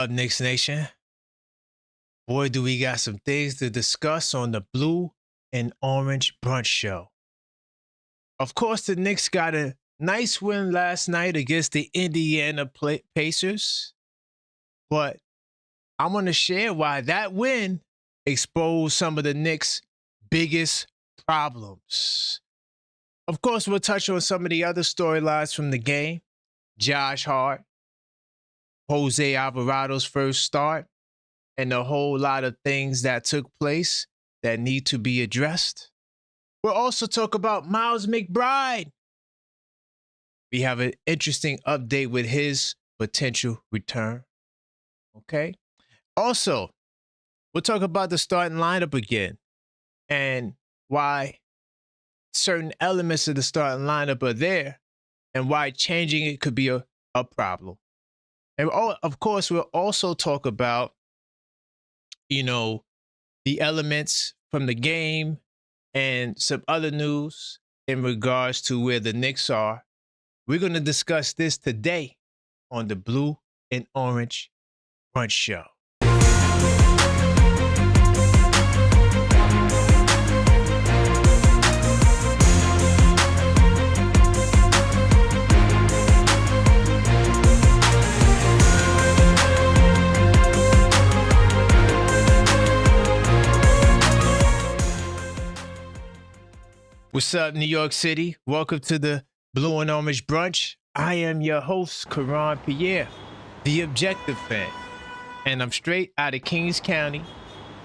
Up, Knicks Nation? Boy, do we got some things to discuss on the Blue and Orange Brunch Show. Of course, the Knicks got a nice win last night against the Indiana Pacers, but I want to share why that win exposed some of the Knicks' biggest problems. Of course, we'll touch on some of the other storylines from the game. Josh Hart, Jose Alvarado's first start, and a whole lot of things that took place that need to be addressed. We'll also talk about Miles McBride. We have an interesting update with his potential return. Okay. Also, we'll talk about the starting lineup again and why certain elements of the starting lineup are there and why changing it could be a problem. And of course, we'll also talk about, the elements from the game and some other news in regards to where the Knicks are. We're going to discuss this today on the Blue and Orange Brunch Show. What's up, New York City? Welcome to the Blue and Orange Brunch. I am your host, Karan Pierre, the Objective Fan. And I'm straight out of Kings County,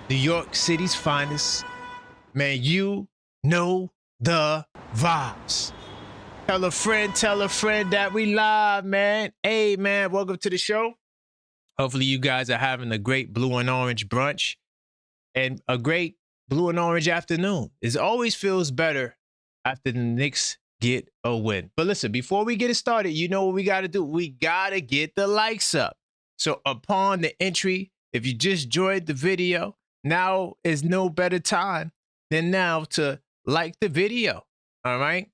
New York City's finest. Man, you know the vibes. Tell a friend that we live, man. Hey, man, welcome to the show. Hopefully you guys are having a great Blue and Orange brunch and a great Blue and Orange afternoon. It always feels better after the Knicks get a win. But listen, before we get it started, you know what we got to do? We got to get the likes up. So upon the entry, if you just joined the video, now is no better time than now to like the video. All right?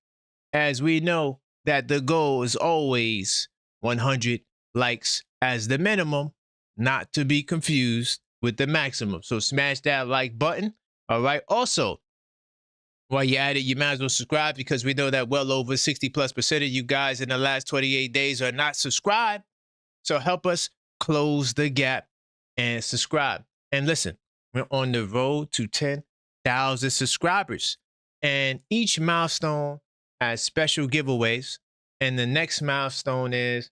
As we know that the goal is always 100 likes as the minimum, not to be confused with the maximum. So smash that like button. All right. Also, while you're at it, you might as well subscribe because we know that well over 60+% of you guys in the last 28 days are not subscribed. So help us close the gap and subscribe. And listen, we're on the road to 10,000 subscribers. And each milestone has special giveaways. And the next milestone is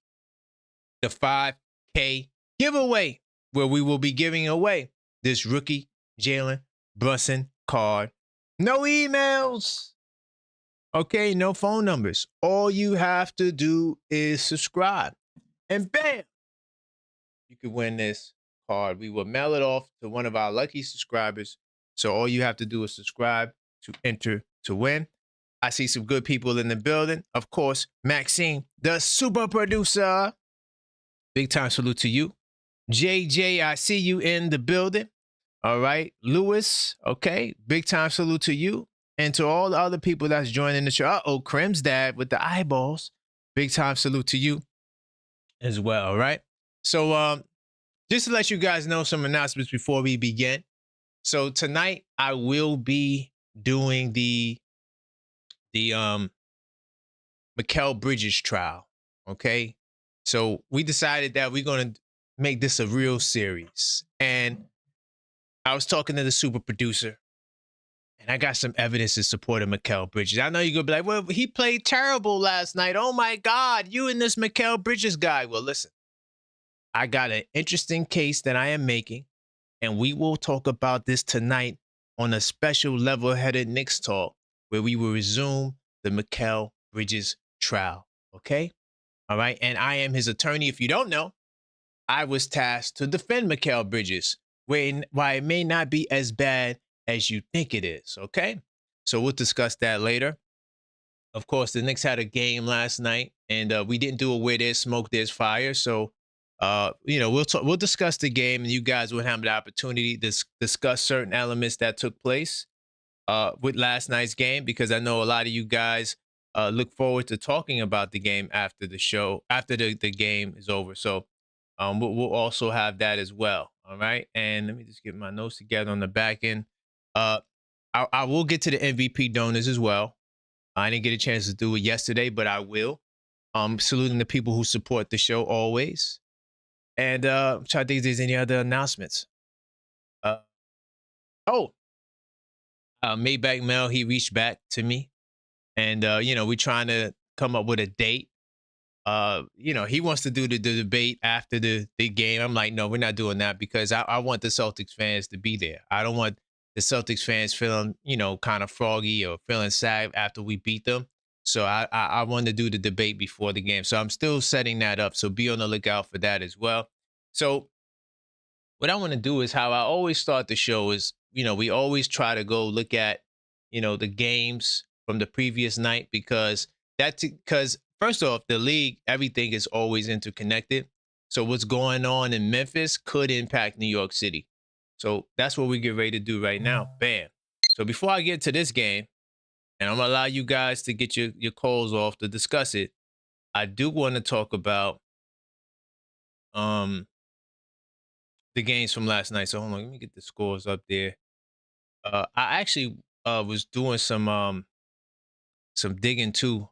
the 5K giveaway, where we will be giving away this rookie Jalen Brunson card. No emails. Okay, no phone numbers. All you have to do is subscribe. And bam, you can win this card. We will mail it off to one of our lucky subscribers. So all you have to do is subscribe to enter to win. I see some good people in the building. Of course, Maxine, the super producer. Big time salute to you. JJ, I see you in the building. All right, Lewis, okay, big time salute to you and to all the other people that's joining the show. Uh-oh, Crim's dad with the eyeballs. Big time salute to you as well, all right? So just to let you guys know some announcements before we begin. So tonight I will be doing the Mikal Bridges trial, okay? So we decided that we're going to make this a real series. And I was talking to the super producer, and I got some evidence in support of Mikal Bridges. I know you're going to be like, well, he played terrible last night. Oh, my God, you and this Mikal Bridges guy. Well, listen, I got an interesting case that I am making, and we will talk about this tonight on a special level-headed Knicks talk where we will resume the Mikal Bridges trial, okay? All right, and I am his attorney. If you don't know, I was tasked to defend Mikal Bridges. Why it may not be as bad as you think it is, okay? So we'll discuss that later. Of course, the Knicks had a game last night, and we didn't do a where there's smoke, there's fire. So, we'll discuss the game, and you guys will have the opportunity to discuss certain elements that took place with last night's game, because I know a lot of you guys look forward to talking about the game after the show, after the game is over. So We'll also have that as well. All right. And let me just get my notes together on the back end. Uh, I will get to the MVP donors as well. I didn't get a chance to do it yesterday, but I will. Saluting the people who support the show always. And I'm trying to think if there's any other announcements. Uh, oh, Maybach Mel, he reached back to me. And, we're trying to come up with a date. He wants to do the debate after the game. I'm like, no, we're not doing that because I want the Celtics fans to be there. I don't want the Celtics fans feeling, kind of froggy or feeling sad after we beat them. So I want to do the debate before the game. So I'm still setting that up. So be on the lookout for that as well. So what I want to do is how I always start the show is, we always try to go look at, the games from the previous night because first off, the league, everything is always interconnected. So what's going on in Memphis could impact New York City. So that's what we get ready to do right now. Bam. So before I get to this game, and I'm going to allow you guys to get your calls off to discuss it, I do want to talk about the games from last night. So hold on, let me get the scores up there. I actually was doing some digging too.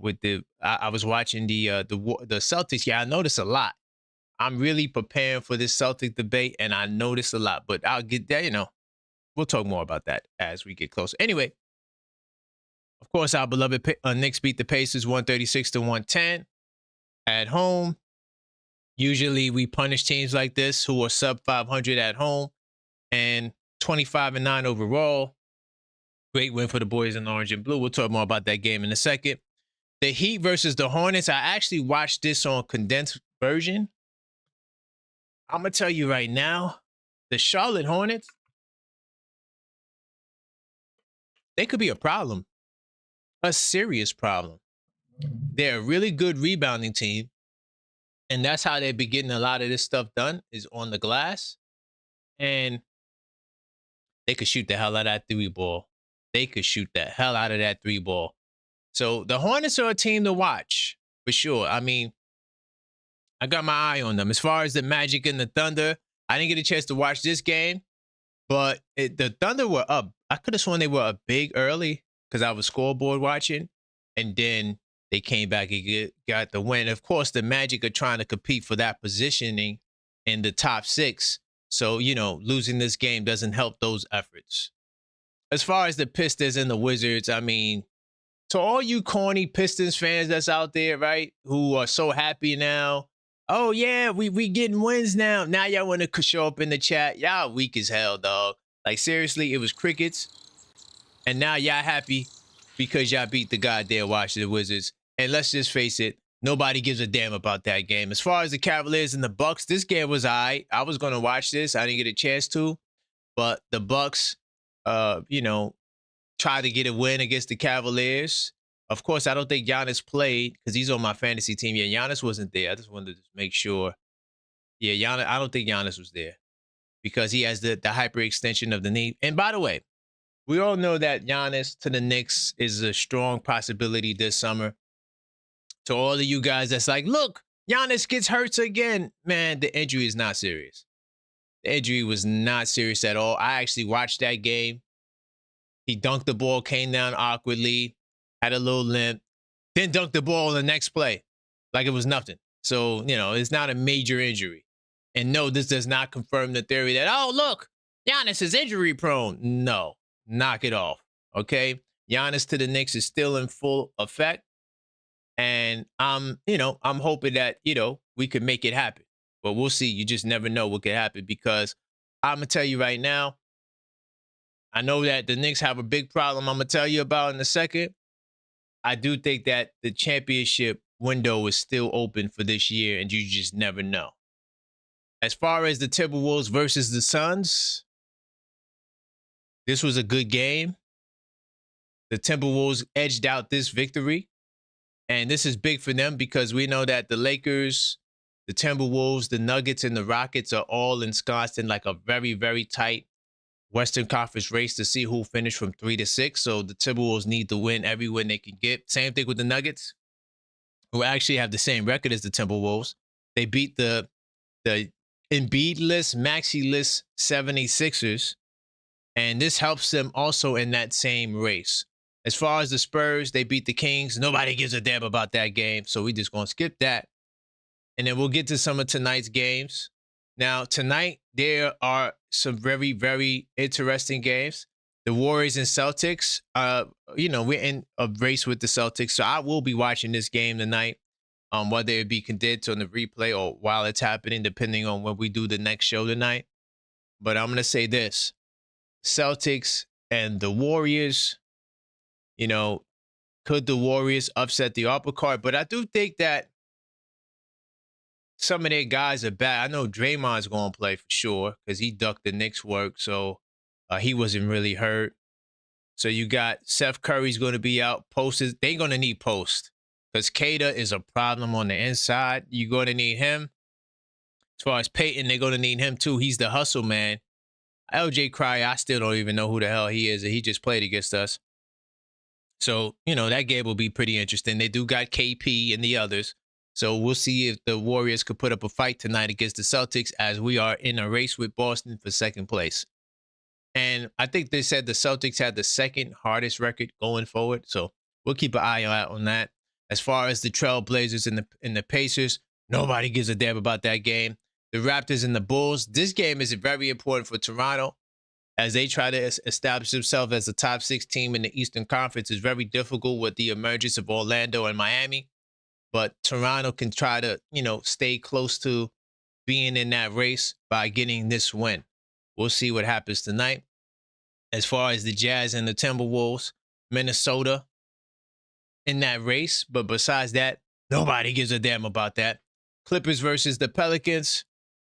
With I was watching the Celtics. Yeah, I noticed a lot. I'm really preparing for this Celtic debate, and I noticed a lot. But I'll get there. We'll talk more about that as we get closer. Anyway, of course, our beloved Knicks beat the Pacers 136-110 at home. Usually, we punish teams like this who are sub 500 at home and 25-9 overall. Great win for the boys in orange and blue. We'll talk more about that game in a second. The Heat versus the Hornets. I actually watched this on condensed version. I'm going to tell you right now, the Charlotte Hornets, they could be a problem. A serious problem. They're a really good rebounding team. And that's how they've been getting a lot of this stuff done is on the glass. And they could shoot the hell out of that three ball. They could shoot the hell out of that three ball. So the Hornets are a team to watch for sure. I mean, I got my eye on them. As far as the Magic and the Thunder, I didn't get a chance to watch this game, but the Thunder were up. I could have sworn they were up big early because I was scoreboard watching, and then they came back and got the win. Of course, the Magic are trying to compete for that positioning in the top six. So, losing this game doesn't help those efforts. As far as the Pistons and the Wizards, I mean, to all you corny Pistons fans that's out there, right, who are so happy now. Oh, yeah, we getting wins now. Now y'all want to show up in the chat. Y'all weak as hell, dog. Like, seriously, it was crickets. And now y'all happy because y'all beat the goddamn Washington Wizards. And let's just face it, nobody gives a damn about that game. As far as the Cavaliers and the Bucks, this game was all right. I was going to watch this. I didn't get a chance to. But the Bucks, try to get a win against the Cavaliers. Of course, I don't think Giannis played because he's on my fantasy team. Yeah, Giannis wasn't there. I just wanted to make sure. Yeah, Giannis. I don't think Giannis was there because he has the hyperextension of the knee. And by the way, we all know that Giannis to the Knicks is a strong possibility this summer. To all of you guys that's like, look, Giannis gets hurt again. Man, the injury is not serious. The injury was not serious at all. I actually watched that game. He dunked the ball, came down awkwardly, had a little limp, then dunked the ball in the next play like it was nothing. So, it's not a major injury. And no, this does not confirm the theory that, oh, look, Giannis is injury prone. No, knock it off, okay? Giannis to the Knicks is still in full effect. And I'm hoping that, we could make it happen. But we'll see. You just never know what could happen because I'm going to tell you right now, I know that the Knicks have a big problem I'm going to tell you about in a second. I do think that the championship window is still open for this year, and you just never know. As far as the Timberwolves versus the Suns, this was a good game. The Timberwolves edged out this victory, and this is big for them because we know that the Lakers, the Timberwolves, the Nuggets, and the Rockets are all ensconced in like a very, very tight Western Conference race to see who finished from 3 to 6. So the Timberwolves need to win every win they can get. Same thing with the Nuggets, who actually have the same record as the Timberwolves. They beat the Embiid-less, Maxey-less 76ers, and this helps them also in that same race. As far as the Spurs, they beat the Kings. Nobody gives a damn about that game, so we just gonna skip that. And then we'll get to some of tonight's games. Now, tonight, there are some very, very interesting games. The Warriors and Celtics, we're in a race with the Celtics, so I will be watching this game tonight, whether it be condensed on the replay or while it's happening, depending on when we do the next show tonight. But I'm going to say this. Celtics and the Warriors, could the Warriors upset the upper card? But I do think that some of their guys are bad. I know Draymond's going to play for sure because he ducked the Knicks work, so he wasn't really hurt. So you got Seth Curry's going to be out. They're going to need Post because Kata is a problem on the inside. You're going to need him. As far as Peyton, they're going to need him too. He's the hustle man. LJ Cryer, I still don't even know who the hell he is. He just played against us. So, that game will be pretty interesting. They do got KP and the others. So we'll see if the Warriors could put up a fight tonight against the Celtics as we are in a race with Boston for second place. And I think they said the Celtics had the second hardest record going forward. So we'll keep an eye out on that. As far as the Trailblazers and the Pacers, nobody gives a damn about that game. The Raptors and the Bulls, this game is very important for Toronto as they try to establish themselves as a top 6 team in the Eastern Conference. It's very difficult with the emergence of Orlando and Miami. But Toronto can try to, stay close to being in that race by getting this win. We'll see what happens tonight. As far as the Jazz and the Timberwolves, Minnesota in that race. But besides that, nobody gives a damn about that. Clippers versus the Pelicans,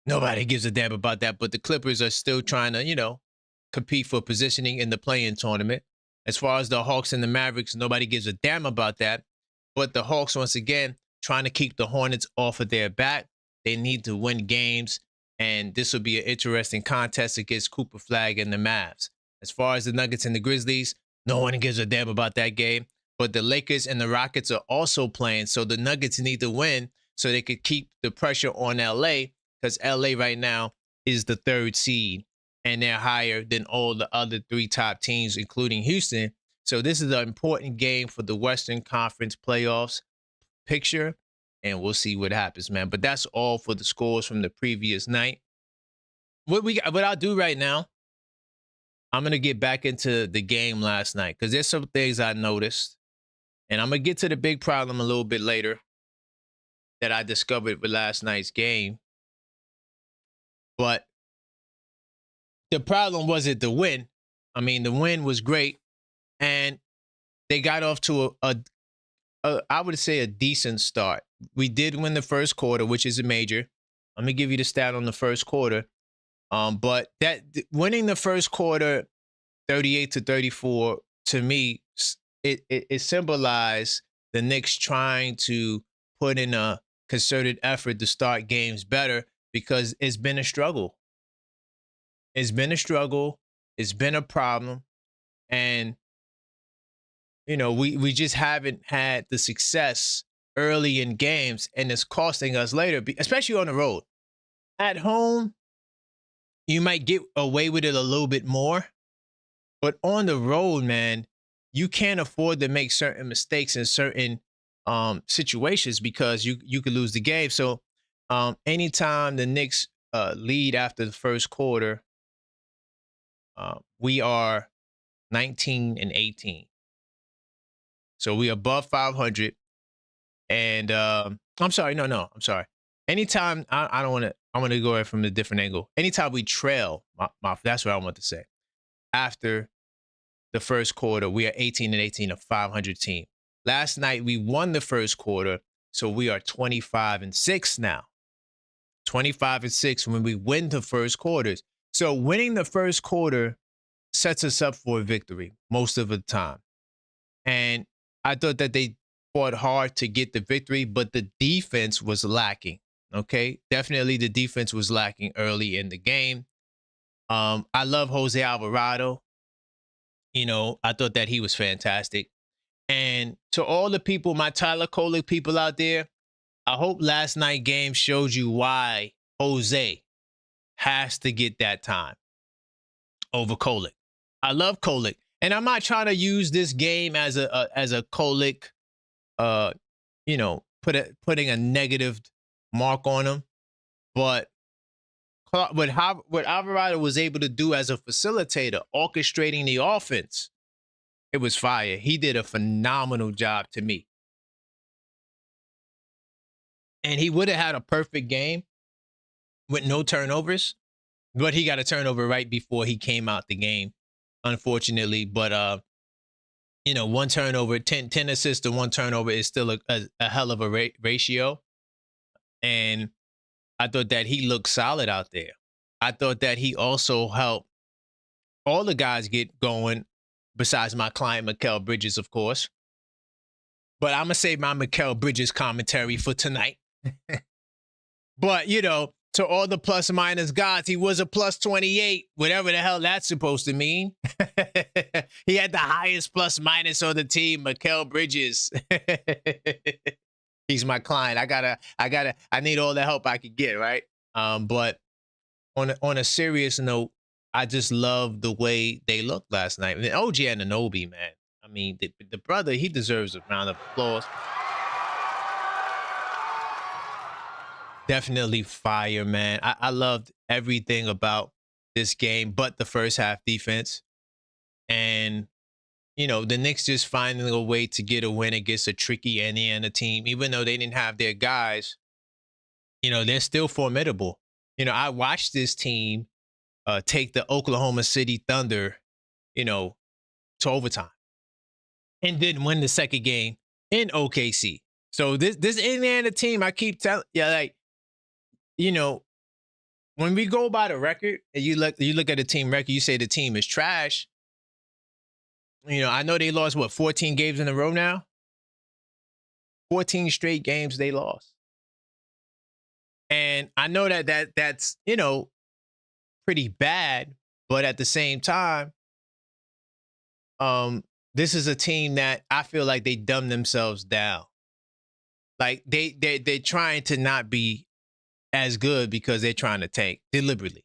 nobody gives a damn about that. But the Clippers are still trying to, compete for positioning in the play-in tournament. As far as the Hawks and the Mavericks, nobody gives a damn about that. But the Hawks, once again, trying to keep the Hornets off of their back. They need to win games, and this will be an interesting contest against Cooper Flag and the Mavs. As far as the Nuggets and the Grizzlies, no one gives a damn about that game. But the Lakers and the Rockets are also playing, so the Nuggets need to win so they could keep the pressure on L.A. because L.A. right now is the 3rd seed, and they're higher than all the other 3 top teams, including Houston. So this is an important game for the Western Conference playoffs picture, and we'll see what happens, man. But that's all for the scores from the previous night. What I'll do right now, I'm going to get back into the game last night because there's some things I noticed, and I'm going to get to the big problem a little bit later that I discovered with last night's game. But the problem wasn't the win. I mean, the win was great. And they got off to I would say a decent start. We did win the first quarter, which is a major. Let me give you the stat on the first quarter. But winning the first quarter, 38-34, to me, it symbolized the Knicks trying to put in a concerted effort to start games better because it's been a struggle. It's been a struggle. It's been a problem, and we just haven't had the success early in games, and it's costing us later, especially on the road. At home, you might get away with it a little bit more, but on the road, man, you can't afford to make certain mistakes in certain situations because you could lose the game. So anytime the Knicks lead after the first quarter, we are 19-18. So we above 500. And I'm sorry. I'm sorry. Anytime I want to go from a different angle. Anytime we trail, that's what I want to say. After the first quarter, we are 18-18, a 500 team. Last night we won the first quarter, so we are 25-6 now. 25-6 when we win the first quarters. So winning the first quarter sets us up for a victory most of the time. And I thought that they fought hard to get the victory, but the defense was lacking. Okay, definitely the defense was lacking early in the game. I love Jose Alvarado. I thought that he was fantastic. And to all the people, my Tyler Kolek people out there, I hope last night game showed you why Jose has to get that time over Kolek. I love Kolek, and I'm not trying to use this game as a Kolek, putting a negative mark on him, but what Alvarado was able to do as a facilitator, orchestrating the offense, it was fire. He did a phenomenal job to me. And he would have had a perfect game with no turnovers, but he got a turnover right before he came out the game, unfortunately. But, one turnover, 10 assists to one turnover is still a hell of a ratio. And I thought that he looked solid out there. I thought that he also helped all the guys get going, besides my client, Mikal Bridges, of course. But I'm going to save my Mikal Bridges commentary for tonight. But, to all the plus minus gods, he was a plus 28, whatever the hell that's supposed to mean. He had the highest plus minus on the team, Mikal Bridges. He's my client. I need all the help I could get, right? But on a serious note, I just love the way they looked last night. And OG Anunoby, man. I mean, the brother, he deserves a round of applause. Definitely fire, man. I loved everything about this game but the first half defense. And, the Knicks just finding a way to get a win against a tricky Indiana team, even though they didn't have their guys, they're still formidable. I watched this team take the Oklahoma City Thunder, to overtime and didn't win the second game in OKC. So this Indiana team, I keep telling you, when we go by the record and you look at the team record, you say the team is trash. I know they lost 14 games in a row now. 14 straight games they lost. And I know that's pretty bad, but at the same time, this is a team that I feel like they dumb themselves down. Like they're trying to not be as good because they're trying to tank deliberately.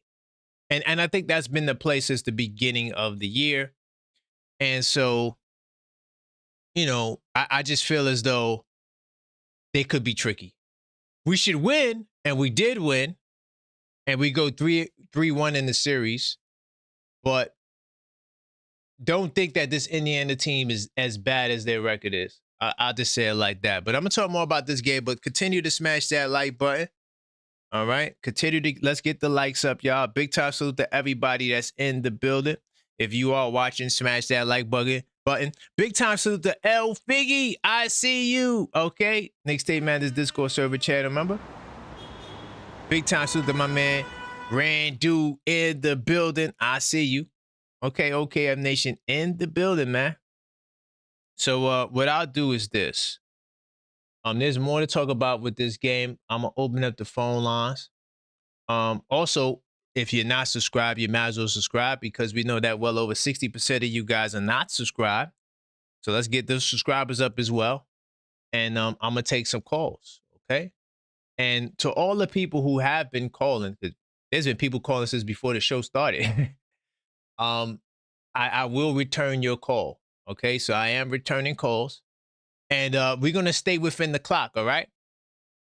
And I think that's been the play since the beginning of the year. And so, I just feel as though they could be tricky. We should win, and we did win, and we go 3-1 in the series. But don't think that this Indiana team is as bad as their record is. I'll just say it like that. But I'm going to talk more about this game, but continue to smash that like button. All right? Let's get the likes up, y'all. Big time salute to everybody that's in the building. If you are watching, smash that like button. Big time salute to L Figgy. I see you. Okay? Knicks State Man, this Discord server chat, remember? Big time salute to my man, Randu in the building. I see you. Okay, OKF Nation in the building, man. So what I'll do is this. There's more to talk about with this game. I'm going to open up the phone lines. Also, if you're not subscribed, you might as well subscribe because we know that well over 60% of you guys are not subscribed. So let's get those subscribers up as well. And I'm going to take some calls, okay? And to all the people who have been calling, because there's been people calling since before the show started, I will return your call, okay? So I am returning calls. And we're going to stay within the clock, all right?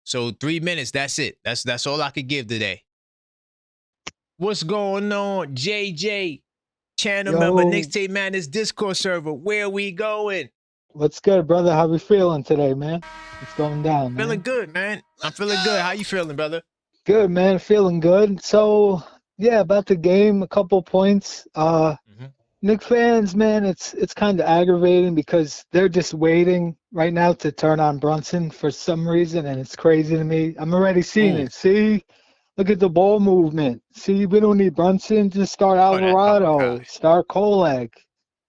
So 3 minutes, that's it. That's all I could give today. What's going on, JJ? Channel member, Knicks State Man, this Discord server. Where we going? What's good, brother? How we feeling today, man? What's going down, man? Feeling good, man. I'm feeling good. How you feeling, brother? Good, man. Feeling good. So, yeah, about the game, a couple points. Knicks fans, man, it's kind of aggravating because they're just waiting right now to turn on Brunson for some reason, and it's crazy to me. I'm already seeing it. See? Look at the ball movement. See, we don't need Brunson. Just start Alvarado. Start Kolek.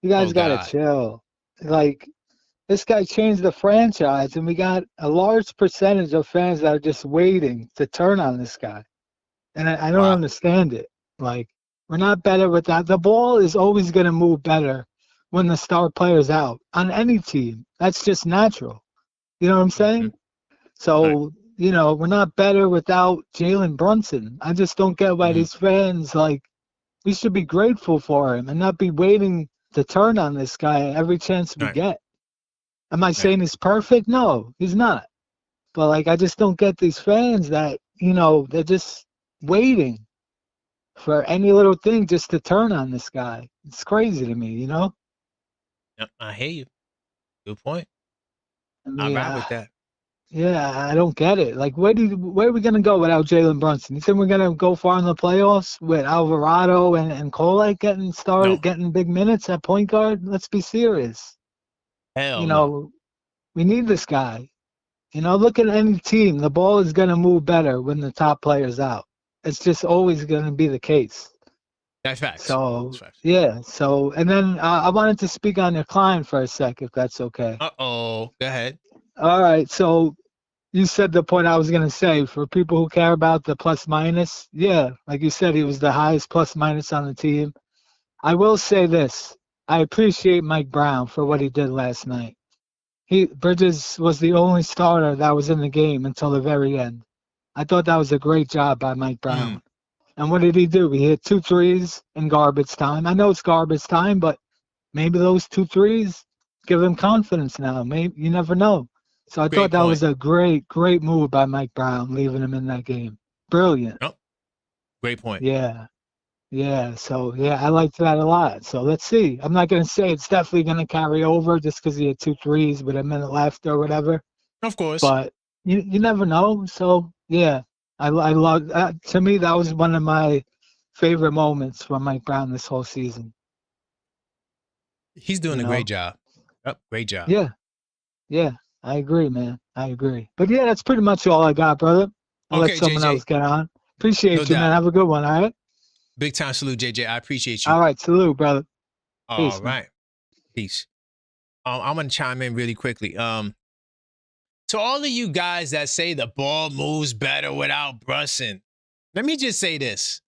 You guys got to chill. Like, this guy changed the franchise, and we got a large percentage of fans that are just waiting to turn on this guy. And I don't understand it. Like, we're not better with that. The ball is always going to move better when the star player's out on any team. That's just natural. You know what I'm saying? So, we're not better without Jalen Brunson. I just don't get why these fans, like, we should be grateful for him and not be waiting to turn on this guy every chance we get. Am I saying he's perfect? No, he's not. But, like, I just don't get these fans that, they're just waiting for any little thing just to turn on this guy. It's crazy to me, Yep, I hear you. Good point. I I mean, ride with that. yeah, I don't get it. Like, where are we gonna go without Jalen Brunson? You think we're gonna go far in the playoffs with Alvarado and Cole getting started, getting big minutes at point guard? Let's be serious. Hell no. We need this guy. Look at any team. The ball is gonna move better when the top player's out. It's just always gonna be the case. That's facts. So That's facts. yeah. So and then I wanted to speak on your client for a sec, if that's okay. Go ahead. All right. So you said the point I was going to say for people who care about the plus minus. Yeah, like you said, he was the highest plus minus on the team. I will say this. I appreciate Mike Brown for what he did last night. Bridges was the only starter that was in the game until the very end. I thought that was a great job by Mike Brown. And what did he do? He hit 2 threes in garbage time. I know it's garbage time, but maybe those 2 threes give him confidence now. Maybe you never know. So I thought that was a great move by Mike Brown, leaving him in that game. Brilliant. Oh, great point. Yeah. So, I liked that a lot. So let's see. I'm not going to say it's definitely going to carry over just because he had 2 threes with a minute left or whatever. Of course. But you never know. So, yeah, I love that. To me, that was one of my favorite moments from Mike Brown this whole season. He's doing a great job. Yep, great job. Yeah, I agree, man. I agree. But yeah, that's pretty much all I got, brother. I'll let someone else get on. Appreciate you, man. Have a good one, all right? Big time salute, JJ. I appreciate you. All right, salute, brother. Peace, all right. Man. Peace. I'm going to chime in really quickly. To all of you guys that say the ball moves better without Brunson, let me just say this.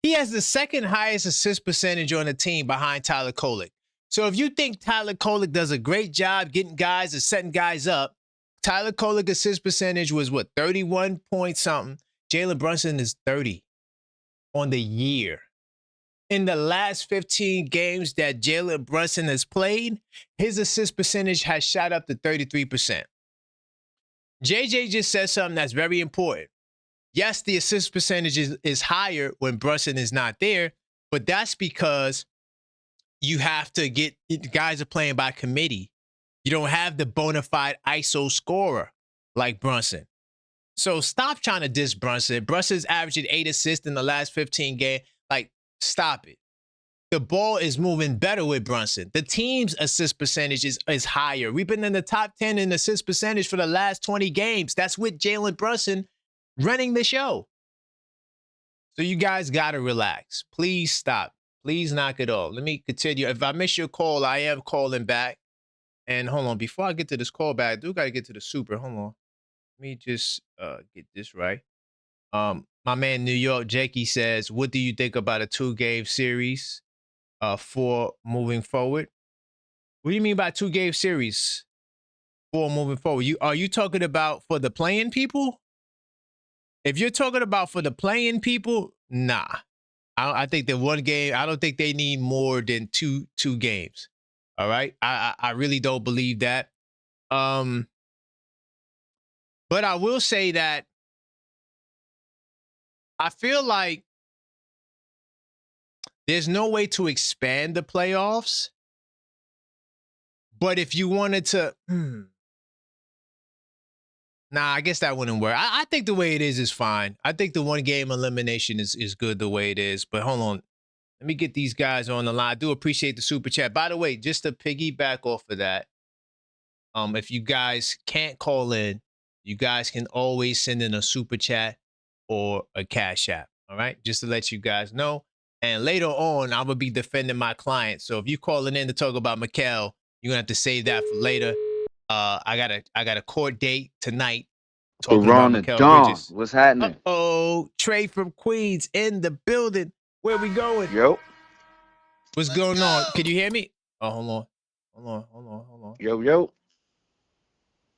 He has the second highest assist percentage on the team behind Tyler Kolek. So if you think Tyler Kolek does a great job getting guys and setting guys up, Tyler Kolek assist percentage was 31 point something. Jalen Brunson is 30 on the year. In the last 15 games that Jalen Brunson has played, his assist percentage has shot up to 33%. JJ just said something that's very important. Yes, the assist percentage is higher when Brunson is not there, but that's because you have to get guys are playing by committee. You don't have the bona fide ISO scorer like Brunson. So stop trying to diss Brunson. Brunson's averaging 8 assists in the last 15 games. Like, stop it. The ball is moving better with Brunson. The team's assist percentage is higher. We've been in the top 10 in assist percentage for the last 20 games. That's with Jalen Brunson running the show. So you guys got to relax. Please stop. Please knock it off. Let me continue. If I miss your call, I am calling back. And hold on. Before I get to this call back, I do got to get to the super. Hold on. Let me just get this right. My man New York Jakey says, what do you think about a 2-game series for moving forward? What do you mean by 2-game series for moving forward? Are you talking about for the playing people? If you're talking about for the playing people, nah. I think that 1 game, I don't think they need more than two games. All right. I really don't believe that. But I will say that I feel like there's no way to expand the playoffs. But if you wanted to, I guess that wouldn't work. I think the way it is fine. I think the 1-game elimination is good the way it is. But hold on. Let me get these guys on the line. I do appreciate the super chat. By the way, just to piggyback off of that, if you guys can't call in, you guys can always send in a super chat or a cash app. All right, just to let you guys know. And later on, I'm gonna be defending my client. So if you calling in to talk about Mikal, you're gonna have to save that for later. I got a court date tonight talking about Mikal Bridges. What's happening? Trey from Queens in the building. Where we going? Yo. What's going on? Can you hear me? Oh, hold on. Yo.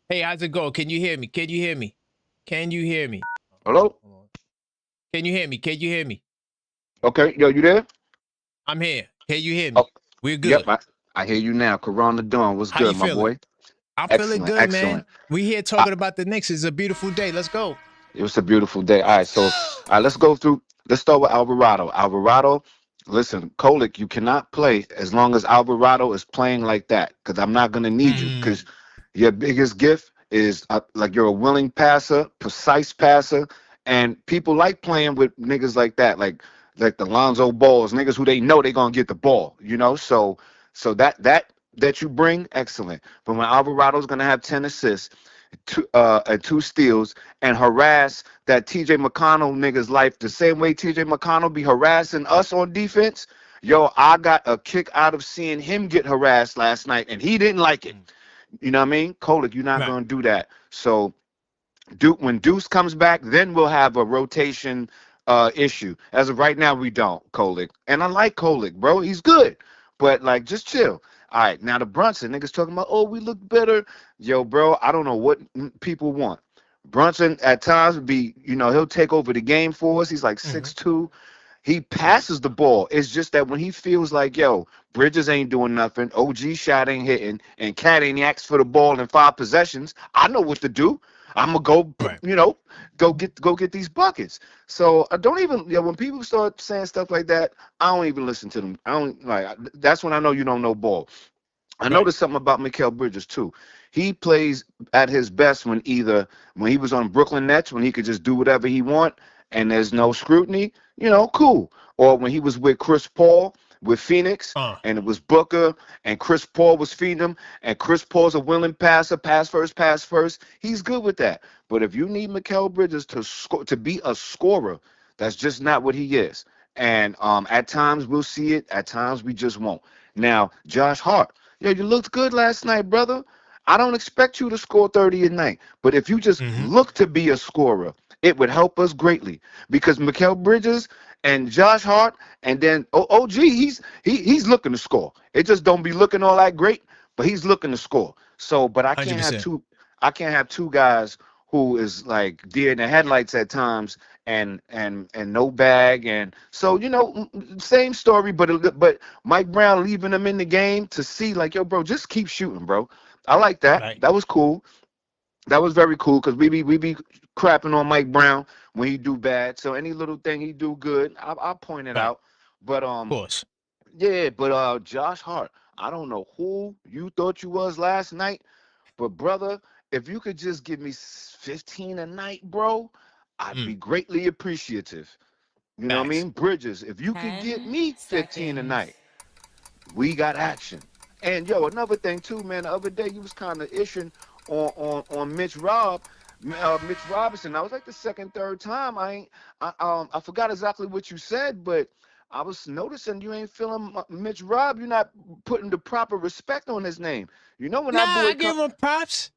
Hey, how's it going? Can you hear me? Can you hear me? Hello? Hold on. Can you hear me? Can you hear me? Okay, yo, you there? I'm here. Can you hear Oh, me? We're yep, good. I hear you now. Corona Dawn, what's How you good, my feeling? boy? I'm feeling Excellent, good, man. excellent. We here I, talking about the Knicks. It's a beautiful day. Let's go. It was a beautiful day. All right, so let's go through. Let's start with Alvarado. Alvarado, listen, Kolick, you cannot play as long as Alvarado is playing like that. Because I'm not gonna need you. Mm, Because your biggest gift is like you're a willing passer, precise passer, and people like playing with niggas like that, like the Lonzo Balls, niggas who they know they gonna get the ball. So that you bring, excellent. But when Alvarado's gonna have 10 assists, two steals, and harass that TJ McConnell nigga's life the same way TJ McConnell be harassing us on defense. Yo, I got a kick out of seeing him get harassed last night, and he didn't like it. mm. You know what I mean? Kolick, you're not Right. gonna do that. So when Deuce comes back, then we'll have a rotation issue. As of right now, we don't, Kolick. And I like Kolick, bro. He's good. But like just chill. All right, now the Brunson niggas talking about, oh, we look better. Yo, bro, I don't know what people want. Brunson at times would be, he'll take over the game for us. He's like Mm-hmm. 6'2". He passes the ball. It's just that when he feels like, yo, Bridges ain't doing nothing, OG shot ain't hitting, and Cat ain't asked for the ball in 5 possessions, I know what to do. I'm gonna go, Right. go get these buckets. So I don't even, when people start saying stuff like that, I don't even listen to them. I don't like. That's when I know you don't know ball. I Right. noticed something about Mikal Bridges too. He plays at his best when he was on Brooklyn Nets, when he could just do whatever he want and there's no scrutiny, cool. Or when he was with Chris Paul with Phoenix and it was Booker and Chris Paul was feeding him and Chris Paul's a willing passer, pass first. He's good with that. But if you need Mikal Bridges to be a scorer, that's just not what he is. And at times we'll see it, at times we just won't. Now, Josh Hart. Yo, you looked good last night, brother. I don't expect you to score 30 a night, but if you just Mm-hmm. look to be a scorer, it would help us greatly because Mikal Bridges and Josh Hart and then OG, he's looking to score. It just don't be looking all that great, but he's looking to score. So, but I can't have 100%. two guys who is like deer in the headlights at times and no bag and so same story, but Mike Brown leaving him in the game to see like, yo, bro, just keep shooting, bro. I like that. Right. That was cool. That was very cool because we be crapping on Mike Brown when he do bad. So any little thing he do good, I'll point it Right. out. But Of course. yeah, but Josh Hart, I don't know who you thought you was last night, but brother, if you could just give me 15 a night, bro, I'd be Mm. greatly appreciative. You know what I Facts. mean? Bridges, if you could get 10 me 15 a seconds. night, we got action. And yo, another thing too, man. The other day you was kind of ishing on Mitch Robinson. I was like the second, third time. I forgot exactly what you said, but I was noticing you ain't feeling Mitch Rob. You're not putting the proper respect on his name. You know when Nah, that boy I give him props.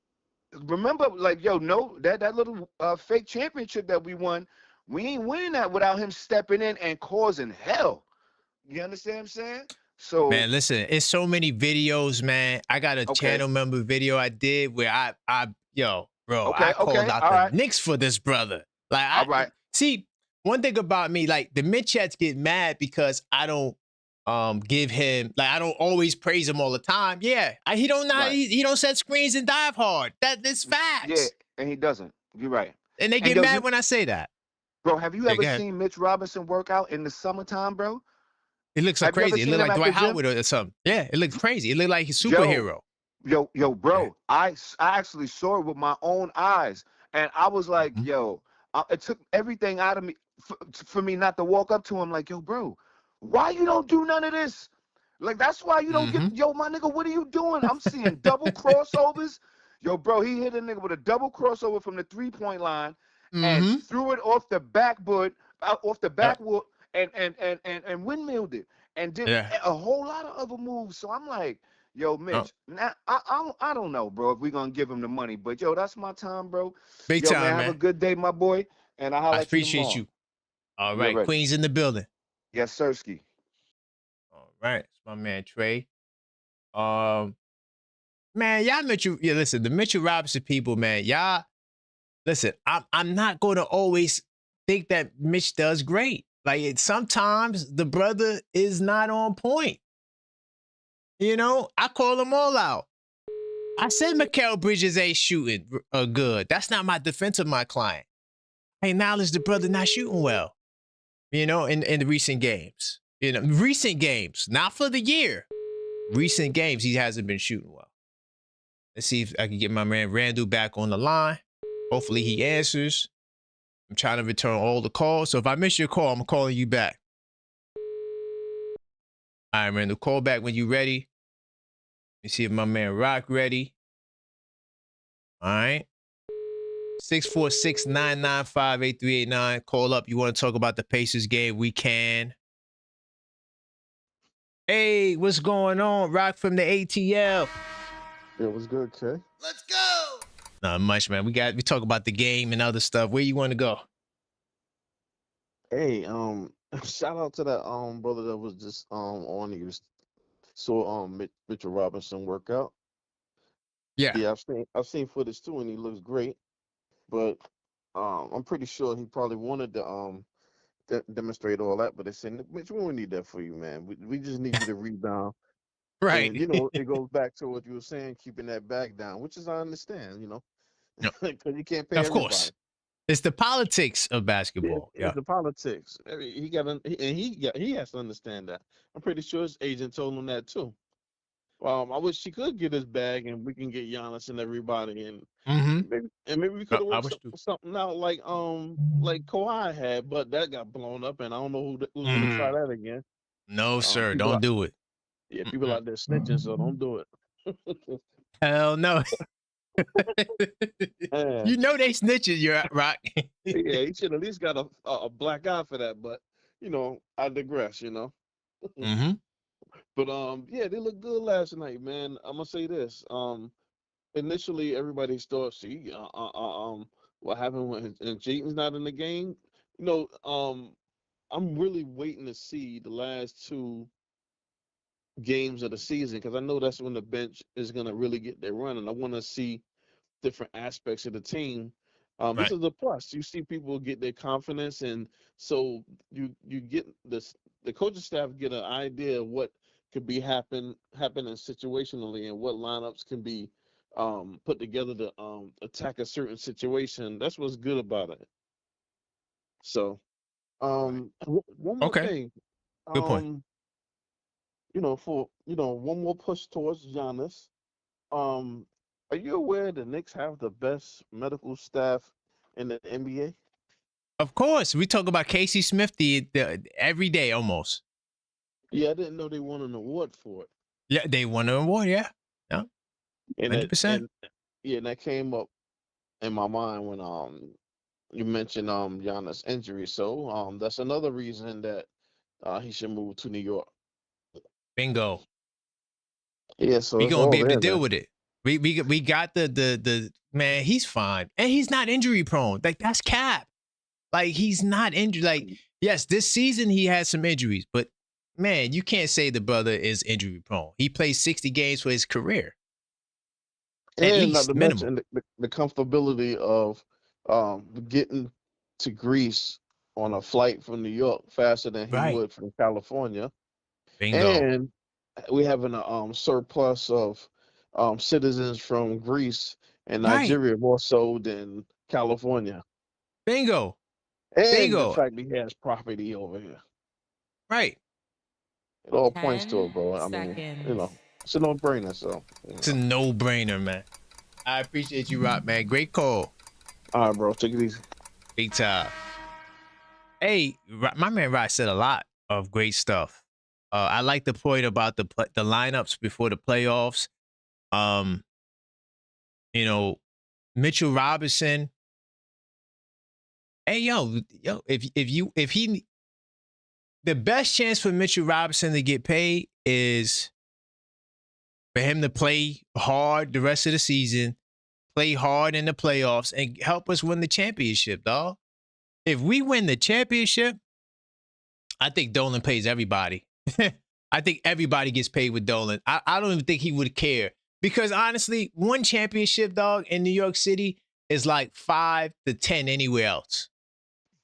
remember, like, yo, no, that little fake championship that we won, we ain't winning that without him stepping in and causing hell. You understand what I'm saying? So Man, listen, it's so many videos, man. I got a okay. channel member video I did where yo, bro, I Okay, called okay, out all the right, Knicks for this brother. Like, all right. see, one thing about me, like the Mitchettes get mad because I don't give him, like, I don't always praise him all the time. Yeah, he don't not Right. he don't set screens and dive hard. That's Yeah, facts. and he doesn't. You're right. And they And get yo, mad when I say that. bro, have you Yeah, ever go ahead. seen Mitch Robinson work out in the summertime, bro? It looks so Have you ever crazy. It seen looked him like at Dwight the gym? Howard or something. Yeah, it looks crazy. It looked like he's a Yo, superhero. yo, Yeah. bro, I actually saw it with my own eyes, and I was like, Mhm. yo, it took everything out of me for me not to walk up to him like, yo, bro, why you don't do none of this? Like that's why you don't get, Mhm. yo, my nigga, what are you doing? I'm seeing double crossovers. Yo, bro, he hit a nigga with a double crossover from the 3-point line and Mhm. threw it off the backboard, off the Yep. backwood, and windmilled it, and did Yeah. a whole lot of other moves. So I'm like, yo, Oh, Mitch, now I don't know, bro, if we're gonna give him the money, but yo, that's my time, bro. big Yo, man, time, have a man. good day, my boy, and I'll I holler at you appreciate tomorrow. you. All You right, already. Queens in the building. Yes, Sirski. All right, it's my man Trey. Um, man, y'all Mitchell. Yeah, listen, the Mitchell Robinson people, man, y'all. listen, I'm not going to always think that Mitch does great. Like sometimes the brother is not on point. You know, I call them all out. I said Mikal Bridges ain't shooting good. That's not my defense of my client. I acknowledge the brother not shooting well. You know, in the recent games. You know, recent games, not for the year. Recent games, he hasn't been shooting well. Let's see if I can get my man Randall back on the line. Hopefully he answers. I'm trying to return all the calls. So if I miss your call, I'm calling you back. All right, Randall, call back when you're ready. Let me see if my man Rock ready. All right. 646-995-8389. Call up. You want to talk about the Pacers game? We can. Hey, what's going on? Rock from the ATL. Yeah, what's good, Kay? Let's go. Not much, man. We talk about the game and other stuff. Where you want to go? Hey, shout out to that brother that was just on. He was saw Mitchell Robinson work out. Yeah, I've seen footage too, and he looks great. But I'm pretty sure he probably wanted to demonstrate all that, but they said, Mitch, we don't need that for you, man. We just need you to rebound. Right. And you know, it goes back to what you were saying, keeping that back down, which is I understand, you know, because you can't pay Of everybody. course. It's the politics of basketball. It's the politics. He has to understand that. I'm pretty sure his agent told him that too. I wish he could get his bag and we can get Giannis and everybody and maybe we could have worked something out like Kawhi had, but that got blown up and I don't know who's gonna try that again. No, sir, don't do it. Yeah, people out there snitching, so don't do it. Hell no. You know they snitching, you're Rock. Yeah, he should at least got a black eye for that, but you know, I digress, you know. But yeah, they looked good last night, man. I'm gonna say this. Initially everybody thought, see, what happened when Jayton's not in the game? You know, I'm really waiting to see the last two games of the season because I know that's when the bench is gonna really get their run, and I want to see different aspects of the team. This is a plus. You see people get their confidence, and so you get this. The coaching staff get an idea of what could be happening situationally, and what lineups can be put together to attack a certain situation. That's what's good about it. So, one more thing. Good point. You know, one more push towards Giannis. Are you aware the Knicks have the best medical staff in the NBA? Of course. We talk about Casey Smith the every day almost. Yeah, I didn't know they won an award for it. Yeah, they won an award, yeah. 100%. And that came up in my mind when you mentioned Giannis' injury. So that's another reason that he should move to New York. Bingo. Yeah, so we're gonna be able to deal with it. We got the man, he's fine. And he's not injury prone. Like that's cap. Like he's not injured. Like, yes, this season he had some injuries, but man, you can't say the brother is injury prone. He plays 60 games for his career. At and least not to minimum. mention the comfortability of getting to Greece on a flight from New York faster than he would from California. Bingo. And we having a surplus of citizens from Greece and Nigeria more so than California. Bingo. And the fact that he has property over here. Right. It all points to it, bro. I mean, you know, it's a no-brainer. So it's a no-brainer, man. I appreciate you, Rock, man. Great call. All right, bro. Take it easy. Big time. Hey, my man Rock said a lot of great stuff. I like the point about the lineups before the playoffs. You know, Mitchell Robinson. Hey, if he, the best chance for Mitchell Robinson to get paid is for him to play hard the rest of the season, play hard in the playoffs, and help us win the championship, dog. If we win the championship, I think Dolan pays everybody. I think everybody gets paid with Dolan. I don't even think he would care. Because honestly, one championship, dog, in New York City is like 5 to 10 anywhere else.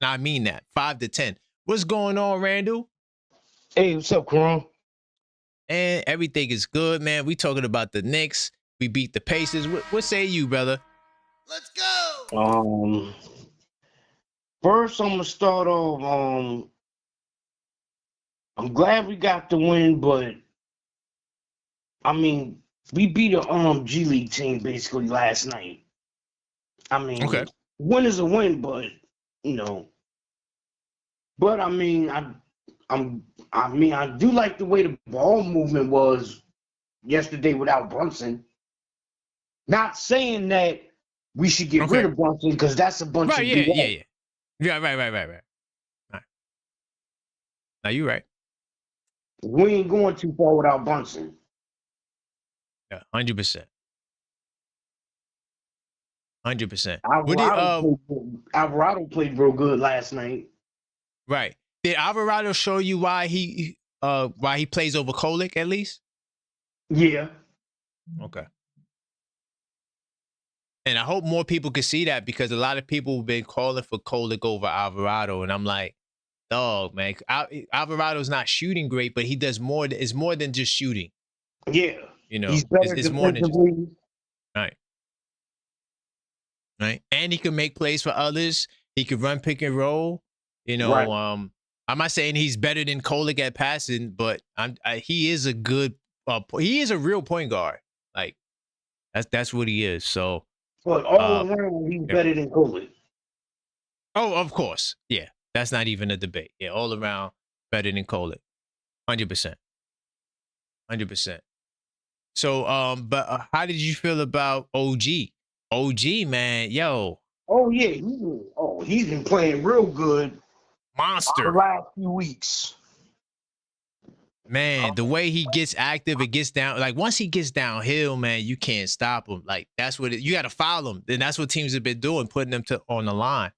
Now, I mean that 5 to 10. What's going on, Randall? Hey, what's up, Karan? And everything is good, man. We talking about the Knicks. We beat the Pacers. What say you, brother? Let's go. First I'm gonna start off. I'm glad we got the win, but I mean, we beat a G League team basically last night. I mean, Okay. win is a win, but you know, but I mean, I do like the way the ball movement was yesterday without Brunson. Not saying that we should get rid of Brunson because that's a bunch of yeah. Right. Now you're right. We ain't going too far without Brunson. Yeah, 100%. 100%. Alvarado played real good last night. Right. Did Alvarado show you why he plays over Kolick at least? Yeah. Okay. And I hope more people can see that because a lot of people have been calling for Kolick over Alvarado, and I'm like, dog, man, Alvarado's not shooting great, but he does more. It's more than just shooting. Yeah. You know, he's better it's more than just right. And he can make plays for others. He can run pick and roll. You know, right. I'm not saying he's better than Kolick at passing, but he is a good. He is a real point guard. Like that's what he is. So, but all around, he's better than Kolick. Oh, of course, yeah. That's not even a debate. Yeah, all around better than Kolick, 100%, 100%. So, but how did you feel about OG? OG, man, yo. Oh yeah, he's been playing real good. Monster. The last few weeks. Man, the way he gets active, it gets down. Like once he gets downhill, man, you can't stop him. Like that's what you got to foul him. And that's what teams have been doing, putting them on the line.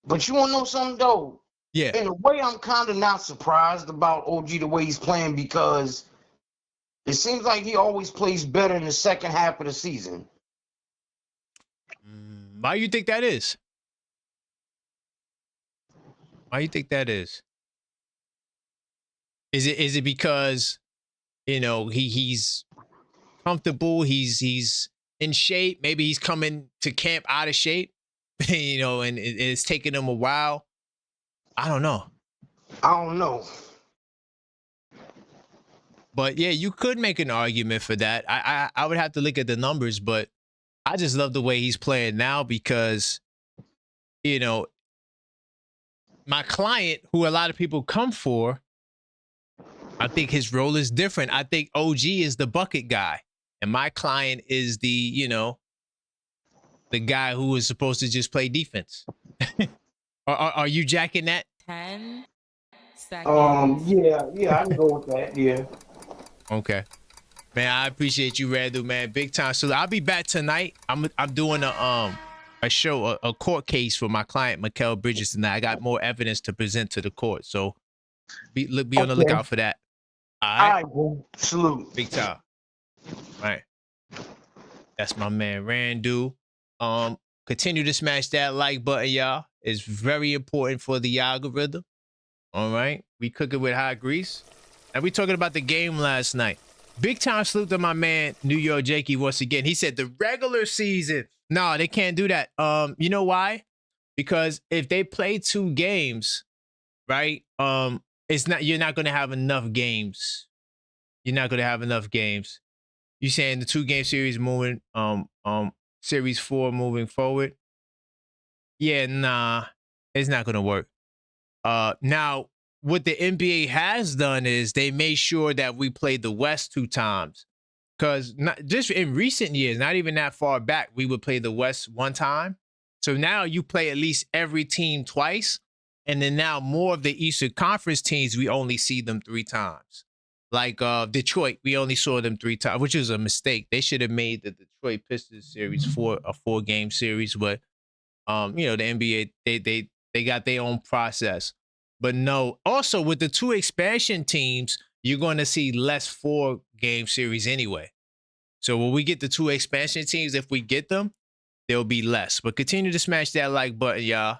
But you want to know something though? Yeah. In a way, I'm kind of not surprised about OG the way he's playing because it seems like he always plays better in the second half of the season. Why do you think that is? Why do you think that is? Is it because, you know, he's comfortable, he's in shape, maybe he's coming to camp out of shape, you know, and it's taking him a while? I don't know. But yeah, you could make an argument for that. I would have to look at the numbers, but I just love the way he's playing now because, you know, my client, who a lot of people come for, I think his role is different. I think OG is the bucket guy, and my client is the, you know, the guy who is supposed to just play defense. Are you jacking that? 10 seconds. Yeah, I can go with that. Yeah. Okay. Man, I appreciate you, Randall, man. Big time. So I'll be back tonight. I'm doing a show, a court case for my client, Mikal Bridges, tonight. I got more evidence to present to the court. So be on the lookout for that. All right. Bro. Salute. Big time. All right. That's my man, Randall. Continue to smash that like button, y'all. It's very important for the algorithm. All right. We cooking with hot grease. And we talking about the game last night. Big time salute to my man, New York Jakey, once again. He said the regular season. No, they can't do that. You know why? Because if they play 2 games, right? You're not gonna have enough games. You're not gonna have enough games. You saying the 2-game series moving, series 4 moving forward? Yeah, nah, it's not gonna work. Now what the NBA has done is they made sure that we played the West 2 times. Because just in recent years, not even that far back, we would play the West 1 time. So now you play at least every team twice. And then now more of the Eastern Conference teams, we only see them 3 times. Like Detroit, we only saw them 3 times, which is a mistake. They should have made the Detroit Pistons series a 4-game series. But, you know, the NBA, they got their own process. But no, also with the 2 expansion teams, you're going to see less 4-game series anyway. So when we get the 2 expansion teams, if we get them, there'll be less. But continue to smash that like button, y'all.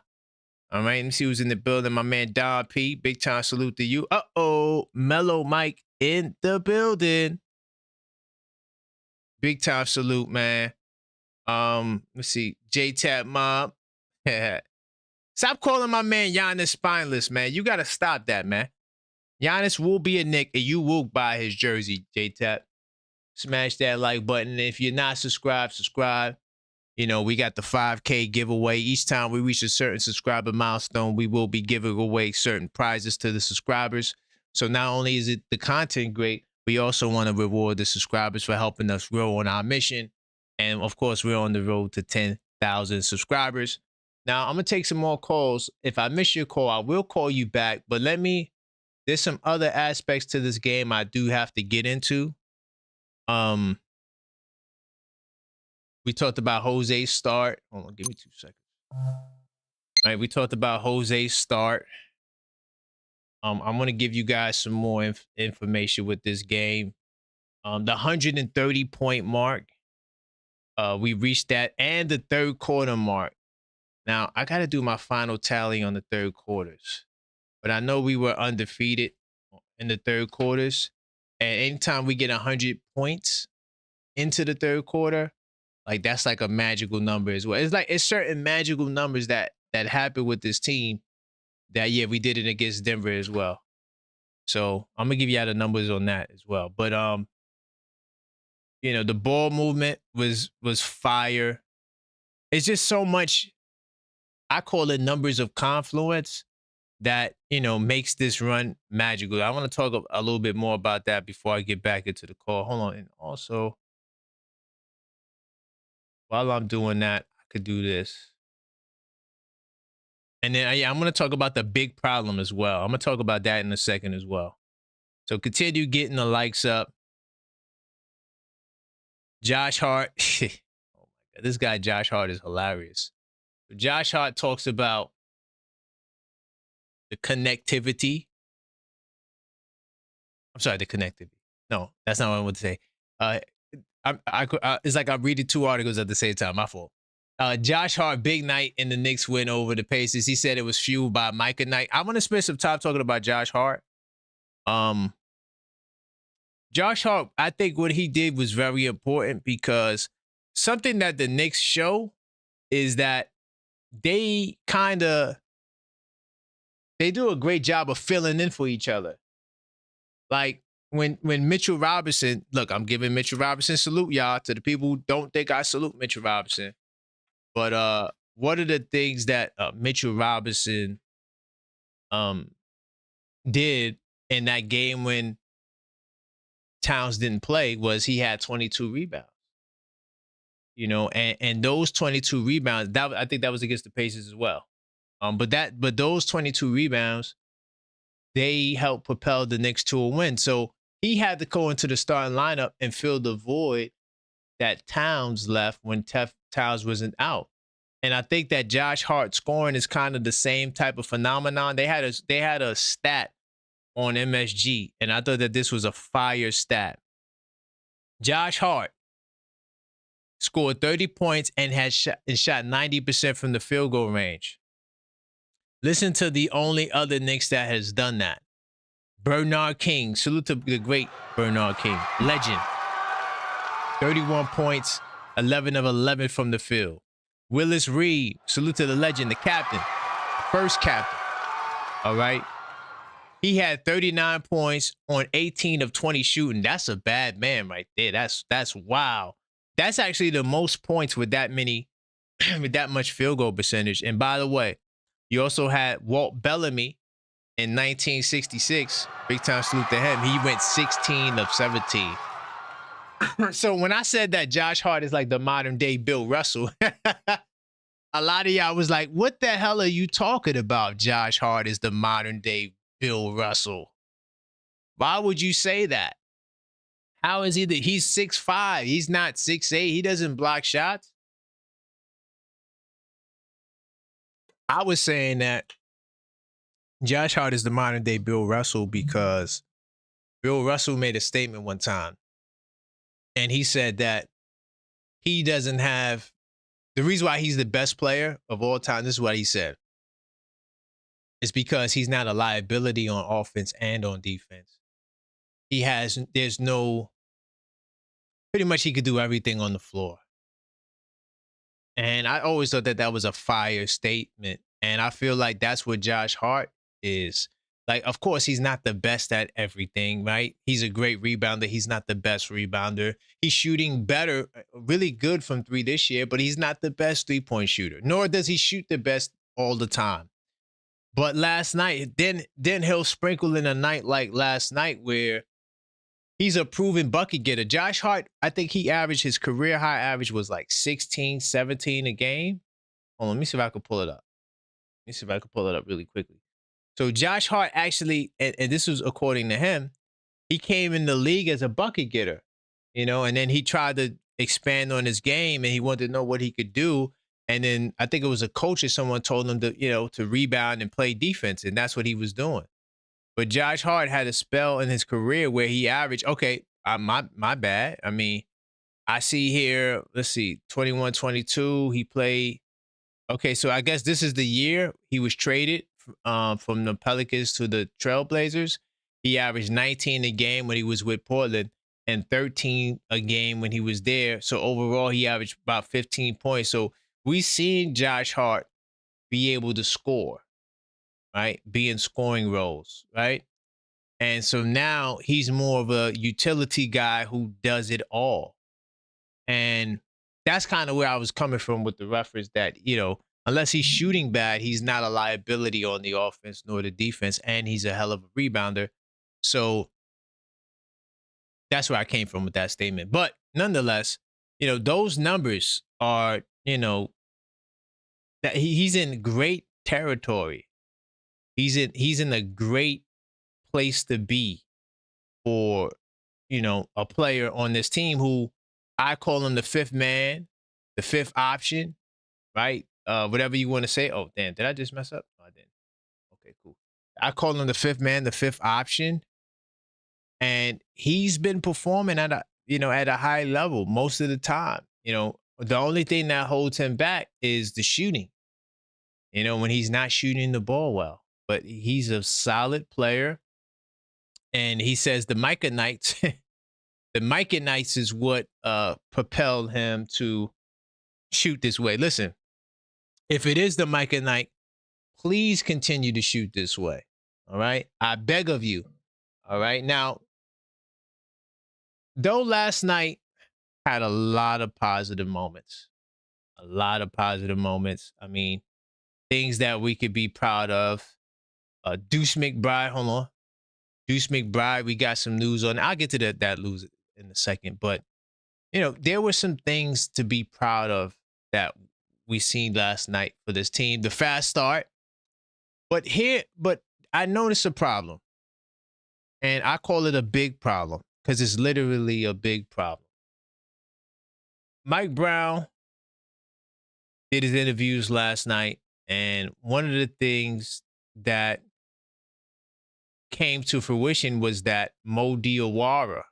All right, let me see who's in the building. My man Don P. Big time salute to you. Mellow Mike in the building. Big time salute, man. Let's see. J-Tap Mob. Stop calling my man Giannis spineless, man. You gotta stop that, man. Giannis will be a Knick and you will buy his jersey, J-Tap. Smash that like button. If you're not subscribed, subscribe. You know, we got the 5K giveaway. Each time we reach a certain subscriber milestone, we will be giving away certain prizes to the subscribers. So not only is it the content great, we also want to reward the subscribers for helping us grow on our mission. And of course, we're on the road to 10,000 subscribers. Now, I'm going to take some more calls. If I miss your call, I will call you back. But there's some other aspects to this game I do have to get into. We talked about Jose's start. Hold on, give me 2 seconds. All right, we talked about Jose's start. I'm going to give you guys some more information with this game. The 130-point mark, we reached that, and the third quarter mark. Now, I got to do my final tally on the third quarters. But I know we were undefeated in the third quarters. And anytime we get 100 points into the third quarter, like that's like a magical number as well. It's certain magical numbers that happen with this team that, yeah, we did it against Denver as well. So I'm gonna give you the numbers on that as well. But you know, the ball movement was fire. It's just so much, I call it numbers of confluence, that, you know, makes this run magical. I want to talk a little bit more about that before I get back into the call. Hold on. And also, while I'm doing that, I could do this. And then I'm going to talk about the big problem as well. I'm going to talk about that in a second as well. So continue getting the likes up. Josh Hart. Oh my God, this guy Josh Hart is hilarious. Josh Hart talks about the connectivity. I'm sorry, the connectivity. No, that's not what I want to say. It's like I'm reading 2 articles at the same time. My fault. Josh Hart, big night in the Knicks win over the Pacers. He said it was fueled by Micah Knight. I'm going to spend some time talking about Josh Hart. Josh Hart, I think what he did was very important, because something that the Knicks show is that they do a great job of filling in for each other. Like when Mitchell Robinson, look, I'm giving Mitchell Robinson salute, y'all, to the people who don't think I salute Mitchell Robinson. But one of the things that Mitchell Robinson did in that game when Towns didn't play was he had 22 rebounds. You know, and those 22 rebounds, I think that was against the Pacers as well. But those 22 rebounds, they helped propel the Knicks to a win. So he had to go into the starting lineup and fill the void that Towns left when Towns wasn't out. And I think that Josh Hart scoring is kind of the same type of phenomenon. They had a stat on MSG, and I thought that this was a fire stat. Josh Hart scored 30 points and shot 90% from the field goal range. Listen to the only other Knicks that has done that. Bernard King. Salute to the great Bernard King. Legend. 31 points, 11 of 11 from the field. Willis Reed. Salute to the legend, the captain. First captain. All right. He had 39 points on 18 of 20 shooting. That's a bad man right there. That's wow. That's actually the most points with that many, with that much field goal percentage. And by the way, you also had Walt Bellamy in 1966. Big time salute to him. He went 16 of 17. So when I said that Josh Hart is like the modern day Bill Russell, a lot of y'all was like, what the hell are you talking about? Josh Hart is the modern day Bill Russell. Why would you say that? How is he he's 6'5"? He's not 6'8". He doesn't block shots. I was saying that Josh Hart is the modern day Bill Russell because Bill Russell made a statement one time. And he said that he doesn't have the reason why he's the best player of all time, this is what he said, is because he's not a liability on offense and on defense. There's no, pretty much he could do everything on the floor. And I always thought that was a fire statement. And I feel like that's what Josh Hart is. Like, of course, he's not the best at everything, right? He's a great rebounder. He's not the best rebounder. He's shooting better, really good from three this year, but he's not the best three-point shooter, nor does he shoot the best all the time. But last night, then he'll sprinkle in a night like last night where he's a proven bucket getter. Josh Hart, I think his career high average was like 16, 17 a game. Hold on, let me see if I can pull it up. Let me see if I can pull it up really quickly. So Josh Hart actually, and this was according to him, he came in the league as a bucket getter, and then he tried to expand on his game and he wanted to know what he could do. And then I think it was a coach or someone told him to rebound and play defense. And that's what he was doing. But Josh Hart had a spell in his career where he averaged, my bad. I mean, I see here, let's see, 21, 22, he played. Okay, so I guess this is the year he was traded from the Pelicans to the Trailblazers. He averaged 19 a game when he was with Portland and 13 a game when he was there. So overall, he averaged about 15 points. So we've seen Josh Hart be able to score, right? Be in scoring roles, right? And so now he's more of a utility guy who does it all. And that's kind of where I was coming from with the reference that, unless he's shooting bad, he's not a liability on the offense nor the defense, and he's a hell of a rebounder. So that's where I came from with that statement. But nonetheless, those numbers are, that he's in great territory. He's in a great place to be for, a player on this team who I call him the fifth man, the fifth option, right? Whatever you want to say. Oh, damn, did I just mess up? No, I didn't. Okay, cool. I call him the fifth man, the fifth option. And he's been performing at a high level most of the time. The only thing that holds him back is the shooting, when he's not shooting the ball well. But he's a solid player. And he says the Micah Knights, the Micah Knights is what propelled him to shoot this way. Listen, if it is the Micah Knight, please continue to shoot this way. All right. I beg of you. All right. Now, though last night had a lot of positive moments, I mean, things that we could be proud of. Deuce McBride, hold on. Deuce McBride, we got some news on. I'll get to that news in a second. But, there were some things to be proud of that we seen last night for this team. The fast start. But I noticed a problem. And I call it a big problem because it's literally a big problem. Mike Brown did his interviews last night. And one of the things that came to fruition was that Mo Diawara,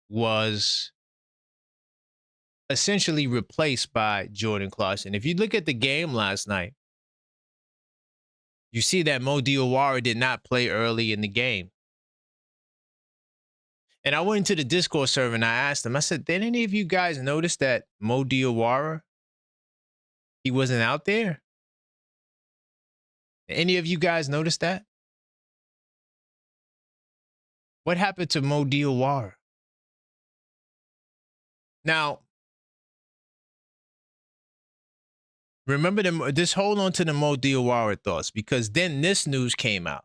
was essentially replaced by Jordan Clarkson. If you look at the game last night, you see that Mo Diawara did not play early in the game. And I went into the Discord server and I asked them, I said, did any of you guys notice that Mo Diawara, he wasn't out there? Any of you guys notice that? What happened to Mo Diawara? Now, remember just hold on to the Mo Diawara thoughts because then this news came out.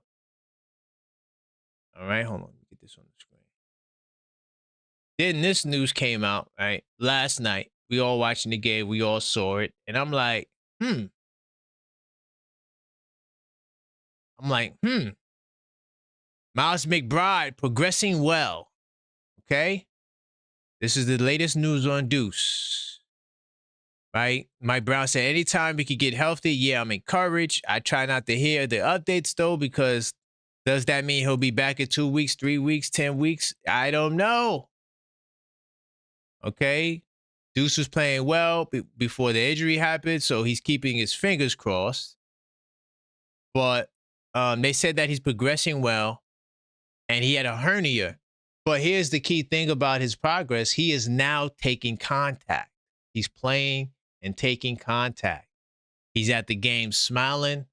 All right, hold on. Let me get this on the screen. Then this news came out, right? Last night, we all watching the game. We all saw it. And I'm like, Miles McBride progressing well. Okay? This is the latest news on Deuce. Right? Mike Brown said, anytime we could get healthy, yeah, I'm encouraged. I try not to hear the updates, though, because does that mean he'll be back in 2 weeks, 3 weeks, 10 weeks? I don't know. Okay? Deuce was playing well before the injury happened, so he's keeping his fingers crossed. But they said that he's progressing well, and he had a hernia. But here's the key thing about his progress. He is now taking contact. He's playing and taking contact. He's at the game smiling.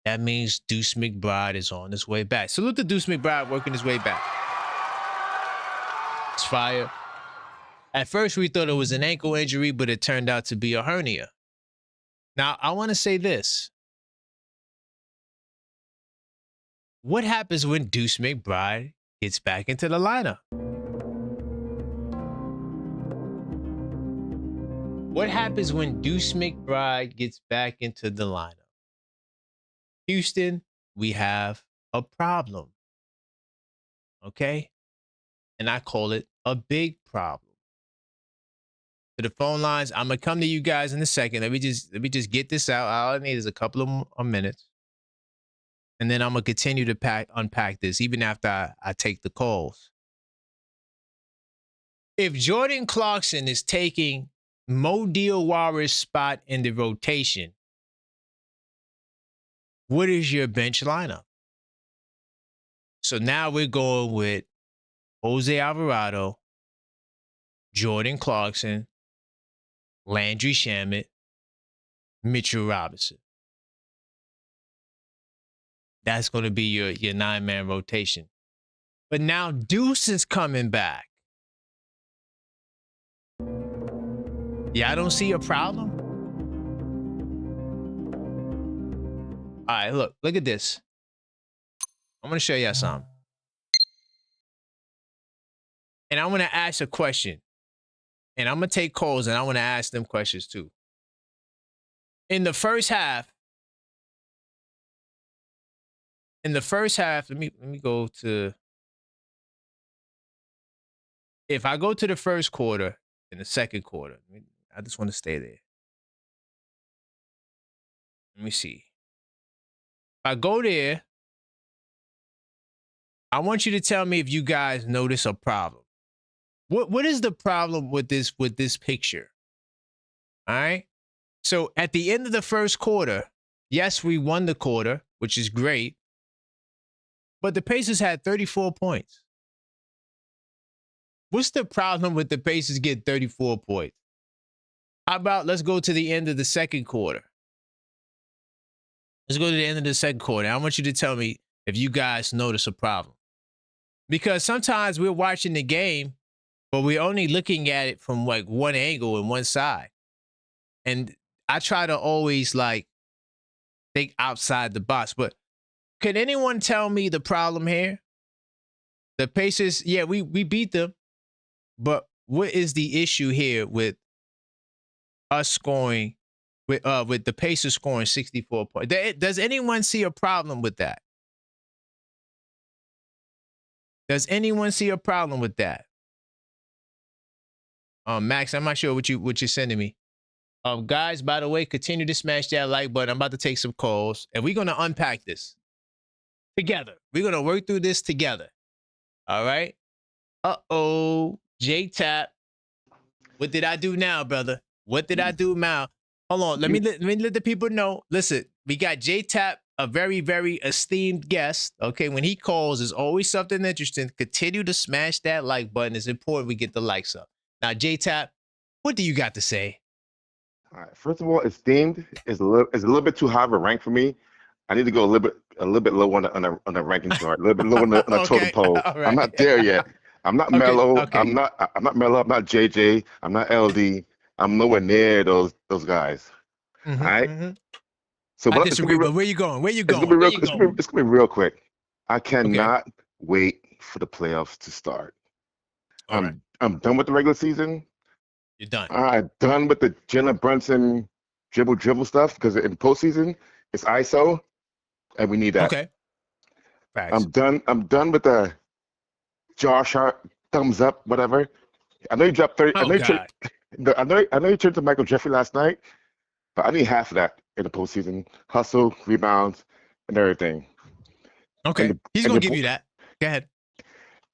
That means Deuce McBride is on his way back. Salute to Deuce McBride working his way back. It's fire. At first, we thought it was an ankle injury, but it turned out to be a hernia. Now, I want to say this. What happens when Deuce McBride gets back into the lineup? What happens when Deuce McBride gets back into the lineup? Houston, we have a problem. Okay? And I call it a big problem. To the phone lines, I'm gonna come to you guys in a second. Let me just get this out. All I need is a couple of more minutes. And then I'm gonna continue to unpack this even after I take the calls. If Jordan Clarkson is taking Mo Diaware's spot in the rotation, what is your bench lineup? So now we're going with Jose Alvarado, Jordan Clarkson, Landry Shamet, Mitchell Robinson. That's going to be your 9-man rotation. But now Deuce is coming back. Yeah, I don't see a problem. All right, look at this. I'm going to show you something. And I'm going to ask a question. And I'm going to take calls and I want to ask them questions too. In the first half, let me go to, if I go to the first quarter and the second quarter, I just want to stay there. Let me see. If I go there, I want you to tell me if you guys notice a problem. What is the problem with this picture? All right. So at the end of the first quarter, yes, we won the quarter, which is great. But the Pacers had 34 points. What's the problem with the Pacers getting 34 points? How about let's go to the end of the second quarter? Let's go to the end of the second quarter. I want you to tell me if you guys notice a problem. Because sometimes we're watching the game, but we're only looking at it from like one angle and one side. And I try to always like think outside the box. But can anyone tell me the problem here? The Pacers, yeah, we beat them. But what is the issue here with us scoring, with the Pacers scoring 64 points? Does anyone see a problem with that? Does anyone see a problem with that? Max, I'm not sure what you're sending me. Guys, by the way, continue to smash that like button. I'm about to take some calls, and we're gonna unpack this together. We're gonna work through this together. All right. J-Tap. What did I do now, brother? What did I do now? Hold on. Let me let the people know. Listen, we got J-Tap, a very, very esteemed guest. Okay, when he calls, there's always something interesting. Continue to smash that like button. It's important we get the likes up. Now, J-Tap, what do you got to say? All right. First of all, esteemed is a little bit too high of a rank for me. I need to go a little bit low on the ranking chart, a little bit low on the totem pole. Right. I'm not there yet. I'm not mellow. Okay. I'm not mellow. I'm not JJ. I'm not LD. I'm nowhere near those guys. Mm-hmm, all right. Mm-hmm. So I disagree, but where you going? Where you going? It's gonna be real quick. I cannot wait for the playoffs to start. I'm done with the regular season. You're done. I'm done with the Jenna Brunson dribble stuff because in postseason it's ISO, and we need that. Okay. Facts. I'm done with the Josh Hart thumbs up, whatever. I know you dropped 30. I know you turned to Michael Jeffrey last night, but I need half of that in the postseason. Hustle, rebounds, and everything. Okay. He's gonna give you that. Go ahead.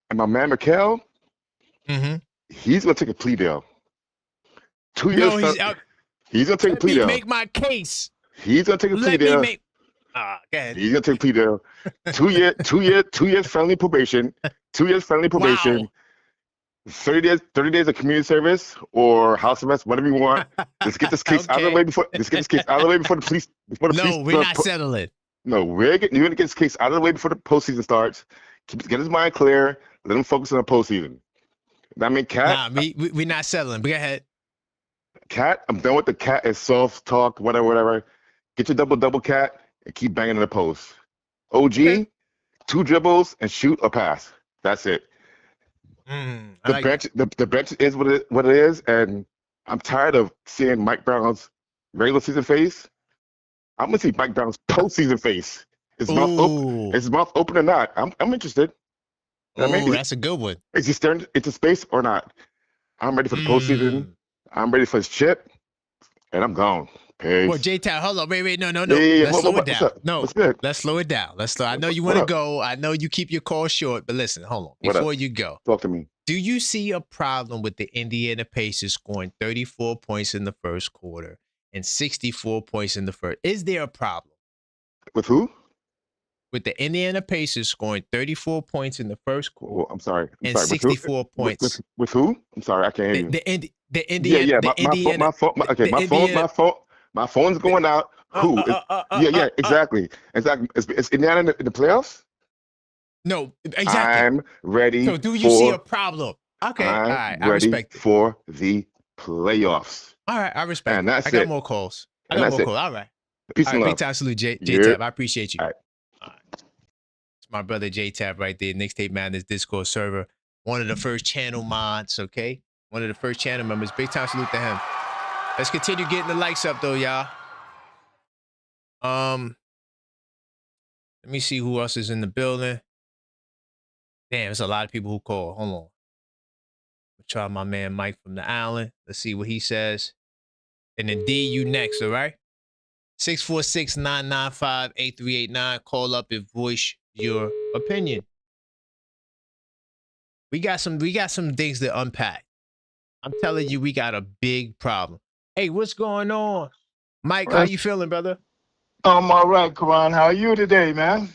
And my man Mikal, Mm-hmm. he's gonna take a plea deal. 2 years. No, He's gonna take a let plea me deal. make my case. He's gonna take a plea Let me deal. make. Go ahead. He's gonna take a plea deal. 2 years friendly probation. 2 years friendly probation. Wow. 30 days of community service or house arrest, whatever you want. Just get this case out of the way before. Just get this case out of the way before the police. No, we're not settling. No, you're gonna get this case out of the way before the postseason starts. Get his mind clear. Let him focus on the postseason. I mean, Cat. Nah, we're not settling. Go ahead. Cat, I'm done with the Cat and soft talk, whatever. Get your double, Cat, and keep banging in the post. OG, Okay. 2 dribbles and shoot or pass. That's it. The bench is what it is, and I'm tired of seeing Mike Brown's regular season face. I'm gonna see Mike Brown's postseason face. His mouth open or not. I'm interested. Oh, that's a good one. Is he staring into space or not? I'm ready for the postseason. I'm ready for his chip, and I'm gone. Peace. Well, J-Town, hold on. Wait. No. Yeah. Let's slow it down. No, let's slow it down. I know you want to go. I know you keep your call short, but listen, hold on. Before you go, talk to me. Do you see a problem with the Indiana Pacers scoring 34 points in the first quarter and 64 points in the first? Is there a problem? With who? With the Indiana Pacers scoring 34 points in the first quarter. Well, I'm sorry. And 64 points. With who? I'm sorry, I can't hear you. The Indiana. My phone's going out. Who? Exactly. Is Indiana in the playoffs? No, exactly. I'm ready. So do you see a problem? Okay, all right. I respect it. For the playoffs. All right, I respect and that's it. I got more calls. All right. Peace and love. Big time salute, J-Tab. I appreciate you. All right. It's my brother J-Tab right there, Knicks Tape Madness Discord server. One of the first channel mods, okay? One of the first channel members. Big time salute to him. Let's continue getting the likes up though, y'all. Let me see who else is in the building. Damn, there's a lot of people who call. Hold on. I'll try my man Mike from the island. Let's see what he says. And then D, you next, all right? 646-995-8389. Call up and voice your opinion. We got some things to unpack. I'm telling you, we got a big problem. Hey, what's going on? Mike, how you feeling, brother? I'm all right, Karan. How are you today, man?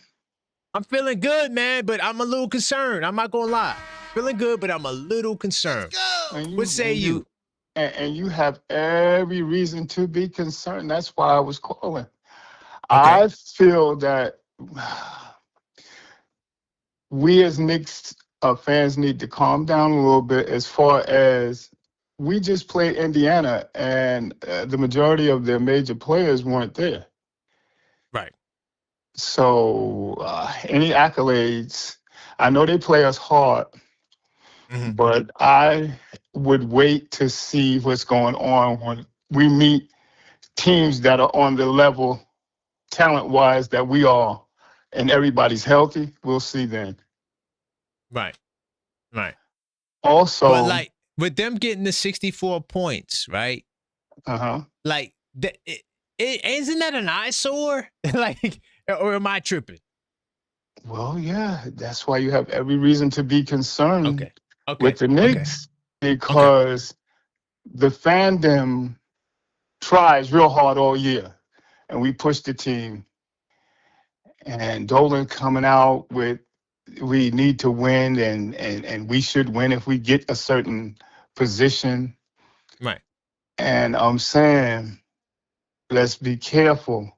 I'm feeling good, man, but I'm a little concerned. I'm not gonna lie. Feeling good, but I'm a little concerned. What say you? And you have every reason to be concerned. That's why I was calling. Okay. I feel that we as Knicks fans need to calm down a little bit as far as we just played Indiana and the majority of their major players weren't there. Right. So any accolades, I know they play us hard, but I would wait to see what's going on when we meet teams that are on the level, talent-wise, that we are, and everybody's healthy. We'll see then. Right. Also, but like with them getting the 64 points, right? Like, isn't that an eyesore? Like, or am I tripping? Well, yeah, that's why you have every reason to be concerned with the Knicks, because the fandom tries real hard all year, and we push the team. And Dolan coming out with, we need to win, and we should win if we get a certain position. Right. And I'm saying, let's be careful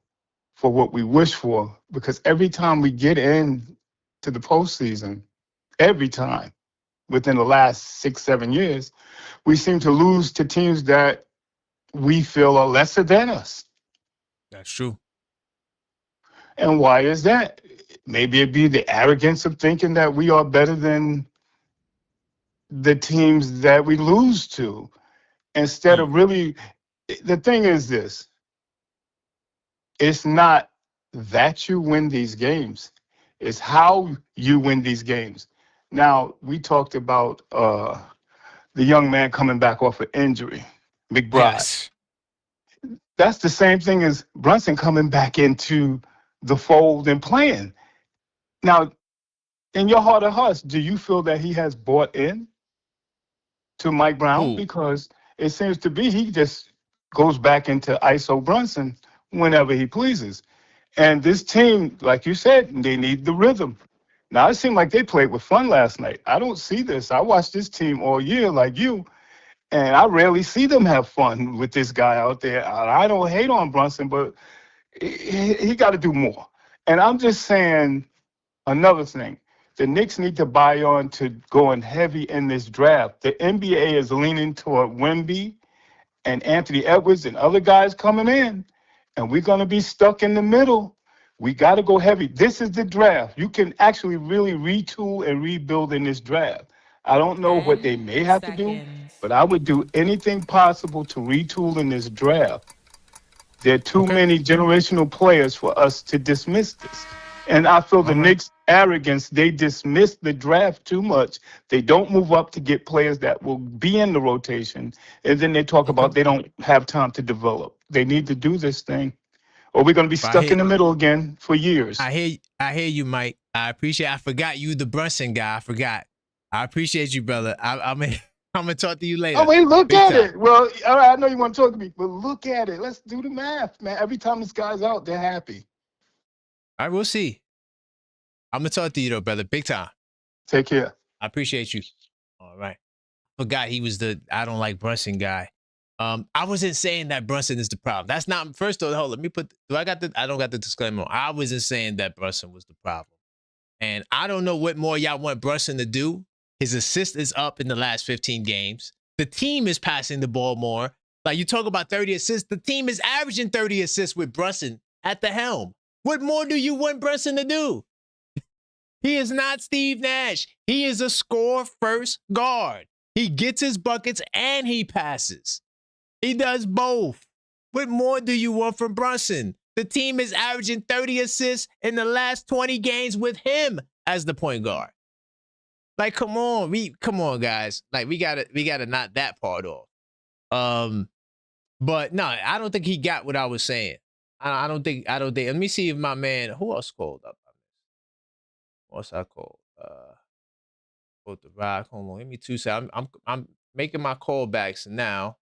for what we wish for, because every time we get in to the postseason, every time within the last 6-7 years, we seem to lose to teams that we feel are lesser than us. That's true. And why is that? Maybe it'd be the arrogance of thinking that we are better than the teams that we lose to, instead of really, the thing is this, it's not that you win these games, it's how you win these games. Now, we talked about the young man coming back off an injury, McBride. Yes. That's the same thing as Brunson coming back into the fold and playing. Now, in your heart of hearts, do you feel that he has bought in to Mike Brown? Ooh. Because It seems to be he just goes back into ISO Brunson whenever he pleases. And this team, like you said, they need the rhythm. Now, it seemed like they played with fun last night. I don't see this. I watched this team all year like you, and I rarely see them have fun with this guy out there. I don't hate on Brunson, but he got to do more. And I'm just saying another thing. The Knicks need to buy on to going heavy in this draft. The NBA is leaning toward Wemby and Anthony Edwards and other guys coming in, and we're going to be stuck in the middle. We got to go heavy. This is the draft. You can actually really retool and rebuild in this draft. I don't know what they may have to do, but I would do anything possible to retool in this draft. There are too many generational players for us to dismiss this. And I feel the Knicks' arrogance, they dismiss the draft too much. They don't move up to get players that will be in the rotation. And then they talk about they don't have time to develop. They need to do this thing, or we're going to be stuck in the middle again for years. I hear you, Mike. I appreciate. I forgot you, the Brunson guy. I forgot. I appreciate you, brother. I'm gonna talk to you later. Oh wait, look at it. Well, I know you want to talk to me, but look at it. Let's do the math, man. Every time this guy's out, they're happy. All right, we'll see. I'm gonna talk to you though, brother. Big time. Take care. I appreciate you. All right. Forgot he was the I don't like Brunson guy. I wasn't saying that Brunson is the problem. That's not first of all, let me put I don't got the disclaimer on. I wasn't saying that Brunson was the problem. And I don't know what more y'all want Brunson to do. His assist is up in the last 15 games. The team is passing the ball more. Like you talk about 30 assists, the team is averaging 30 assists with Brunson at the helm. What more do you want Brunson to do? He is not Steve Nash. He is a score-first guard. He gets his buckets and he passes. He does both. What more do you want from Brunson? The team is averaging 30 assists in the last 20 games with him as the point guard. Like, come on, guys. Like, we gotta knock that part off. But no, I don't think he got what I was saying. I don't think. Let me see if my man, who else called up? What's I called? Both the rock. Hold on, give me 2 seconds. I'm making my callbacks now.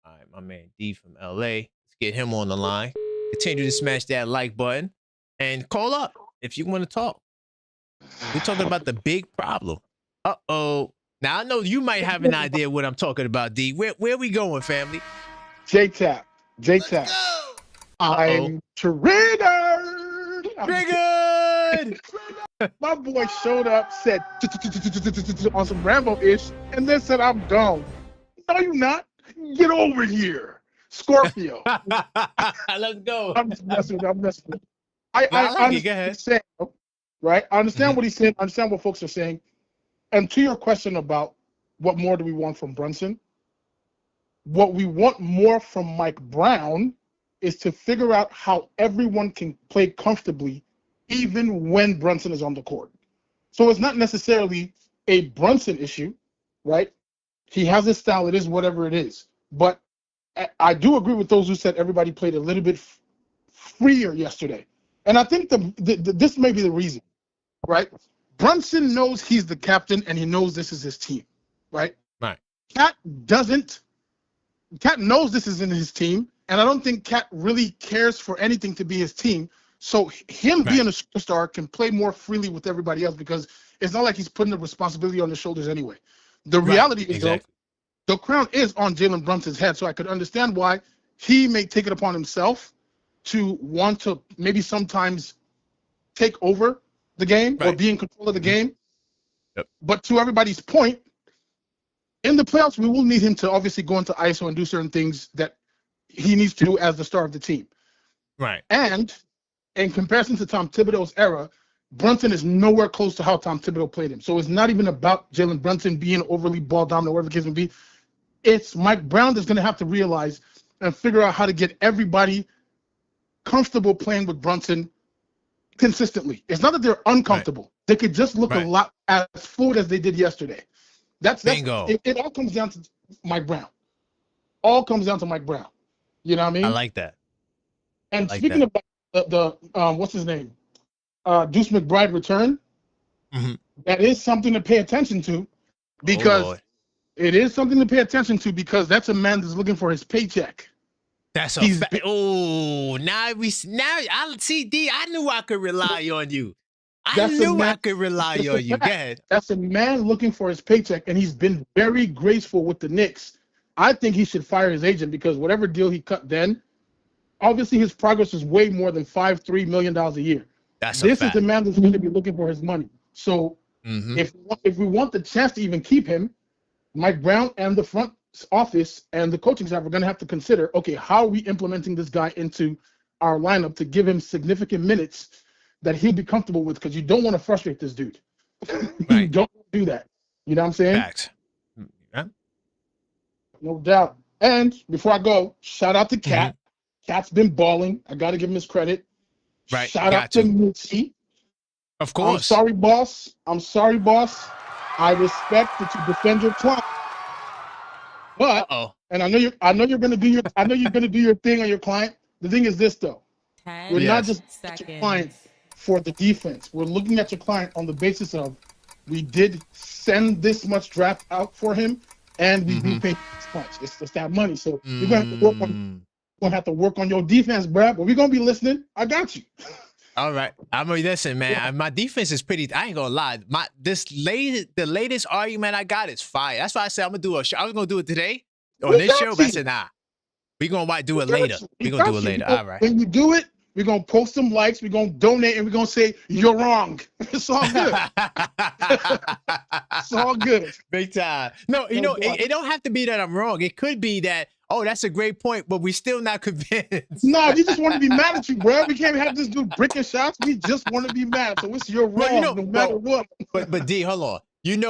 All right, my man D from LA. Let's get him on the line. Continue to smash that like button and call up if you want to talk. We're talking about the big problem. Uh-oh. Now I know you might have an idea what I'm talking about, D. Where we going, family? J-Tap. I'm triggered. Triggered. My boy showed up, said on some Rambo-ish, and then said, I'm gone. No, you're not. Get over here. Scorpio. Let's go. I'm just messing with you. I understand what he's saying, right? I understand what he's saying. I understand what folks are saying. And to your question about what more do we want from Brunson, what we want more from Mike Brown is to figure out how everyone can play comfortably even when Brunson is on the court. So it's not necessarily a Brunson issue, right? He has his style. It is whatever it is. But I do agree with those who said everybody played a little bit freer yesterday. And I think this may be the reason, right? Brunson knows he's the captain and he knows this is his team, right? Right. Cat knows this is in his team, and I don't think Cat really cares for anything to be his team. So him being a superstar can play more freely with everybody else because it's not like he's putting the responsibility on his shoulders anyway. The reality is, though, the crown is on Jalen Brunson's head, so I could understand why he may take it upon himself to want to maybe sometimes take over the game or be in control of the game. Yep. But to everybody's point, in the playoffs, we will need him to obviously go into ISO and do certain things that he needs to do as the star of the team. Right. And in comparison to Tom Thibodeau's era, Brunson is nowhere close to how Tom Thibodeau played him. So it's not even about Jalen Brunson being overly ball dominant, whatever the case may be. It's Mike Brown that's going to have to realize and figure out how to get everybody comfortable playing with Brunson consistently. It's not that they're uncomfortable. Right. They could just look a lot as fluid as they did yesterday. That's bingo. It all comes down to Mike Brown. All comes down to Mike Brown. You know what I mean? I like that. And speaking about the what's his name? Deuce McBride return. Mm-hmm. That is something to pay attention to because It is something to pay attention to because that's a man that's looking for his paycheck. That's a fact. Oh, now I see, D. I knew I could rely on you. I could rely on you. Go ahead. That's a man looking for his paycheck, and he's been very graceful with the Knicks. I think he should fire his agent because whatever deal he cut then, obviously his progress is way more than $3 million a year. This is the man that's going to be looking for his money. So if we want the chance to even keep him, Mike Brown and the front office and the coaching staff are going to have to consider, okay, how are we implementing this guy into our lineup to give him significant minutes that he'll be comfortable with, because you don't want to frustrate this dude. Right. You don't do that. You know what I'm saying? Facts. Yeah. No doubt. And before I go, shout out to Cat. Cat's been balling. I got to give him his credit. Right. Shout out to Mitzi. Of course. I'm sorry, boss. I respect that you defend your client. But and I know you're gonna do your thing on your client. The thing is this though. We're not just looking at your client for the defense. We're looking at your client on the basis of we did send this much draft out for him and we repaid this much. It's just that money. So you're gonna have to work on your defense, bruh. But we're gonna be listening. I got you. All right. I'm gonna listen, man. Yeah. My defense is pretty. I ain't gonna lie. The latest argument I got is fire. That's why I said I'm gonna do a show. I was gonna do it today on this show, but I said nah. We're gonna do it later. We're gonna do it later. All right. When you do it, we're gonna post some likes. We're gonna donate, and we're gonna say you're wrong. It's all good. It's all good. Big time. No, it don't have to be that I'm wrong. It could be that. Oh, that's a great point, but we still not convinced. No, we just want to be mad at you, bro. We can't have this dude breaking shots. We just want to be mad. So it's your wrong, no matter what. But D, hold on.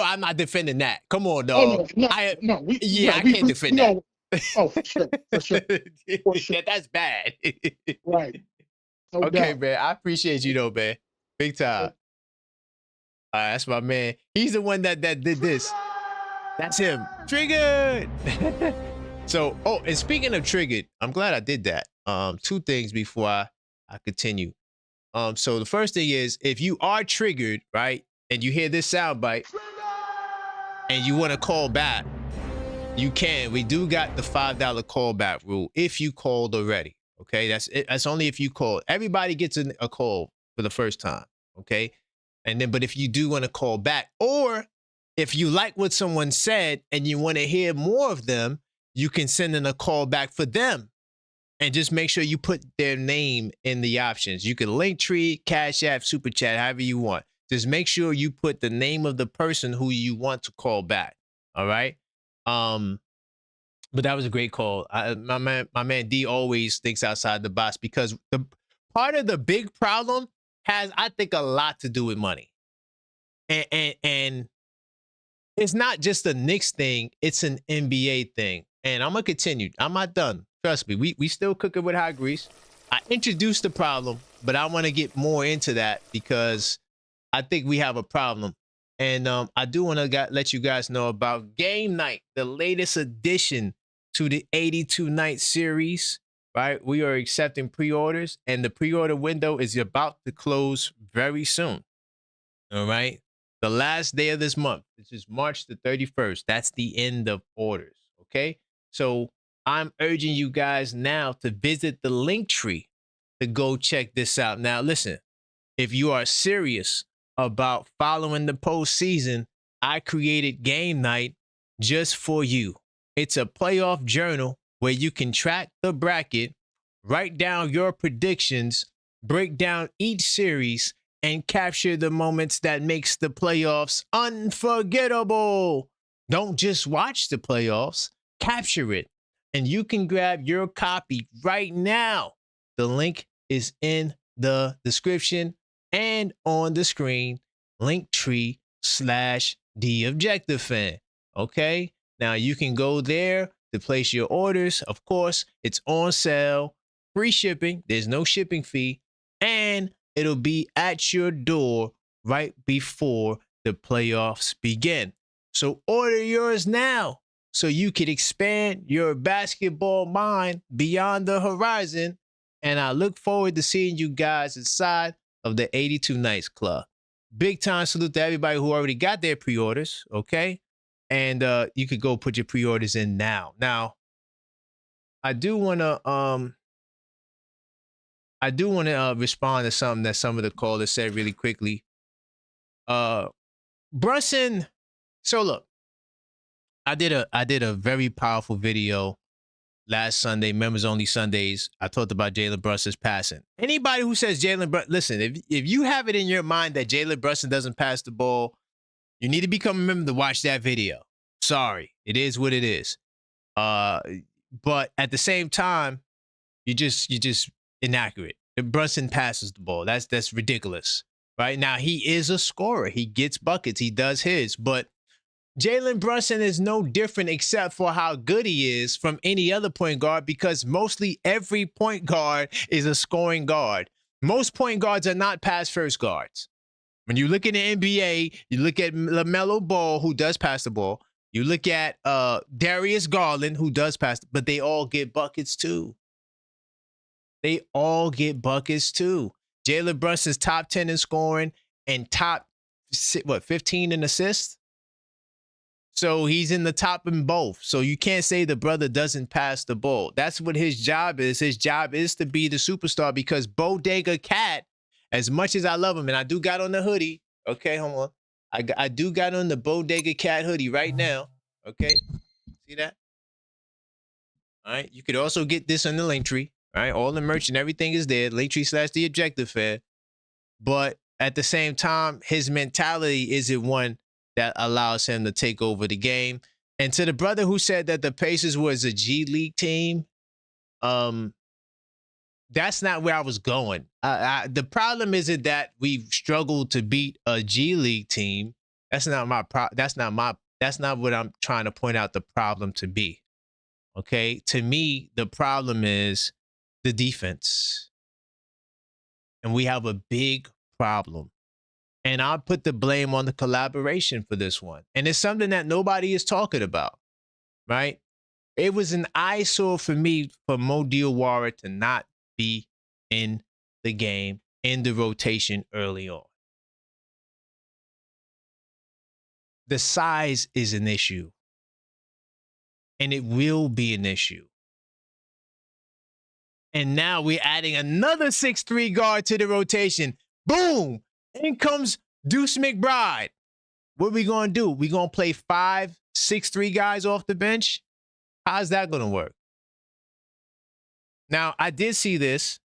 I'm not defending that. Come on, dog. I can't defend that. Oh, for sure. Yeah, that's bad. Right. No okay, doubt. man. I appreciate you, though, man. Big time. That's my man. He's the one that did this. That's him. Triggered. So, and speaking of triggered, I'm glad I did that. Two things before I continue. So the first thing is, if you are triggered, right, and you hear this soundbite, and you want to call back, you can. We do got the $5 callback rule if you called already. Okay, that's only if you call. Everybody gets a call for the first time. Okay, but if you do want to call back, or if you like what someone said and you want to hear more of them, you can send in a call back for them, and just make sure you put their name in the options. You can Linktree, Cash App, Super Chat, however you want. Just make sure you put the name of the person who you want to call back. All right. But that was a great call. My man D always thinks outside the box, because the part of the big problem has, I think, a lot to do with money, and it's not just a Knicks thing; it's an NBA thing. And I'm gonna continue. I'm not done. Trust me. We still cooking with hot grease. I introduced the problem, but I want to get more into that because I think we have a problem. And I do want to let you guys know about Game Night, the latest addition to the 82 night series. Right, we are accepting pre-orders, and the pre-order window is about to close very soon. All right, the last day of this month, which is March the 31st. That's the end of orders. Okay. So I'm urging you guys now to visit the Linktree to go check this out. Now, listen, if you are serious about following the postseason, I created Game Night just for you. It's a playoff journal where you can track the bracket, write down your predictions, break down each series, and capture the moments that makes the playoffs unforgettable. Don't just watch the playoffs. Capture it, and you can grab your copy right now. The link is in the description and on the screen. Linktree/TheObjectiveFan. Okay, now you can go there to place your orders. Of course, it's on sale, free shipping. There's no shipping fee, and it'll be at your door right before the playoffs begin. So order yours now, so you can expand your basketball mind beyond the horizon. And I look forward to seeing you guys inside of the 82 Nights Club. Big time salute to everybody who already got their pre-orders, okay? And you could go put your pre-orders in now. Now, I do want to respond to something that some of the callers said really quickly. Brunson. So look, I did a very powerful video last Sunday, members only Sundays. I talked about Jalen Brunson's passing. Anybody who says listen, if you have it in your mind that Jalen Brunson doesn't pass the ball, you need to become a member to watch that video. Sorry, it is what it is. But at the same time, you just inaccurate. Brunson passes the ball. That's ridiculous. Right now, he is a scorer. He gets buckets. He does his. But Jalen Brunson is no different except for how good he is from any other point guard, because mostly every point guard is a scoring guard. Most point guards are not pass first guards. When you look in the NBA, you look at LaMelo Ball, who does pass the ball. You look at Darius Garland, who does pass, but they all get buckets too. They all get buckets too. Jalen Brunson's top 10 in scoring and top 15 in assists. So he's in the top in both. So you can't say the brother doesn't pass the ball. That's what his job is. His job is to be the superstar, because Bodega Cat, as much as I love him, and I do got on the hoodie. Okay, hold on. I do got on the Bodega Cat hoodie right now. Okay, see that? All right. You could also get this on the Linktree. All right, all the merch and everything is there. Linktree/TheObjectiveFan. But at the same time, his mentality isn't one that allows him to take over the game. And to the brother who said that the Pacers was a G League team, that's not where I was going. The problem isn't that we've struggled to beat a G League team. That's not what I'm trying to point out the problem to be. Okay? To me, the problem is the defense. And we have a big problem. And I'll put the blame on the collaboration for this one. And it's something that nobody is talking about, right? It was an eyesore for me for Mo Diawara to not be in the game, in the rotation early on. The size is an issue. And it will be an issue. And now we're adding another 6'3" guard to the rotation. Boom! In comes Deuce McBride. What are we going to do? We going to play 5 6'3" guys off the bench? How's that going to work? Now, I did see this.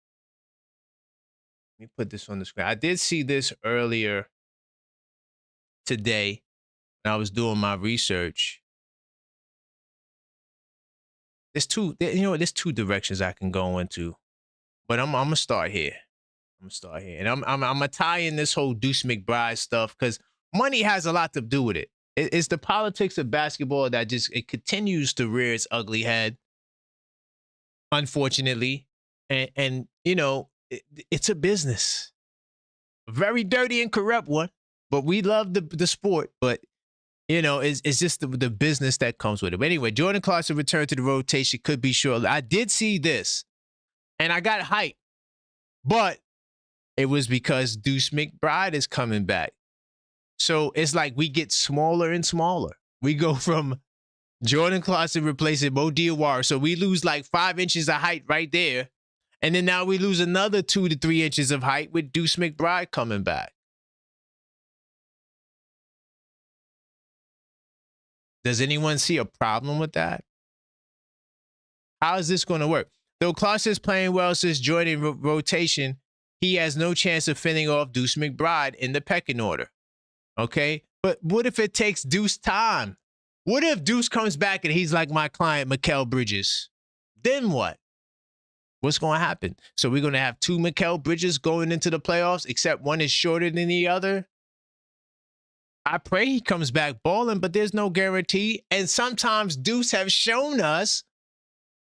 Let me put this on the screen. I did see this earlier today when I was doing my research. There's two directions I can go into, but I'm gonna start here. And I'm gonna tie in this whole Deuce McBride stuff, because money has a lot to do with it. It's the politics of basketball that it continues to rear its ugly head, unfortunately. And you know, it's a business, a very dirty and corrupt one. But we love the sport. But you know, it's just the business that comes with it. But anyway, Jordan Clarkson's return to the rotation could be short. I did see this, and I got hyped, but it was because Deuce McBride is coming back. So it's like we get smaller and smaller. We go from Jordan Clarkson replacing Mo Diawara. So we lose like 5 inches of height right there. And then now we lose another 2 to 3 inches of height with Deuce McBride coming back. Does anyone see a problem with that? How is this going to work? Though Clarkson is playing well since joining rotation, he has no chance of fending off Deuce McBride in the pecking order. Okay? But what if it takes Deuce time? What if Deuce comes back and he's like my client, Mikal Bridges? Then what? What's going to happen? So we're going to have 2 Mikal Bridges going into the playoffs, except one is shorter than the other? I pray he comes back balling, but there's no guarantee. And sometimes Deuce have shown us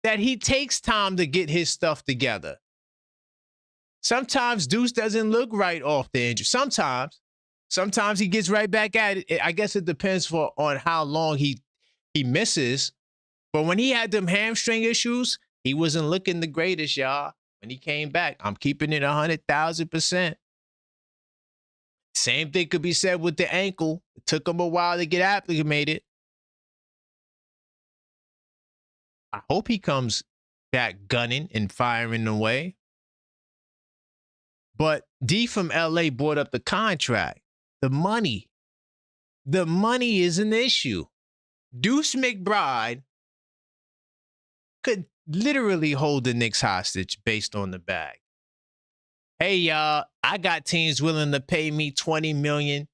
that he takes time to get his stuff together. Sometimes Deuce doesn't look right off the injury. Sometimes he gets right back at it. I guess it depends on how long he misses. But when he had them hamstring issues, he wasn't looking the greatest, y'all. When he came back, I'm keeping it 100,000%. Same thing could be said with the ankle. It took him a while to get acclimated. I hope he comes back gunning and firing away. But D from LA brought up the contract. The money. The money is an issue. Deuce McBride could literally hold the Knicks hostage based on the bag. Hey, y'all, I got teams willing to pay me $20 million.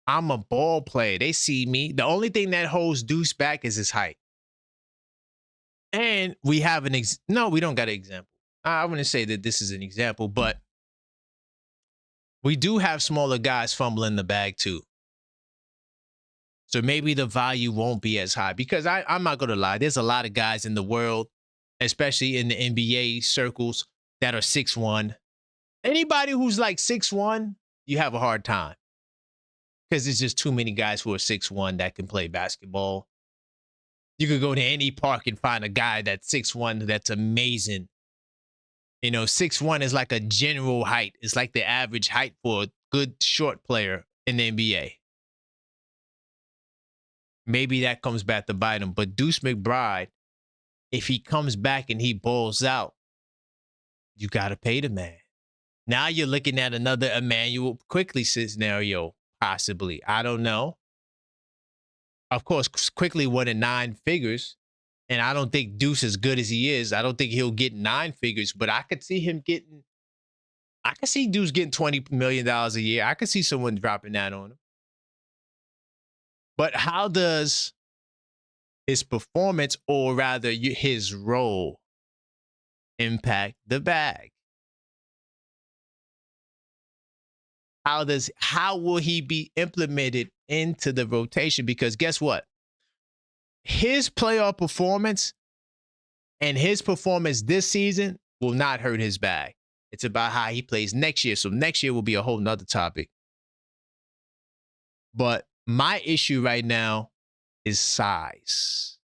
I'm a ball player. They see me. The only thing that holds Deuce back is his height. And we have an no, we don't got an example. I wouldn't say that this is an example, but we do have smaller guys fumbling the bag too. So maybe the value won't be as high because I'm not going to lie. There's a lot of guys in the world, especially in the NBA circles, that are 6'1". Anybody who's like 6'1", you have a hard time because there's just too many guys who are 6'1" that can play basketball. You could go to any park and find a guy that's 6'1" that's amazing. You know, 6'1" is like a general height. It's like the average height for a good short player in the NBA. Maybe that comes back to bite him. But Deuce McBride, if he comes back and he balls out, you got to pay the man. Now you're looking at another Emmanuel Quickly scenario, possibly. I don't know. Of course, Quickly won in 9 figures. And I don't think Deuce, as good as he is, I don't think he'll get 9 figures. But I could see him getting, I could see Deuce getting $20 million a year. I could see someone dropping that on him. But how does his performance, or rather his role, impact the bag? How will he be implemented into the rotation? Because guess what? His playoff performance and his performance this season will not hurt his bag. It's about how he plays next year. So next year will be a whole nother topic. But my issue right now is size.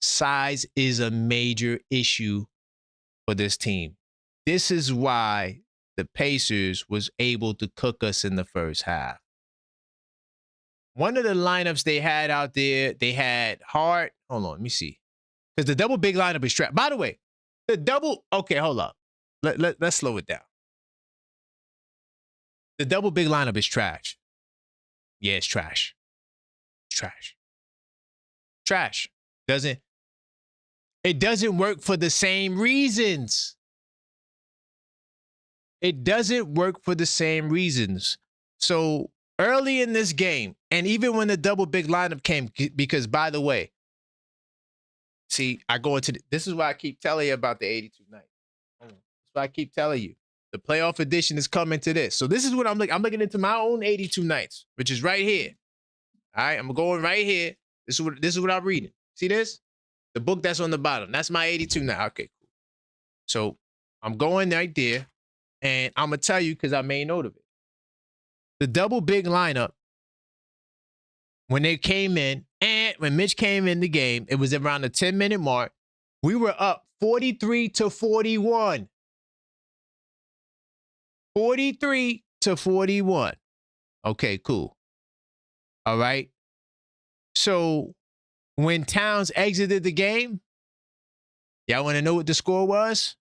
Size is a major issue for this team. This is why the Pacers was able to cook us in the first half. One of the lineups they had out there, they had Hart. Hold on, let me see. Because the double big lineup is trash. By the way, the double, okay, hold up. Let's slow it down. The double big lineup is trash. Yeah, it's trash. It's trash. Trash. It doesn't work for the same reasons. It doesn't work for the same reasons. So early in this game, and even when the double big lineup came, because by the way, see, I go into this is why I keep telling you about the 82 nights. That's why I keep telling you. The playoff edition is coming to this. So this is what I'm looking. I'm looking into my own 82 nights, which is right here. All right, I'm going right here. This is what I'm reading. See this? The book that's on the bottom. That's my 82 night. Okay, cool. So I'm going right there, and I'm gonna tell you because I made note of it. The double big lineup, when they came in, and when Mitch came in the game, it was around the 10-minute mark. We were up 43-41. 43-41. Okay, cool. All right. So when Towns exited the game, y'all want to know what the score was?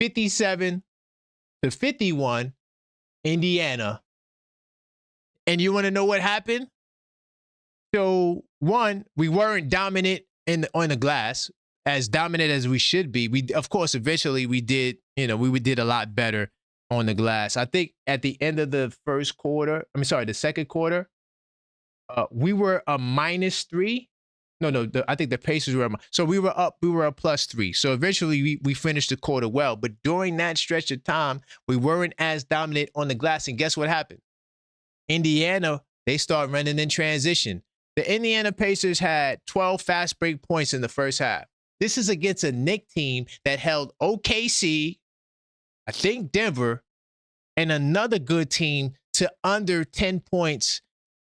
57-51, Indiana. And you want to know what happened? So one, we weren't dominant on the glass, as dominant as we should be. We, of course, eventually we did, we did a lot better on the glass. I think at the end of the the second quarter, we were a -3. I think the Pacers were, so we were up +3. So eventually we finished the quarter well, but during that stretch of time, we weren't as dominant on the glass. And guess what happened? Indiana, they started running in transition. The Indiana Pacers had 12 fast break points in the first half. This is against a Knicks team that held OKC, I think Denver, and another good team to under 10 points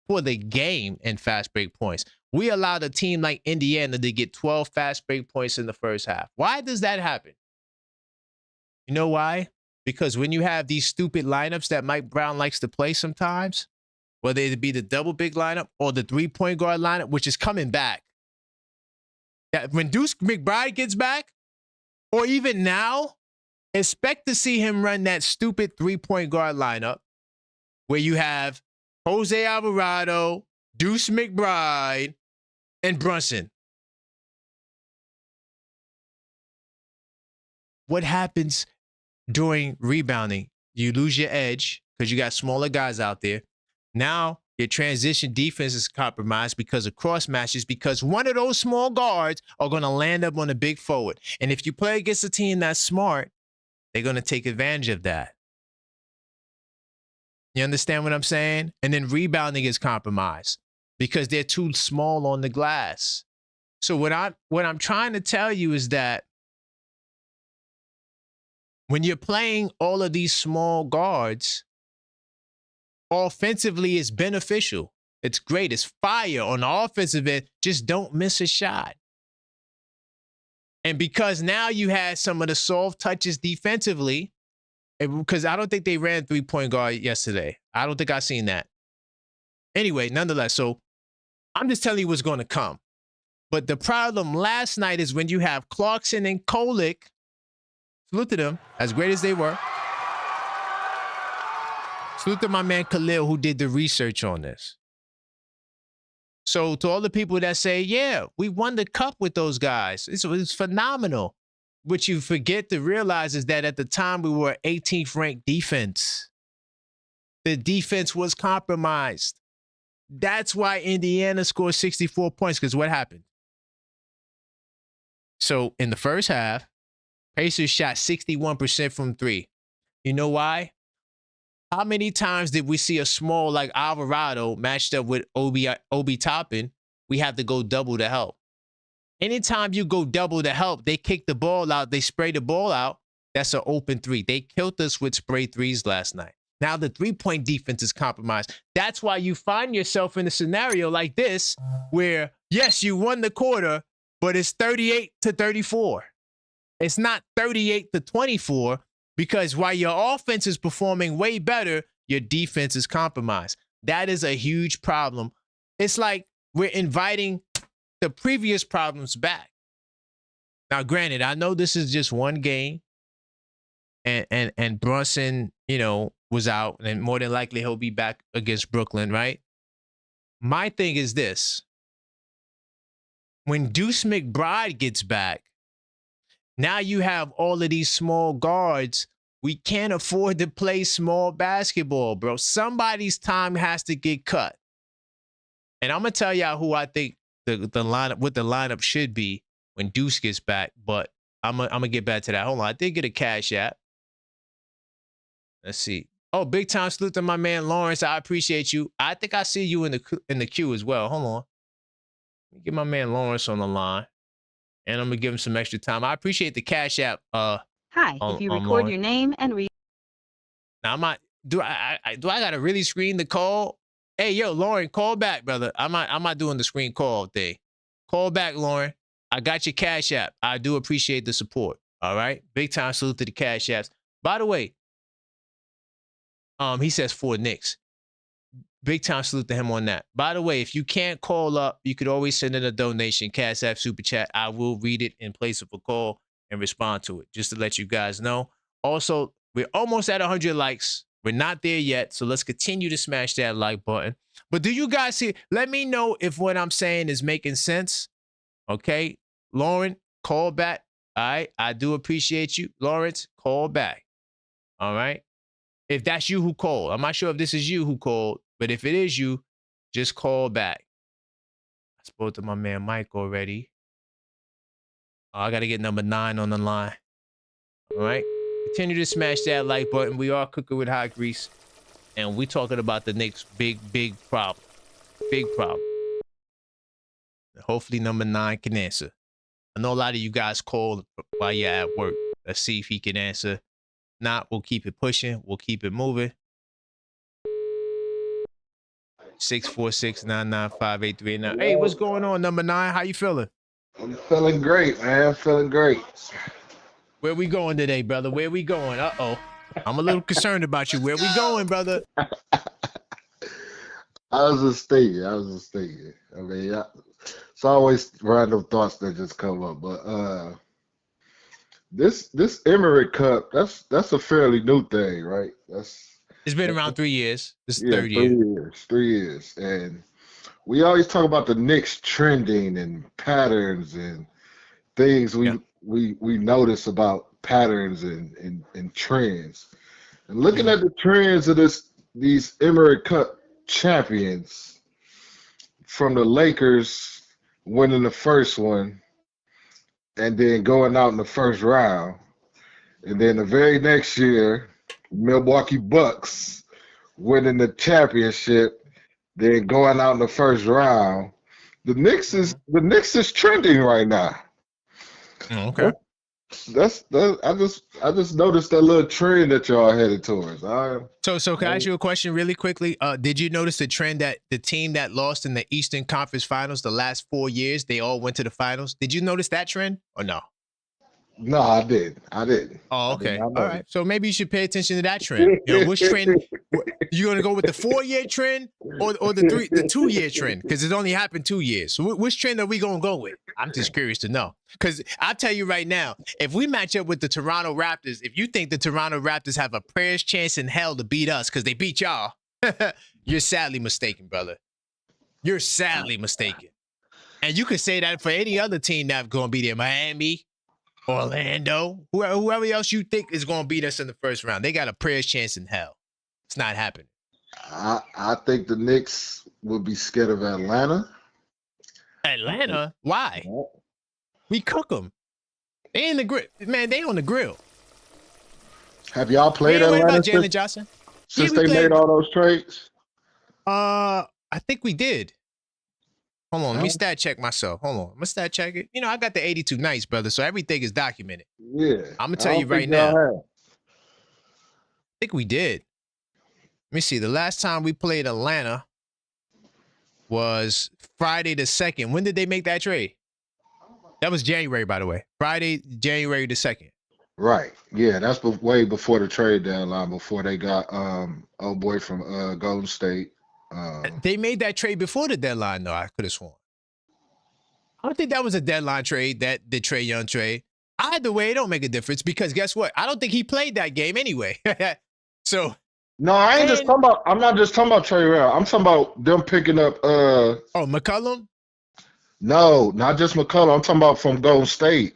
for the game in fast break points. We allowed a team like Indiana to get 12 fast break points in the first half. Why does that happen? You know why? Because when you have these stupid lineups that Mike Brown likes to play sometimes, whether it be the double big lineup or the 3-point guard lineup, which is coming back. When Deuce McBride gets back, or even now, expect to see him run that stupid 3-point guard lineup where you have Jose Alvarado, Deuce McBride, and Brunson. What happens during rebounding? You lose your edge because you got smaller guys out there. Now your transition defense is compromised because of cross matches, because one of those small guards are going to land up on a big forward. And if you play against a team that's smart, they're going to take advantage of that. You understand what I'm saying? And then rebounding is compromised because they're too small on the glass. So what I'm trying to tell you is that when you're playing all of these small guards, offensively it's beneficial. It's great. It's fire on the offensive end. Just don't miss a shot. And because now you had some of the soft touches defensively, because I don't think they ran 3-point guard yesterday. I don't think I seen that. Anyway, nonetheless, so I'm just telling you what's going to come. But the problem last night is when you have Clarkson and Kolek, salute to them, as great as they were. Salute to my man Khalil, who did the research on this. So to all the people that say, yeah, we won the cup with those guys, it's phenomenal. What you forget to realize is that at the time we were 18th ranked defense. The defense was compromised. That's why Indiana scored 64 points, because what happened? So in the first half, Pacers shot 61% from 3. You know why? How many times did we see a small like Alvarado matched up with Obi Toppin? We have to go double to help. Anytime you go double to help, they kick the ball out, they spray the ball out. That's an open 3. They killed us with spray 3s last night. Now the 3-point defense is compromised. That's why you find yourself in a scenario like this where, yes, you won the quarter, but it's 38-34. It's not 38-24 because while your offense is performing way better, your defense is compromised. That is a huge problem. It's like we're inviting the previous problems back. Now, granted, I know this is just one game, and Brunson, was out, and more than likely he'll be back against Brooklyn, right? My thing is this. When Deuce McBride gets back, now you have all of these small guards. We can't afford to play small basketball, bro. Somebody's time has to get cut. And I'm going to tell y'all who I think the lineup, what the lineup should be when Deuce gets back, but I'm gonna get back to that. Hold on. I did get a Cash App. Let's see. Oh, big time salute to my man Lawrence. I appreciate you. I think I see you in the queue as well. Hold on. Let me get my man Lawrence on the line, and I'm gonna give him some extra time. I appreciate the Cash App. Hi. If you record Lawrence. your name and read. Now do I gotta really screen the call? Hey, yo, Lauren, call back, brother. I'm not doing the screen call thing. Call back, Lauren. I got your Cash App. I do appreciate the support. All right. Big time salute to the Cash Apps. By the way, he says for Knicks. Big time salute to him on that. By the way, if you can't call up, you could always send in a donation, Cash App, Super Chat. I will read it in place of a call and respond to it, just to let you guys know. Also, we're almost at 100 likes. We're not there yet, so let's continue to smash that like button. But do you guys see? Let me know if what I'm saying is making sense. Okay, Lauren, call back. All right, I do appreciate you. Lawrence, call back. All right, if that's you who called. I'm not sure if this is you who called, but if it is you, just call back. I spoke to my man Mike already. I got to get number 9 on the line. All right. Continue to smash that like button. We are cooking with hot grease. And we talking about the Knicks' big problem. Big problem. Hopefully number 9 can answer. I know a lot of you guys call while you're at work. Let's see if he can answer. Not, we'll keep it pushing. We'll keep it moving. 646-995-8389. Hey, what's going on, number 9? How you feeling? I'm feeling great, man. I'm feeling great. Where we going today, brother? Where we going? Uh-oh. I'm a little concerned about you. Where we going, brother? I was just thinking. I mean, it's always random thoughts that just come up. But this Emirates Cup, that's a fairly new thing, right? It's been around 3 years. This is Yeah, third year. 3 years. And we always talk about the Knicks trending and patterns and things we notice about patterns and trends. And looking at the trends of these Emirates Cup champions, from the Lakers winning the first one and then going out in the first round, and then the very next year, Milwaukee Bucks winning the championship, then going out in the first round. The Knicks is trending right now. Okay. I just noticed that little trend that y'all headed towards. So can I ask you a question really quickly? Did you notice the trend that the team that lost in the Eastern Conference Finals the last 4 years, they all went to the finals? Did you notice that trend or no? No, I did. Oh, okay. All right. So maybe you should pay attention to that trend. You know, which trend you gonna go with, the 4-year trend or the 2-year trend? Because it's only happened 2 years. So which trend are we gonna go with? I'm just curious to know. Because I'll tell you right now, if we match up with the Toronto Raptors, if you think the Toronto Raptors have a prayer's chance in hell to beat us because they beat y'all, you're sadly mistaken, brother. You're sadly mistaken. And you could say that for any other team that's gonna be there, Miami, Orlando, whoever else you think is going to beat us in the first round. They got a prayer's chance in hell. It's not happening. I think the Knicks would be scared of Atlanta. Atlanta? Why? We cook them. They in the grill. Man, they on the grill. Have y'all played Atlanta Jalen Johnson? since they made all those trades? I think we did. Hold on, let me stat check myself. Hold on, I'm gonna stat check it. You know, I got the 82 nights, brother, so everything is documented. Yeah. I'm gonna tell you right now. I think we did. Let me see. The last time we played Atlanta was Friday the 2nd. When did they make that trade? That was January, by the way. Friday, January the 2nd. Right. Yeah, that's way before the trade deadline, before they got old boy from Golden State. They made that trade before the deadline, though. I could have sworn. I don't think that was a deadline trade, the Trae Young trade. Either way, it don't make a difference because guess what? I don't think he played that game anyway. So no, I'm not just talking about Trae Young. I'm talking about them picking up McCollum? No, not just McCollum. I'm talking about from Golden State.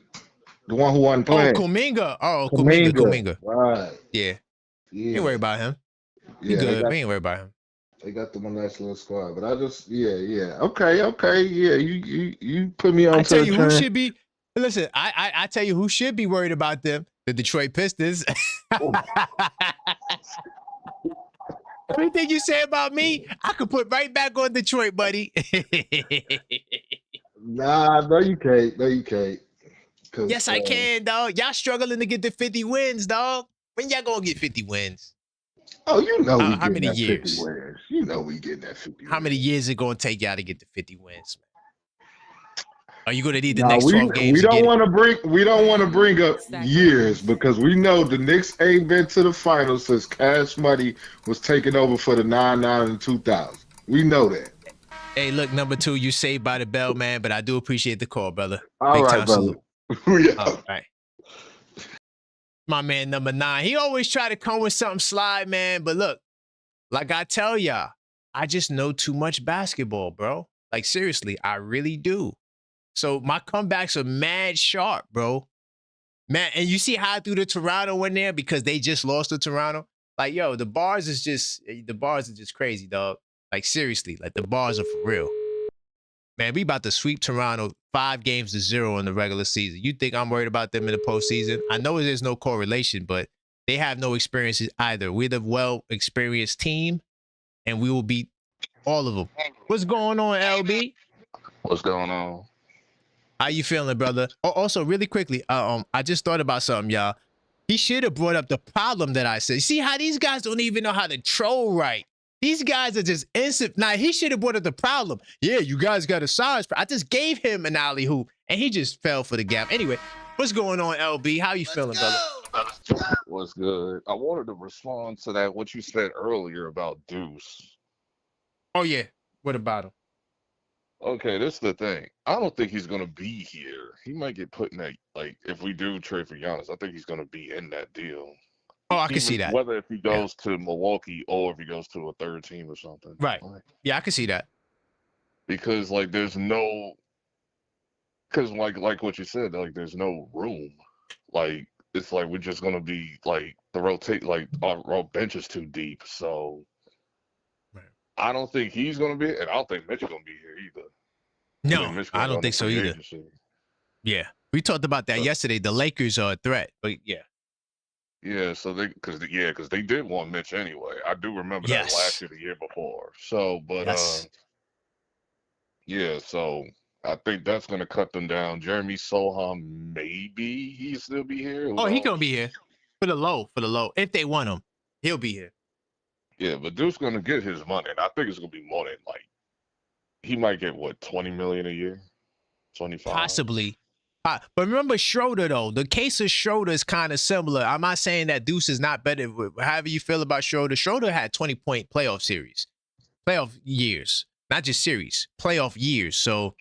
The one who wasn't playing. Kuminga. Kuminga. Right. Yeah. We ain't worry about him. We good. We ain't worry about him. They got them a nice little squad, but I just okay, yeah, you put me on. I tell you who should be. Listen, I tell you who should be worried about them: the Detroit Pistons. Everything you say about me, I could put right back on Detroit, buddy. Nah, no, you can't. No, you can't. Yes, I can, dog. Y'all struggling to get the 50 wins, dog. When y'all gonna get 50 wins? Oh, you know we how many years? 50 wins. You know we getting that 50 wins. How many years is it gonna take y'all to get the 50 wins, man? Are you gonna need the next 12 games? We don't want to bring up years because we know the Knicks ain't been to the finals since Cash Money was taking over for the 99 and 2000. We know that. Hey, look, number 2, you saved by the bell, man. But I do appreciate the call, brother. All right, brother. Yeah. All right. My man, number 9. He always try to come with something slide, man. But look, like I tell y'all, I just know too much basketball, bro. Like, seriously, I really do. So my comebacks are mad sharp, bro. Man, and you see how I threw the Toronto in there because they just lost to Toronto? Like, yo, the bars are just crazy, dog. Like, seriously, like, the bars are for real. Man, we about to sweep Toronto 5-0 in the regular season. You think I'm worried about them in the postseason? I know there's no correlation, but they have no experiences either. We're the well-experienced team, and we will beat all of them. What's going on, LB? What's going on? How you feeling, brother? Oh, also, really quickly, I just thought about something, y'all. He should have brought up the problem that I said. See how these guys don't even know how to troll right? These guys are just instant. Now, he should have brought up the problem. Yeah, you guys got a size. I just gave him an alley-hoop, and he just fell for the gap. Anyway, what's going on, LB? How you feeling, brother? What's good? I wanted to respond to that, what you said earlier about Deuce. Oh yeah. What about him? Okay, this is the thing. I don't think he's gonna be here. He might get put in that, like, if we do trade for Giannis, I think he's gonna be in that deal. Oh, I can Even see that. whether if he goes to Milwaukee or if he goes to a third team or something. Right. Like, Yeah, I can see that. because like there's no, because like what you said, like there's no room. Like it's like we're just gonna be like the rotate, like our bench is too deep. So Right. I don't think he's gonna be, and I don't think Mitch is gonna be here either. No, I don't think so either. Agency. Yeah, we talked about that yesterday. The Lakers are a threat, but yeah. Yeah, so because they did want Mitch anyway. I do remember that last year, the year before. So, but yeah, so I think that's gonna cut them down. Jeremy Sohan, maybe he still be here. Oh, he gonna be here for the low. If they want him, he'll be here. Yeah, but Deuce gonna get his money, and I think it's gonna be more than like he might get what, 20 million a year, 25, possibly. But remember Schroeder though. The case of Schroeder is kind of similar. I'm not saying that Deuce is not better. However you feel about Schroeder, Schroeder had 20-point playoff years, not just series, playoff years. So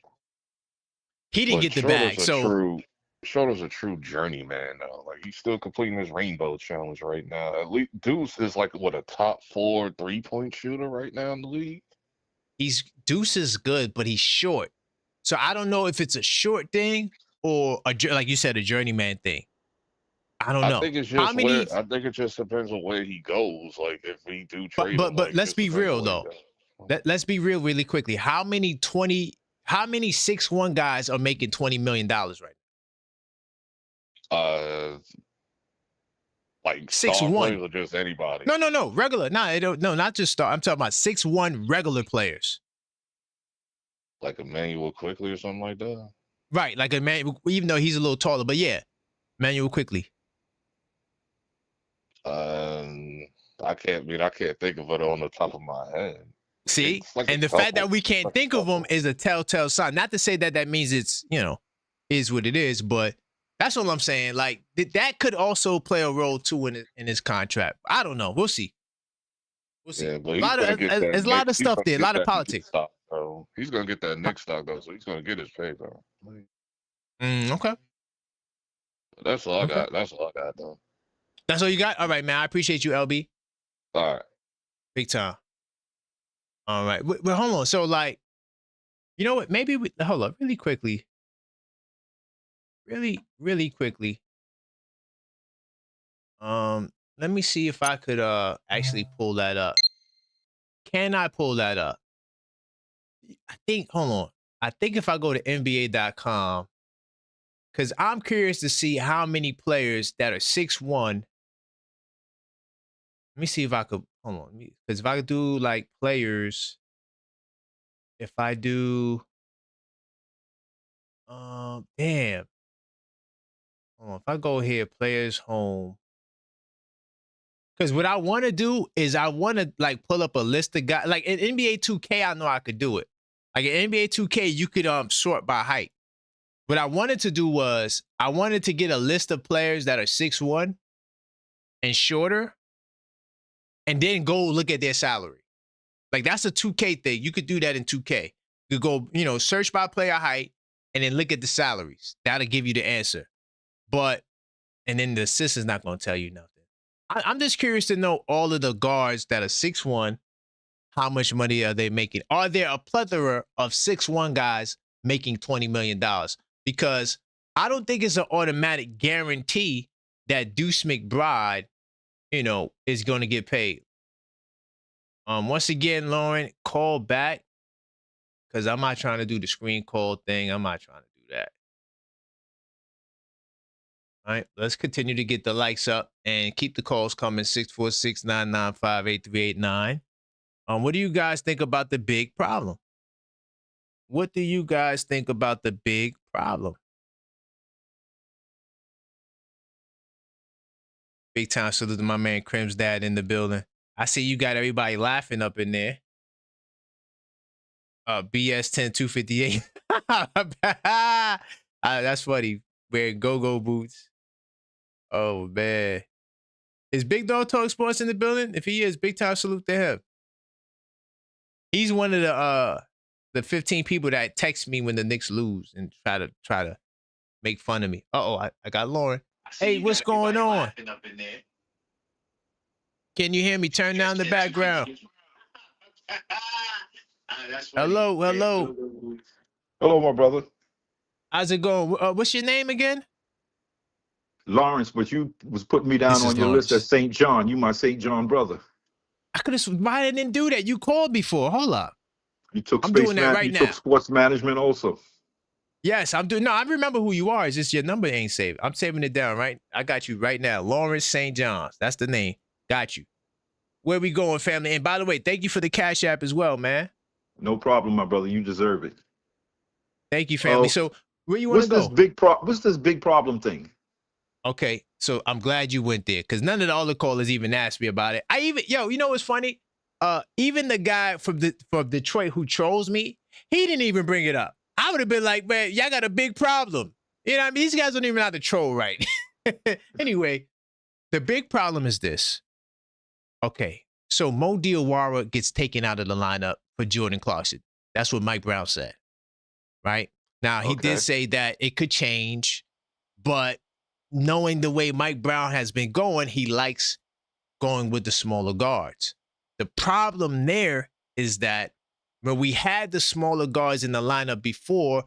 he didn't get the bag. So Schroeder's a true journeyman though. Like he's still completing his rainbow challenge right now. At least Deuce is like what, a top 4 3-point shooter right now in the league. Deuce is good, but he's short. So I don't know if it's a short thing or like you said, a journeyman thing. I don't know. I think it's just I think it just depends on where he goes. Like if we do trade, but let's be real though. Let's be real really quickly. How many 6'1" guys are making $20 million right now? Like 6'1" or just anybody? No, regular. No, not just star. I'm talking about 6'1" regular players. Like Emmanuel Quickly or something like that. Right, like even though he's a little taller, but yeah, Emmanuel Quickly. I can't think of it on the top of my head. See, and the fact that we can't think of them is a telltale sign. Not to say that means it's, is what it is, but that's all I'm saying. Like that could also play a role too in his contract. I don't know. We'll see. Yeah, but there's a lot of stuff there, a lot of politics. So he's gonna get that Knicks stock though, so he's gonna get his pay though. Okay. That's all I got. That's all I got though. That's all you got? All right, man. I appreciate you, LB. All right. Big time. All right. Well, hold on. So, like, you know what? Maybe hold up really quickly. Really quickly. Let me see if I could actually pull that up. Can I pull that up? Hold on. I think if I go to NBA.com, because I'm curious to see how many players that are 6'1". Let me see if I could, hold on. Because if I could do like players, if I do, damn. Hold on. If I go here, players home. Because what I want to do is I want to like pull up a list of guys. Like in NBA 2K, I know I could do it. Like in NBA 2K, you could sort by height. What I wanted to do was I wanted to get a list of players that are 6'1" and shorter, and then go look at their salary. Like that's a 2K thing. You could do that in 2K. You could go, search by player height and then look at the salaries. That'll give you the answer. And then the assist is not going to tell you nothing. I'm just curious to know all of the guards that are 6'1", how much money are they making? Are there a plethora of 6'1" guys making $20 million? Because I don't think it's an automatic guarantee that Deuce McBride, is going to get paid. Once again, Lauren, call back because I'm not trying to do the screen call thing. I'm not trying to do that. All right, let's continue to get the likes up and keep the calls coming. 646-995-8389. What do you guys think about the big problem? What do you guys think about the big problem? Big time salute to my man Crim's dad in the building. I see you got everybody laughing up in there. BS 10258. That's funny. Wearing go-go boots. Oh, man. Is Big Dog Talk Sports in the building? If he is, big time salute to him. He's one of the 15 people that text me when the Knicks lose and try to make fun of me. I got Lauren. Hey, what's going on? Can you hear me? Turn down the background. Hello. Hello, my brother. How's it going? What's your name again? Lawrence, but you was putting me down on your list as St. John. You my St. John brother. I could have. Why I didn't do that? You called before. Hold up. You took I'm doing that right now. You took sports management also. Yes, I'm doing. No, I remember who you are. It's just your number ain't saved. I'm saving it down, right? I got you right now. Lawrence St. John's. That's the name. Got you. Where we going, family? And by the way, thank you for the Cash App as well, man. No problem, my brother. You deserve it. Thank you, family. So where you want to go? What's this big problem thing? Okay, so I'm glad you went there because none of the other callers even asked me about it. You know what's funny? Even the guy from Detroit who trolls me, he didn't even bring it up. I would have been like, man, y'all got a big problem. You know what I mean? These guys don't even know how to troll right. Anyway, the big problem is this. Okay, so Mo Diawara gets taken out of the lineup for Jordan Clarkson. That's what Mike Brown said, right? Now, he did say that it could change, but knowing the way Mike Brown has been going, he likes going with the smaller guards. The problem there is that when we had the smaller guards in the lineup before,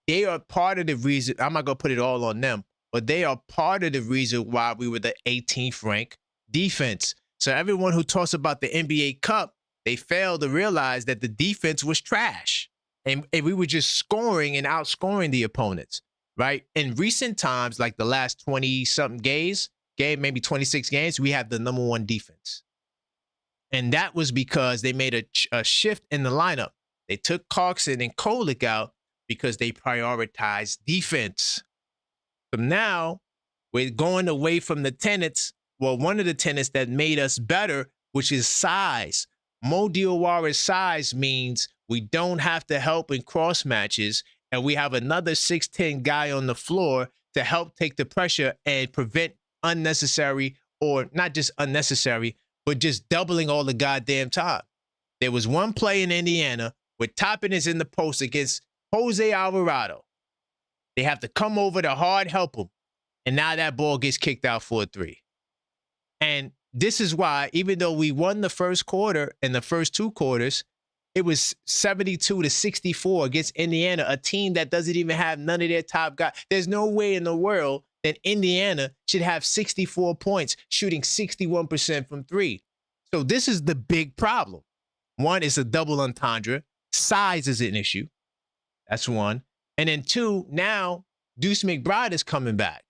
they are part of the reason. I'm not going to put it all on them, but they are part of the reason why we were the 18th ranked defense. So everyone who talks about the NBA Cup, they fail to realize that the defense was trash. And we were just scoring and outscoring the opponents, right? In recent times, like the last 20-something games, maybe 26 games, we have the #1 defense. And that was because they made a shift in the lineup. They took Clarkson and Kolick out because they prioritized defense. So now we're going away from the tenets. Well, one of the tenets that made us better, which is size. Mo Diawara's size means we don't have to help in cross matches, and we have another 6'10" guy on the floor to help take the pressure and prevent unnecessary, or not just unnecessary, but just doubling all the goddamn time. There was one play in Indiana where Toppin is in the post against Jose Alvarado. They have to come over to hard help him, and now that ball gets kicked out for a 3. And this is why, even though we won the first quarter and the first 2 quarters, it was 72-64 against Indiana, a team that doesn't even have none of their top guys. There's no way in the world that Indiana should have 64 points, shooting 61% from 3. So this is the big problem. One is a double entendre. Size is an issue. That's one. And then 2, now Deuce McBride is coming back.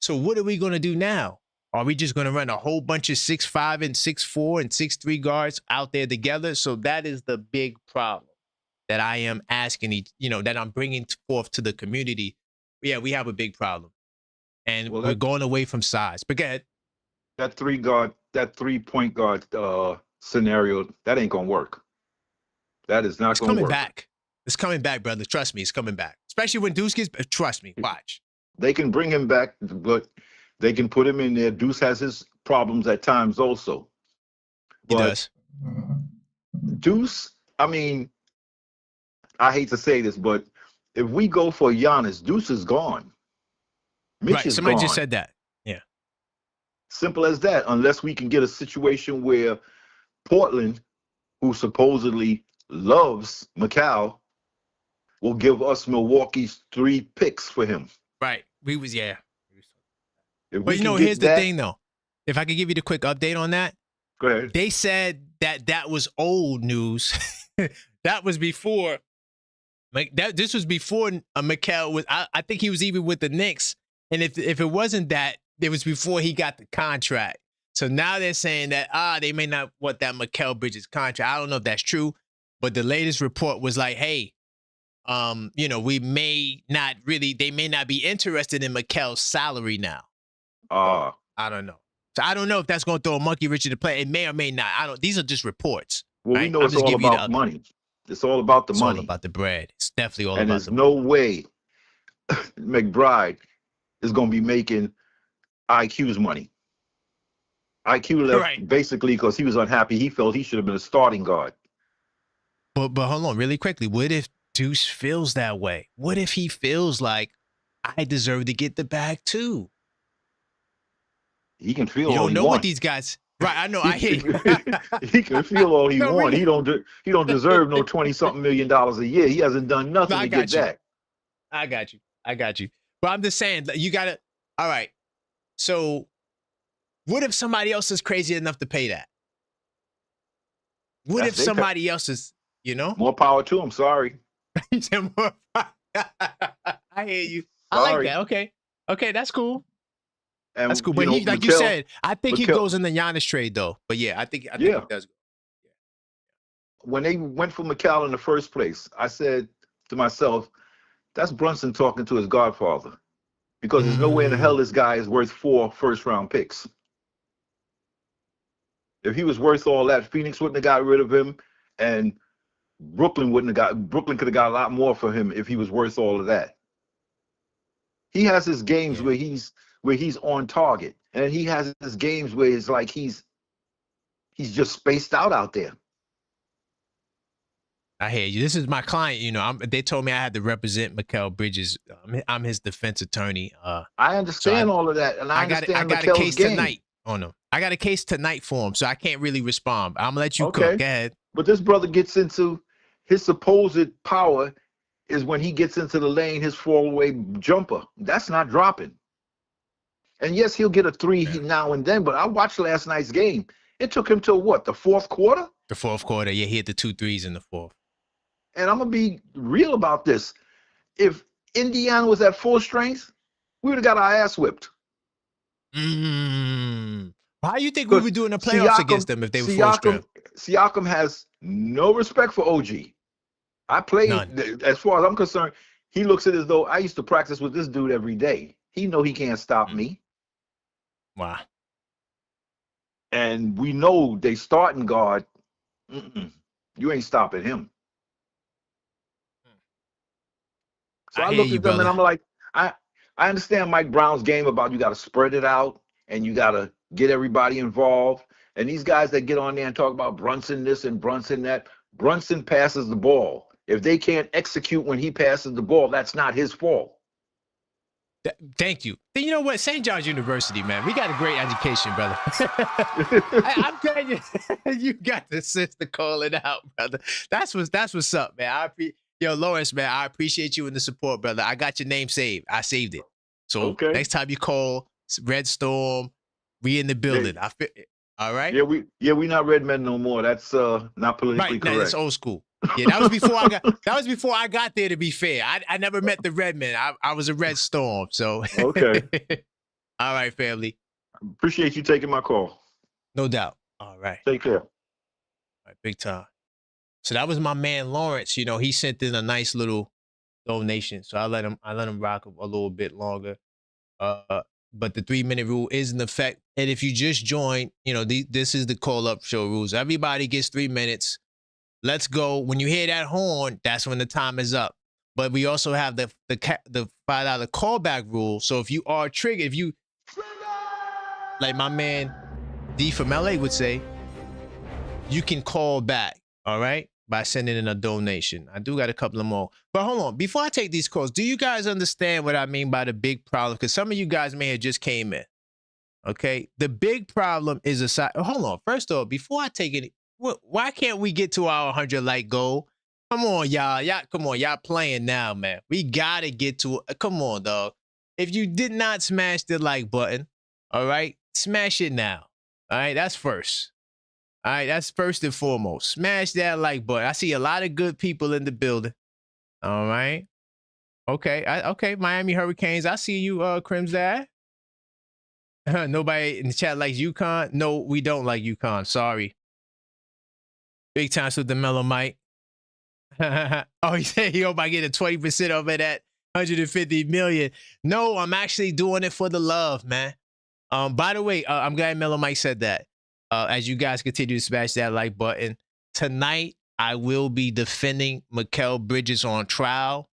So what are we going to do now? Are we just going to run a whole bunch of 6'5" and 6'4" and 6'3" guards out there together? So that is the big problem that I am asking, that I'm bringing forth to the community. Yeah, we have a big problem. And we're going away from size. But go ahead. That 3-point guard scenario, that ain't going to work. That is not going to work. It's coming back. It's coming back, brother. Trust me, it's coming back. Especially when Deuce gets, trust me, watch. They can bring him back, but they can put him in there. Deuce has his problems at times also. He does. Deuce, I mean, I hate to say this, but if we go for Giannis, Deuce is gone. Mitch is somebody gone. just said that. Yeah. Simple as that. Unless we can get a situation where Portland, who supposedly loves Mikal, will give us Milwaukee's 3 picks for him. Right. But Here's the thing, though. If I could give you the quick update on that. Go ahead. They said that was old news. That was before. This was before Mikal was. I think he was even with the Knicks. And if it wasn't that, it was before he got the contract. So now they're saying that they may not want that Mikal Bridges contract. I don't know if that's true, but the latest report was like, hey, we may not really. They may not be interested in Mikal's salary now. I don't know. So I don't know if that's going to throw a monkey wrench in the play. It may or may not. These are just reports. Well, right? We know it's all about money. It's all about the money. It's all about the bread. It's definitely all and about the money. And there's no way McBride is going to be making IQ's money. IQ left basically because he was unhappy. He felt he should have been a starting guard. But hold on, really quickly. What if Deuce feels that way? What if he feels like I deserve to get the bag too? He can feel You all don't he know what wants. these guys. Right, I know. I hear you. He can feel all he No, wants. really. He don't deserve no $20-something million a year. He hasn't done nothing No, I to get got you. that. I got you. But I'm just saying, you gotta. All right. So, what if somebody else is crazy enough to pay that? What if somebody else is, More power to him. Sorry. I hear you. Sorry. I like that. Okay, that's cool. And, that's cool. But he, like you said, I think he goes in the Giannis trade though. But yeah, I think he does. When they went for Mikal in the first place, I said to myself, that's Brunson talking to his godfather. Because there's no way in the hell this guy is worth 4 first-round picks. If he was worth all that, Phoenix wouldn't have got rid of him, and Brooklyn could have got a lot more for him if he was worth all of that. He has his games where he's on target, and he has his games where it's like he's just spaced out there. I hear you. This is my client. They told me I had to represent Mikal Bridges. I'm his defense attorney. I understand all of that, and I understand got a case tonight on him. I got a case tonight for him, so I can't really respond. I'm gonna let you cook. Go ahead. But this brother gets into his supposed power is when he gets into the lane, his fall-away jumper. That's not dropping. And yes, he'll get a 3 now and then, but I watched last night's game. It took him to what, the fourth quarter? The fourth quarter, yeah, he hit the 2 threes in the fourth. And I'm going to be real about this. If Indiana was at full strength, we would have got our ass whipped. How do you think we would do in the playoffs against them if they were full strength? Siakam has no respect for OG. I played, as far as I'm concerned, he looks at it as though I used to practice with this dude every day. He know he can't stop me. Wow. And we know they starting guard, you ain't stopping him. So I looked at them and I'm like, I understand Mike Brown's game about you got to spread it out and you got to get everybody involved. And these guys that get on there and talk about Brunson this and Brunson that, Brunson passes the ball. If they can't execute when he passes the ball, that's not his fault. Thank you. You know what? St. John's University, man. We got a great education, brother. I'm telling you, you got the sense to call it out, brother. That's what's up, man. Lawrence, man, I appreciate you and the support, brother. I got your name saved. I saved it. So next time you call Red Storm, we in the building. All right? Yeah, we not red men no more. That's not politically correct. That's old school. Yeah, that was before I got there, to be fair. I never met the red men. I was a Red Storm. So okay. All right, family. Appreciate you taking my call. No doubt. All right. Take care. All right, big time. So that was my man Lawrence. He sent in a nice little donation. So I let him rock a little bit longer. But the 3-minute rule is in effect. And if you just joined, this is the call-up show rules. Everybody gets 3 minutes. Let's go. When you hear that horn, that's when the time is up. But we also have the $5 callback rule. So if you are triggered, like my man D from LA would say, you can call back, all right, by sending in a donation. I do got a couple of more. But hold on. Before I take these calls, do you guys understand what I mean by the big problem? Because some of you guys may have just came in. Okay? The big problem is aside. Hold on. First off, before I take it, why can't we get to our 100 like goal? Come on, y'all. Come on. Y'all playing now, man. We got to get to it. Come on, dog. If you did not smash the like button, all right, smash it now. All right, that's first. All right, that's first and foremost. Smash that like button. I see a lot of good people in the building. All right. Okay. Okay, Miami Hurricanes. I see you, Crims Dad. Nobody in the chat likes UConn. No, we don't like UConn. Sorry. Big time with the Mellow Mike. Oh, he said he hope I get a 20% of it at 150 million. No, I'm actually doing it for the love, man. By the way, I'm glad Mellow Mike said that. As you guys continue to smash that like button, tonight I will be defending Mikal Bridges on trial.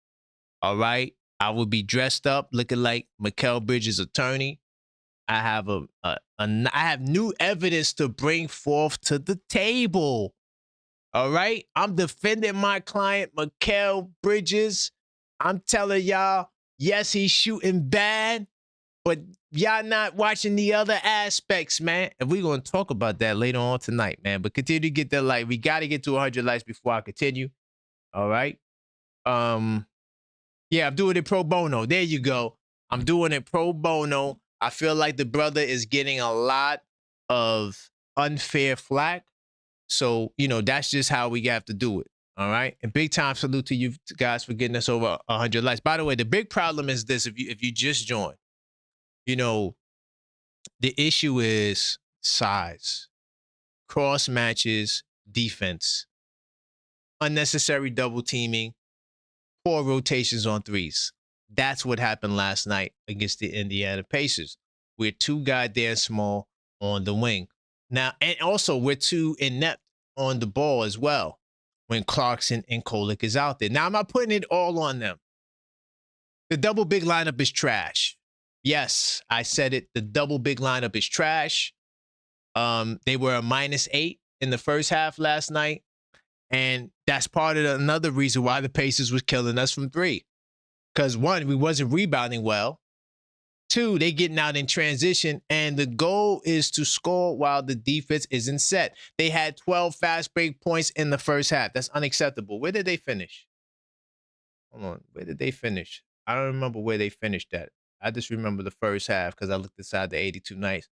All right, I will be dressed up looking like Mikal Bridges' attorney. I have I have new evidence to bring forth to the table. All right? I'm defending my client, Mikal Bridges. I'm telling y'all, yes, he's shooting bad, but y'all not watching the other aspects, man. And we're going to talk about that later on tonight, man. But continue to get that like. We got to get to 100 likes before I continue. All right? Yeah, I'm doing it pro bono. There you go. I'm doing it pro bono. I feel like the brother is getting a lot of unfair flack. So, you know, that's just how we have to do it. All right. And big time salute to you guys for getting us over 100 likes. By the way, the big problem is this. If you just joined, you know, the issue is size, cross matches, defense, unnecessary double teaming, poor rotations on threes. That's what happened last night against the Indiana Pacers. We're too goddamn small on the wing. Now, and also we're too inept on the ball as well when Clarkson and Kolek is out there. Now, I'm not putting it all on them. The double big lineup is trash. Yes, I said it. The double big lineup is trash. They were a -8 in the first half last night. And that's part of another reason why the Pacers was killing us from three. Because one, we wasn't rebounding well. Two, they getting out in transition. And the goal is to score while the defense isn't set. They had 12 fast break points in the first half. That's unacceptable. Where did they finish? Hold on. Where did they finish? I don't remember where they finished at. I just remember the first half because I looked inside the 82 nights.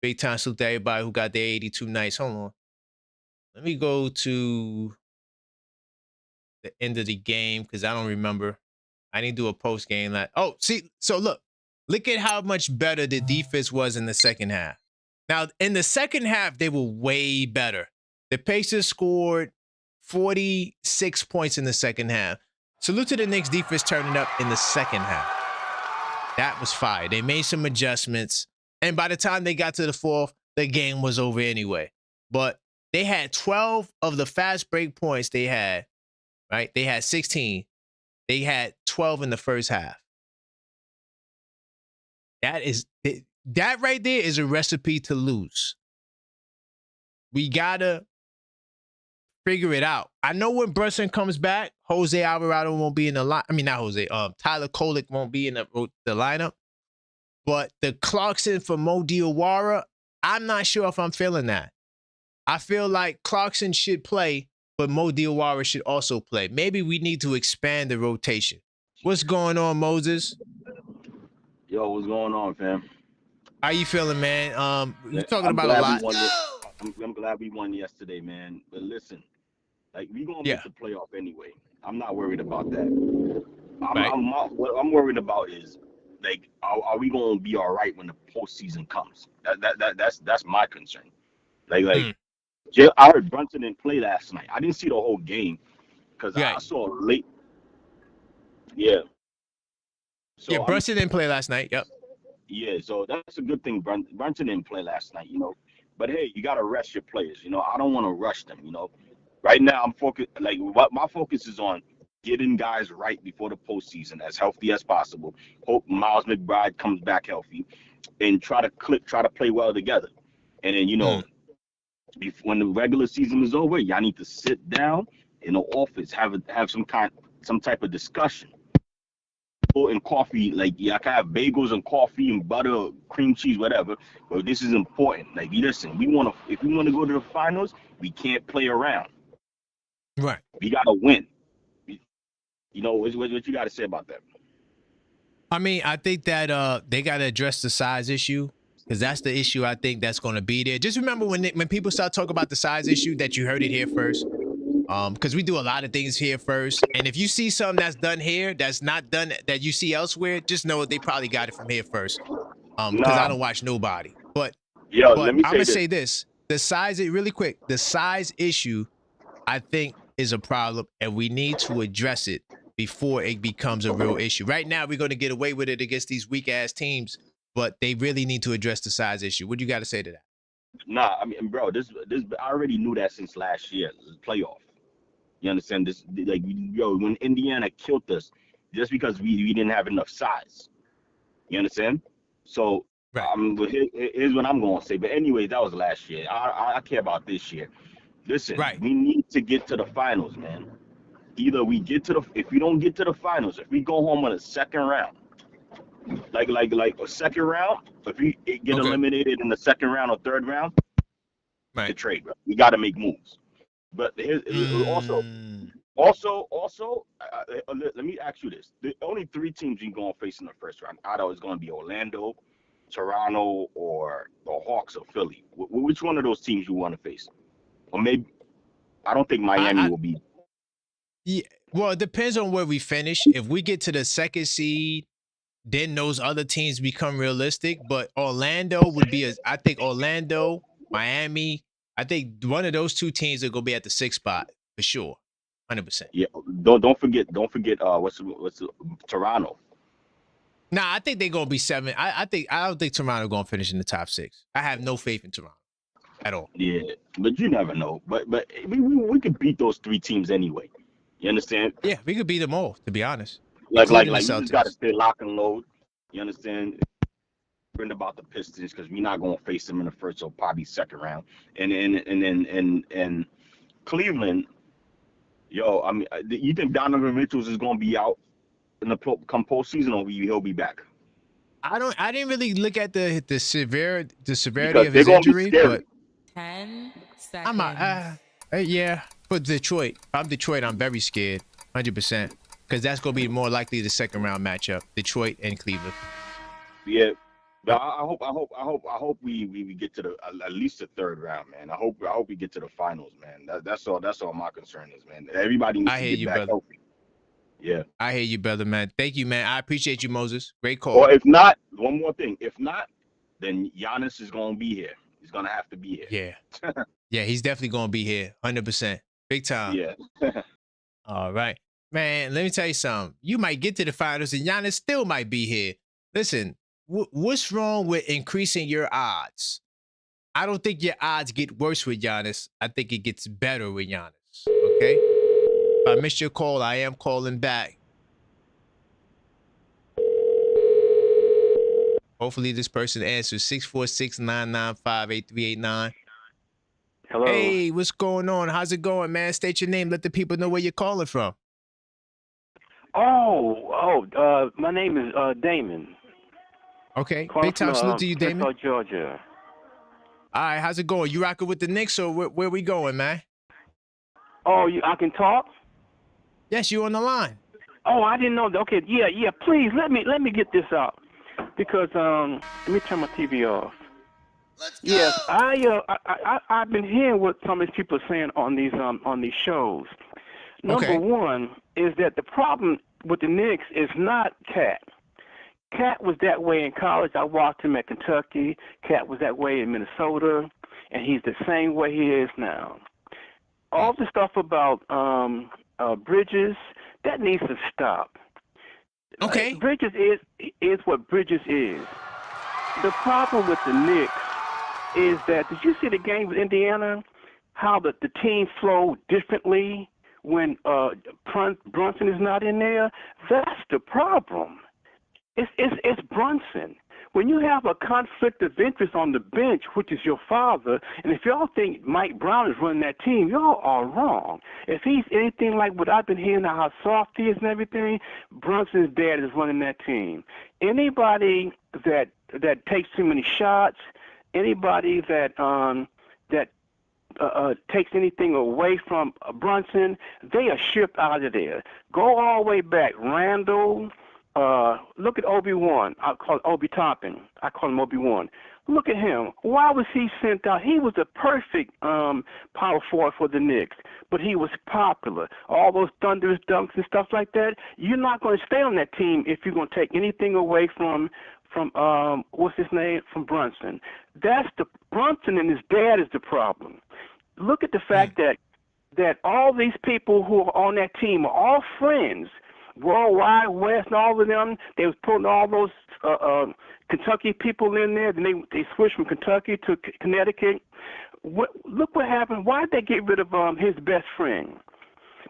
Big time salute to everybody who got their 82 nights. Hold on. Let me go to the end of the game because I don't remember. I didn't do a post game. Oh, see, so look at how much better the defense was in the second half. Now, in the second half, they were way better. The Pacers scored 46 points in the second half. Salute to the Knicks defense turning up in the second half. That was fire. They made some adjustments. And by the time they got to the fourth, the game was over anyway. But they had 12 of the fast break points they had, right? They had 16. They had 12 in the first half. That right there is a recipe to lose. We gotta figure it out. I know when Brunson comes back, Jose Alvarado won't be in the line. I mean, not Jose. Tyler Kolek won't be in the lineup. But the Clarkson for Mo Diawara, I'm not sure if I'm feeling that. I feel like Clarkson should play, but Mo Diawara should also play. Maybe we need to expand the rotation. What's going on, Moses? Yo, what's going on, fam? How you feeling, man? You're talking about a lot. I'm glad we won yesterday, man. But listen, like, we gonna make the playoff anyway. I'm not worried about that. What I'm worried about is, like, are we gonna be all right when the postseason comes? That's my concern. Like. I heard Brunson didn't play last night. I didn't see the whole game because I saw late. Yeah. So yeah, Brunson didn't play last night. Yep. Yeah, so that's a good thing. Brunson didn't play last night, you know. But hey, you gotta rest your players. You know, I don't want to rush them. You know, right now I'm focused. Like, what my focus is on getting guys right before the postseason, as healthy as possible. Hope Miles McBride comes back healthy, and try to play well together. And then, you know. When the regular season is over, y'all need to sit down in the office, have some type of discussion. And coffee, like, y'all can have bagels and coffee and butter, cream cheese, whatever. But this is important. Like, listen, if we want to go to the finals, we can't play around. Right. We gotta win. You know, what you got to say about that? I mean, I think that they got to address the size issue. Because that's the issue I think that's going to be there. Just remember when people start talking about the size issue that you heard it here first. Because we do a lot of things here first. And if you see something that's done here that's not done that you see elsewhere, just know they probably got it from here first. Because I don't watch nobody. But let me I'm going to say this. The size issue, I think, is a problem. And we need to address it before it becomes a real issue. Right now, we're going to get away with it against these weak-ass teams. But they really need to address the size issue. What do you got to say to that? Nah, I mean, bro, this I already knew that since last year, playoff. You understand this? Like, yo, when Indiana killed us, just because we didn't have enough size. You understand? So, here's what I'm gonna say. But anyway, that was last year. I care about this year. Listen, Right. we need to get to the finals, man. Either we get to the, if we don't get to the finals, if we go home in a second round, like a second round, if we get eliminated in the second round or third round, right, the trade, bro. We got to make moves. But also, let me ask you this: the only 3 teams you're gonna face in the first round, either it's gonna be Orlando, Toronto, or the Hawks or Philly. Which one of those teams you want to face? Or maybe I don't think Miami will be. Yeah, well, it depends on where we finish. If we get to the 2nd seed, then those other teams become realistic. But Orlando would be I think Orlando, Miami. I think one of those 2 teams are gonna be at the 6th spot for sure, 100%. Yeah, don't forget. What's Toronto? Nah, I think they're gonna be 7. I don't think Toronto gonna finish in the top 6. I have no faith in Toronto at all. Yeah, but you never know. But we could beat those 3 teams anyway. You understand? Yeah, we could beat them all, to be honest. Like the you just gotta stay lock and load. You understand? About the Pistons because we're not gonna face them in the first or probably second round. And Cleveland, yo, I mean, you think Donovan Mitchell is gonna be out in the come postseason, or he'll be back? I didn't really look at the severity because of his injury, but 10 seconds. I'm yeah. For Detroit, I'm Detroit. I'm very scared, 100%, because that's gonna be more likely the second round matchup, Detroit and Cleveland. Yeah, but I hope we get to the at least the third round, man. I hope we get to the finals, man. That's all my concern is, man. Everybody needs to get back healthy. Yeah, I hear you, brother, man. Thank you, man. I appreciate you, Moses. Great call. Or if not, one more thing. If not, then Giannis is gonna be here. He's gonna have to be here. Yeah, yeah, he's definitely gonna be here, 100%, big time. Yeah. All right, man. Let me tell you something. You might get to the finals, and Giannis still might be here. Listen, what's wrong with increasing your odds? I don't think your odds get worse with Giannis. I think it gets better with Giannis. Okay. If I missed your call, I am calling back. Hopefully this person answers 646-995-8389. Hello. Hey, what's going on? How's it going, man? State your name. Let the people know where you're calling from. My name is Damon. Okay. Big time salute to you, Damon. Georgia. All right, how's it going? You rocking with the Knicks, or where we going, man? Oh, I can talk? Yes, you on the line. Oh, I didn't know that. Okay, yeah. Please let me get this out, because let me turn my TV off. Let's go. Yes, I've been hearing what some of these people are saying on these shows. Number one is that the problem with the Knicks is not Cat. Cat was that way in college. I watched him at Kentucky. Cat was that way in Minnesota, and he's the same way he is now. All the stuff about Bridges, that needs to stop. Okay. Like, Bridges is what Bridges is. The problem with the Knicks is that, did you see the game with Indiana? How the team flowed differently when Brunson is not in there? That's the problem. It's Brunson. When you have a conflict of interest on the bench, which is your father, and if y'all think Mike Brown is running that team, y'all are wrong. If he's anything like what I've been hearing, how soft he is and everything, Brunson's dad is running that team. Anybody that takes too many shots, anybody that takes anything away from Brunson, they are shipped out of there. Go all the way back, Randall. Look at Obi-Wan. I call Obi Toppin. I call him Obi-Wan. Look at him. Why was he sent out? He was a perfect power forward for the Knicks, but he was popular. All those thunderous dunks and stuff like that. You're not going to stay on that team if you're going to take anything away from what's his name? From Brunson. That's the Brunson and his dad is the problem. Look at the fact that all these people who are on that team are all friends. Worldwide, West, and all of them, they was putting all those Kentucky people in there. Then they switched from Kentucky to Connecticut. Look what happened. Why did they get rid of his best friend?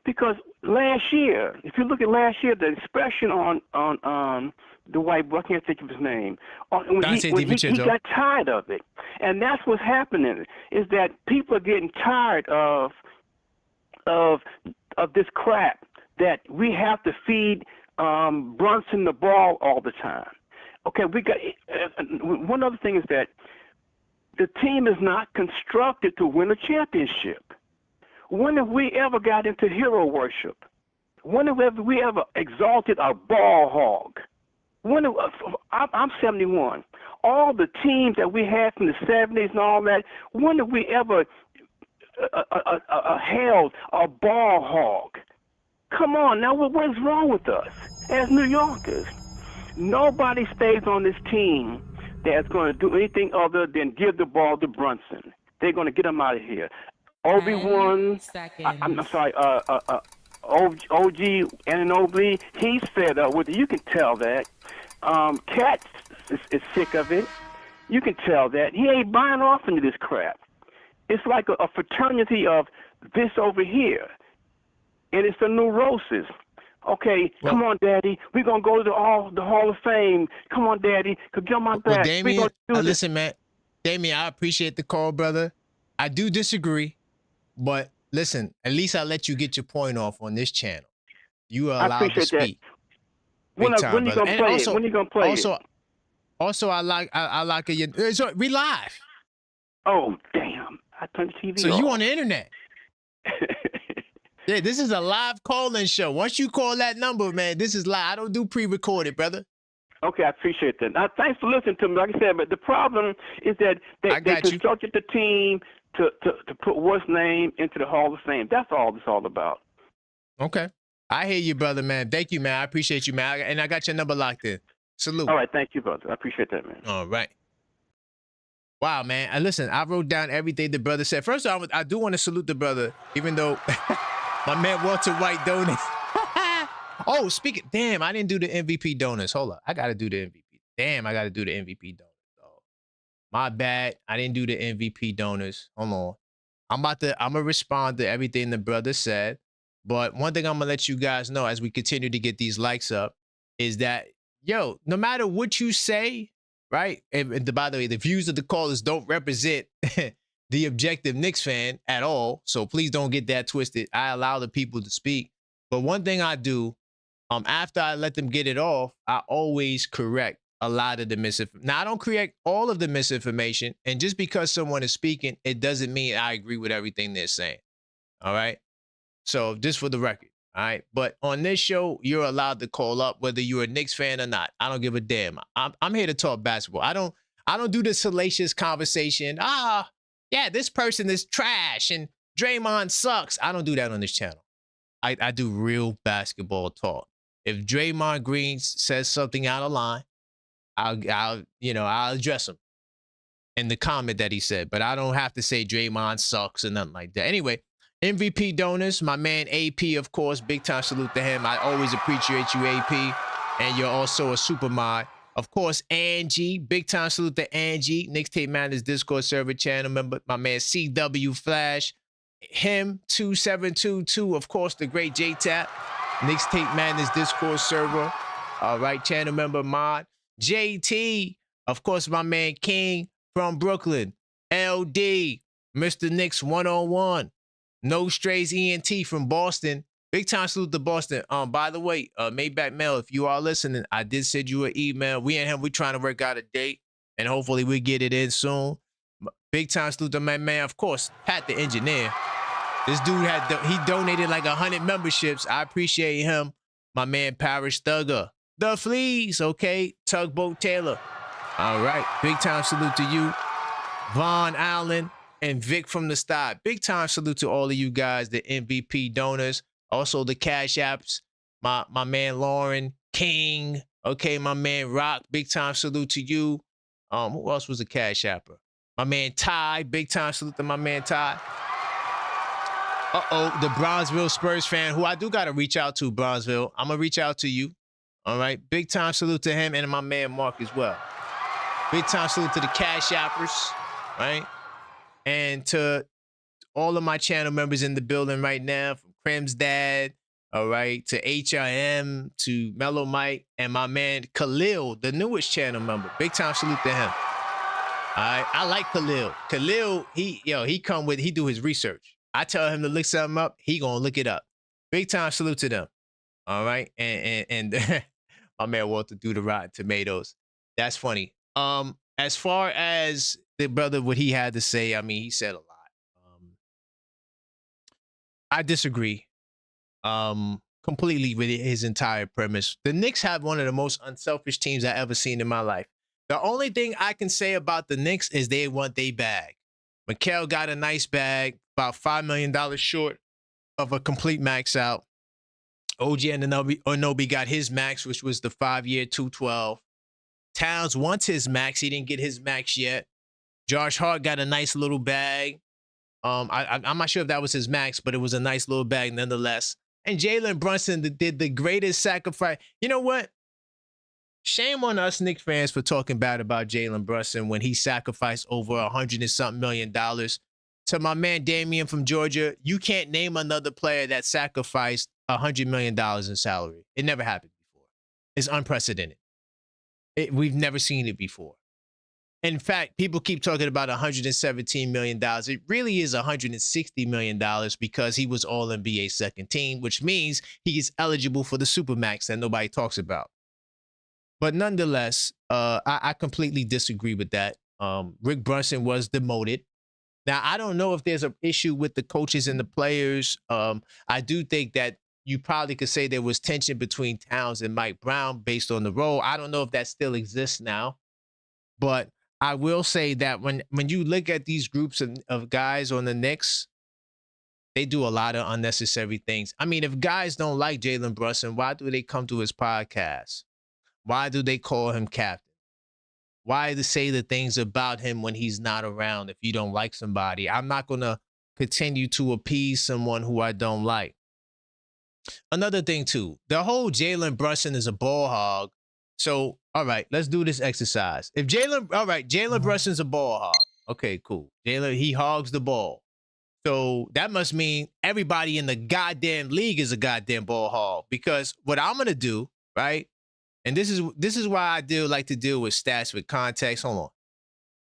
Because last year, if you look at last year, the expression on the white boy, I can't think of his name, when he got tired of it. And that's what's happening, is that people are getting tired of this crap that we have to feed Brunson the ball all the time. Okay, we got one other thing is that the team is not constructed to win a championship. When have we ever got into hero worship? When have we ever exalted a ball hog? I'm 71. All the teams that we had from the 70s and all that, when have we ever held a ball hog? Come on, now what is wrong with us as New Yorkers? Nobody stays on this team that's going to do anything other than give the ball to Brunson. They're going to get him out of here. Obi-Wan, I'm sorry, OG Anunoby, he's fed up with it. You can tell that. Cat is sick of it. You can tell that. He ain't buying off into this crap. It's like a fraternity of this over here. And it's a neurosis. Okay, come on, Daddy. We're going to go to the Hall of Fame. Come on, Daddy. Come get on my back. Well, Damien, listen, man. Damien, I appreciate the call, brother. I do disagree, but listen, at least I let you get your point off on this channel. You are allowed to speak. When are you going to play it? When are you going to play it? Also, I like it. We live. Oh, damn. I turned the TV off. So you on the internet. Yeah, this is a live call-in show. Once you call that number, man, this is live. I don't do pre-recorded, brother. Okay, I appreciate that. Now, thanks for listening to me. Like I said, but the problem is that they constructed the team to put what's name into the Hall of Fame. That's all it's all about. Okay. I hear you, brother, man. Thank you, man. I appreciate you, man. And I got your number locked in. Salute. All right, thank you, brother. I appreciate that, man. All right. Wow, man. And listen, I wrote down everything the brother said. First of all, I do want to salute the brother, even though my man Walter White donated. Oh, speaking, damn, I didn't do the MVP donors. Hold up. I got to do the MVP. Damn, I got to do the MVP donors. Oh, my bad. I didn't do the MVP donors. Hold on. I'm going to respond to everything the brother said. But one thing I'm going to let you guys know as we continue to get these likes up is that, yo, no matter what you say, right? And by the way, the views of the callers don't represent the objective Knicks fan at all. So please don't get that twisted. I allow the people to speak. But one thing I do, after I let them get it off, I always correct a lot of the misinformation. Now, I don't correct all of the misinformation. And just because someone is speaking, it doesn't mean I agree with everything they're saying. All right? So just for the record. All right. But on this show, you're allowed to call up whether you're a Knicks fan or not. I don't give a damn. I'm here to talk basketball. I don't do this salacious conversation. Yeah, this person is trash and Draymond sucks. I don't do that on this channel. I do real basketball talk. If Draymond Green says something out of line, I'll address him in the comment that he said. But I don't have to say Draymond sucks or nothing like that. Anyway, MVP donors, my man AP, of course, big time salute to him. I always appreciate you, AP, and you're also a super mod. Of course, Angie, big time salute to Angie, Knicks Tape Madness Discord server channel member, my man CW Flash, him 2722, of course, the great J-Tap, Knicks Tape Madness Discord server, all right, channel member mod, JT, of course, my man King from Brooklyn, LD, Mr. Knicks 101. No Strays ENT from Boston. Big time salute to Boston. By the way, Maybach Mail, if you are listening, I did send you an email. We and him, we trying to work out a date, and hopefully we get it in soon. Big time salute to my man, of course, Pat the engineer. This dude he donated like 100 memberships. I appreciate him. My man Parish Thugger. The Fleas, okay? Tugboat Taylor. All right. Big time salute to you. Von Allen. And Vic from the start. Big time salute to all of you guys, the MVP donors. Also the Cash Apps. My man Lauren King. Okay, my man Rock. Big time salute to you. Who else was a Cash Apper? My man Ty. Big time salute to my man Ty. The Bronzeville Spurs fan, who I do got to reach out to, Bronzeville. I'm going to reach out to you. All right. Big time salute to him and my man Mark as well. Big time salute to the Cash Appers. Right. And to all of my channel members in the building right now, from Crim's dad, all right, to HRM, to Mellow Mike, and my man Khalil, the newest channel member. Big time salute to him. All right, I like Khalil. Khalil, he do his research. I tell him to look something up, he gonna look it up. Big time salute to them. All right, and my man Walter do the Rotten Tomatoes. That's funny. As far as the brother, what he had to say, I mean, he said a lot. I disagree completely with his entire premise. The Knicks have one of the most unselfish teams I've ever seen in my life. The only thing I can say about the Knicks is they want their bag. Mikal got a nice bag, about $5 million short of a complete max out. OG Anunoby got his max, which was the 5-year, $212. Towns wants his max. He didn't get his max yet. Josh Hart got a nice little bag. I'm not sure if that was his max, but it was a nice little bag nonetheless. And Jalen Brunson did the greatest sacrifice. You know what? Shame on us Knicks fans for talking bad about Jalen Brunson when he sacrificed over $100 and something million. To my man Damian from Georgia, you can't name another player that sacrificed $100 million in salary. It never happened before. It's unprecedented. We've never seen it before. In fact, people keep talking about $117 million. It really is $160 million because he was All-NBA second team, which means he is eligible for the Supermax that nobody talks about. But nonetheless, I completely disagree with that. Rick Brunson was demoted. Now, I don't know if there's an issue with the coaches and the players. I do think that you probably could say there was tension between Towns and Mike Brown based on the role. I don't know if that still exists now. But I will say that when you look at these groups of guys on the Knicks, they do a lot of unnecessary things. I mean, if guys don't like Jalen Brunson, why do they come to his podcast? Why do they call him captain? Why to say the things about him when he's not around if you don't like somebody? I'm not going to continue to appease someone who I don't like. Another thing, too, the whole Jalen Brunson is a ball hog. So, all right, let's do this exercise. If Jalen Brunson's a ball hog. Okay, cool. Jalen, he hogs the ball. So that must mean everybody in the goddamn league is a goddamn ball hog. Because what I'm going to do, right? And this is why I like to deal with stats with context. Hold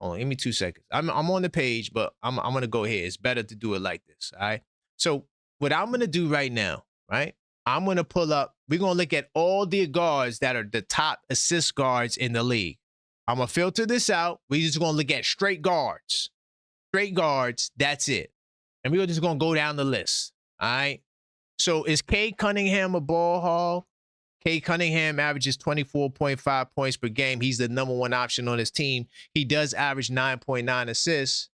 on, give me 2 seconds. I'm on the page, but I'm going to go here. It's better to do it like this, all right? So what I'm going to do right now, right? I'm going to pull up. We're going to look at all the guards that are the top assist guards in the league. I'm going to filter this out. We're just going to look at straight guards. Straight guards, that's it. And we're just going to go down the list, all right? So is Cade Cunningham a ball hog? Cade Cunningham averages 24.5 points per game. He's the number one option on his team. He does average 9.9 assists.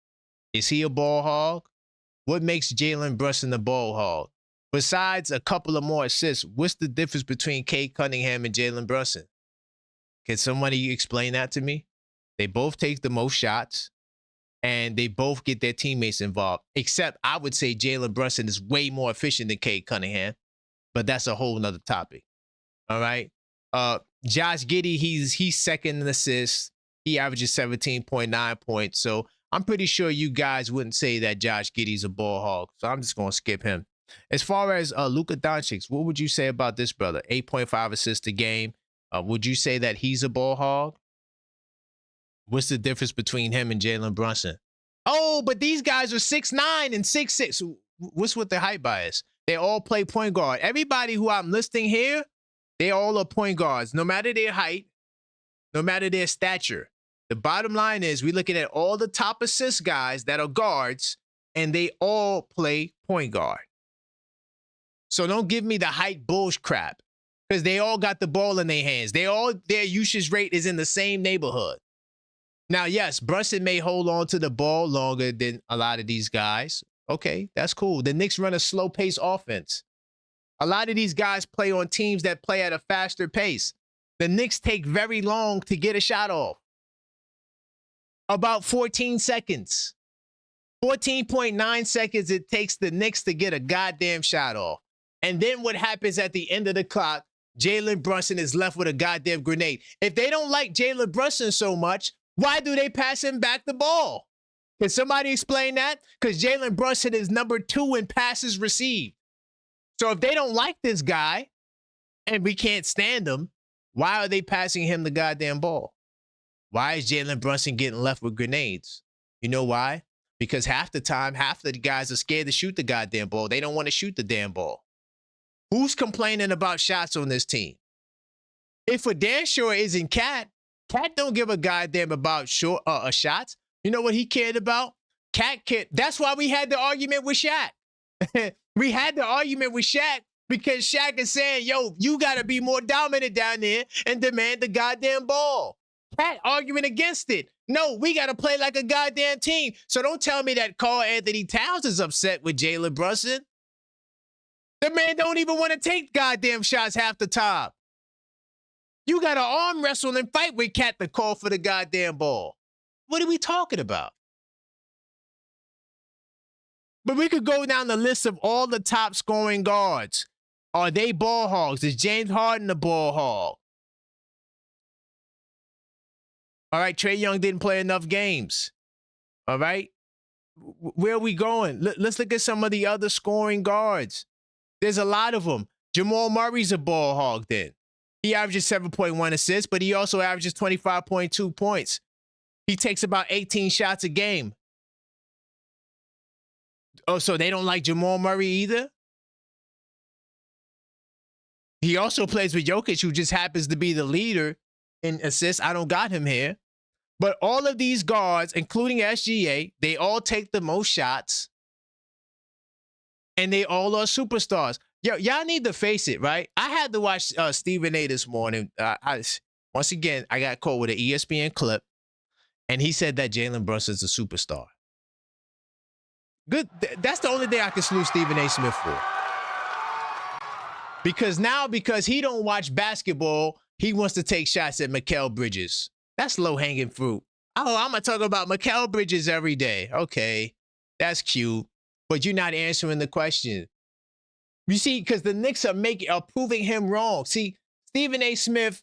Is he a ball hog? What makes Jalen Brunson a ball hog? Besides a couple of more assists, what's the difference between Cade Cunningham and Jalen Brunson? Can somebody explain that to me? They both take the most shots, and they both get their teammates involved. Except I would say Jalen Brunson is way more efficient than Cade Cunningham, but that's a whole nother topic. All right. Josh Giddey, he's second in assists. He averages 17.9 points. So I'm pretty sure you guys wouldn't say that Josh Giddey's a ball hog. So I'm just going to skip him. As far as Luka Doncic, what would you say about this brother? 8.5 assists a game. Would you say that he's a ball hog? What's the difference between him and Jalen Brunson? Oh, but these guys are 6'9 and 6'6. What's with the height bias? They all play point guard. Everybody who I'm listing here, they all are point guards, no matter their height, no matter their stature. The bottom line is we're looking at all the top assist guys that are guards, and they all play point guard. So don't give me the height bullshit crap, because they all got the ball in their hands. Their usage rate is in the same neighborhood. Now, yes, Brunson may hold on to the ball longer than a lot of these guys. Okay, that's cool. The Knicks run a slow-paced offense. A lot of these guys play on teams that play at a faster pace. The Knicks take very long to get a shot off. About 14 seconds. 14.9 seconds it takes the Knicks to get a goddamn shot off. And then what happens at the end of the clock, Jalen Brunson is left with a goddamn grenade. If they don't like Jalen Brunson so much, why do they pass him back the ball? Can somebody explain that? Because Jalen Brunson is number 2 in passes received. So if they don't like this guy and we can't stand him, why are they passing him the goddamn ball? Why is Jalen Brunson getting left with grenades? You know why? Because half the time, half the guys are scared to shoot the goddamn ball. They don't want to shoot the damn ball. Who's complaining about shots on this team? If for damn sure isn't Cat don't give a goddamn about shots. You know what he cared about? Cat cared. That's why we had the argument with Shaq. We had the argument with Shaq because Shaq is saying, yo, you got to be more dominant down there and demand the goddamn ball. Cat arguing against it. No, we got to play like a goddamn team. So don't tell me that Karl Anthony Towns is upset with Jalen Brunson. The man don't even want to take goddamn shots half the time. You got to arm wrestle and fight with Cat to call for the goddamn ball. What are we talking about? But we could go down the list of all the top scoring guards. Are they ball hogs? Is James Harden a ball hog? All right, Trae Young didn't play enough games. All right, where are we going? Let's look at some of the other scoring guards. There's a lot of them. Jamal Murray's a ball hog then. He averages 7.1 assists, but he also averages 25.2 points. He takes about 18 shots a game. Oh, so they don't like Jamal Murray either? He also plays with Jokic, who just happens to be the leader in assists. I don't got him here. But all of these guards, including SGA, they all take the most shots. And they all are superstars. Yo, y'all need to face it, right? I had to watch Stephen A this morning. Once again, I got caught with an ESPN clip. And he said that Jalen Brunson's a superstar. Good. That's the only thing I can salute Stephen A. Smith for. Because he don't watch basketball, he wants to take shots at Mikal Bridges. That's low-hanging fruit. Oh, I'm going to talk about Mikal Bridges every day. Okay, that's cute. But you're not answering the question. You see, because the Knicks are proving him wrong. See, Stephen A. Smith,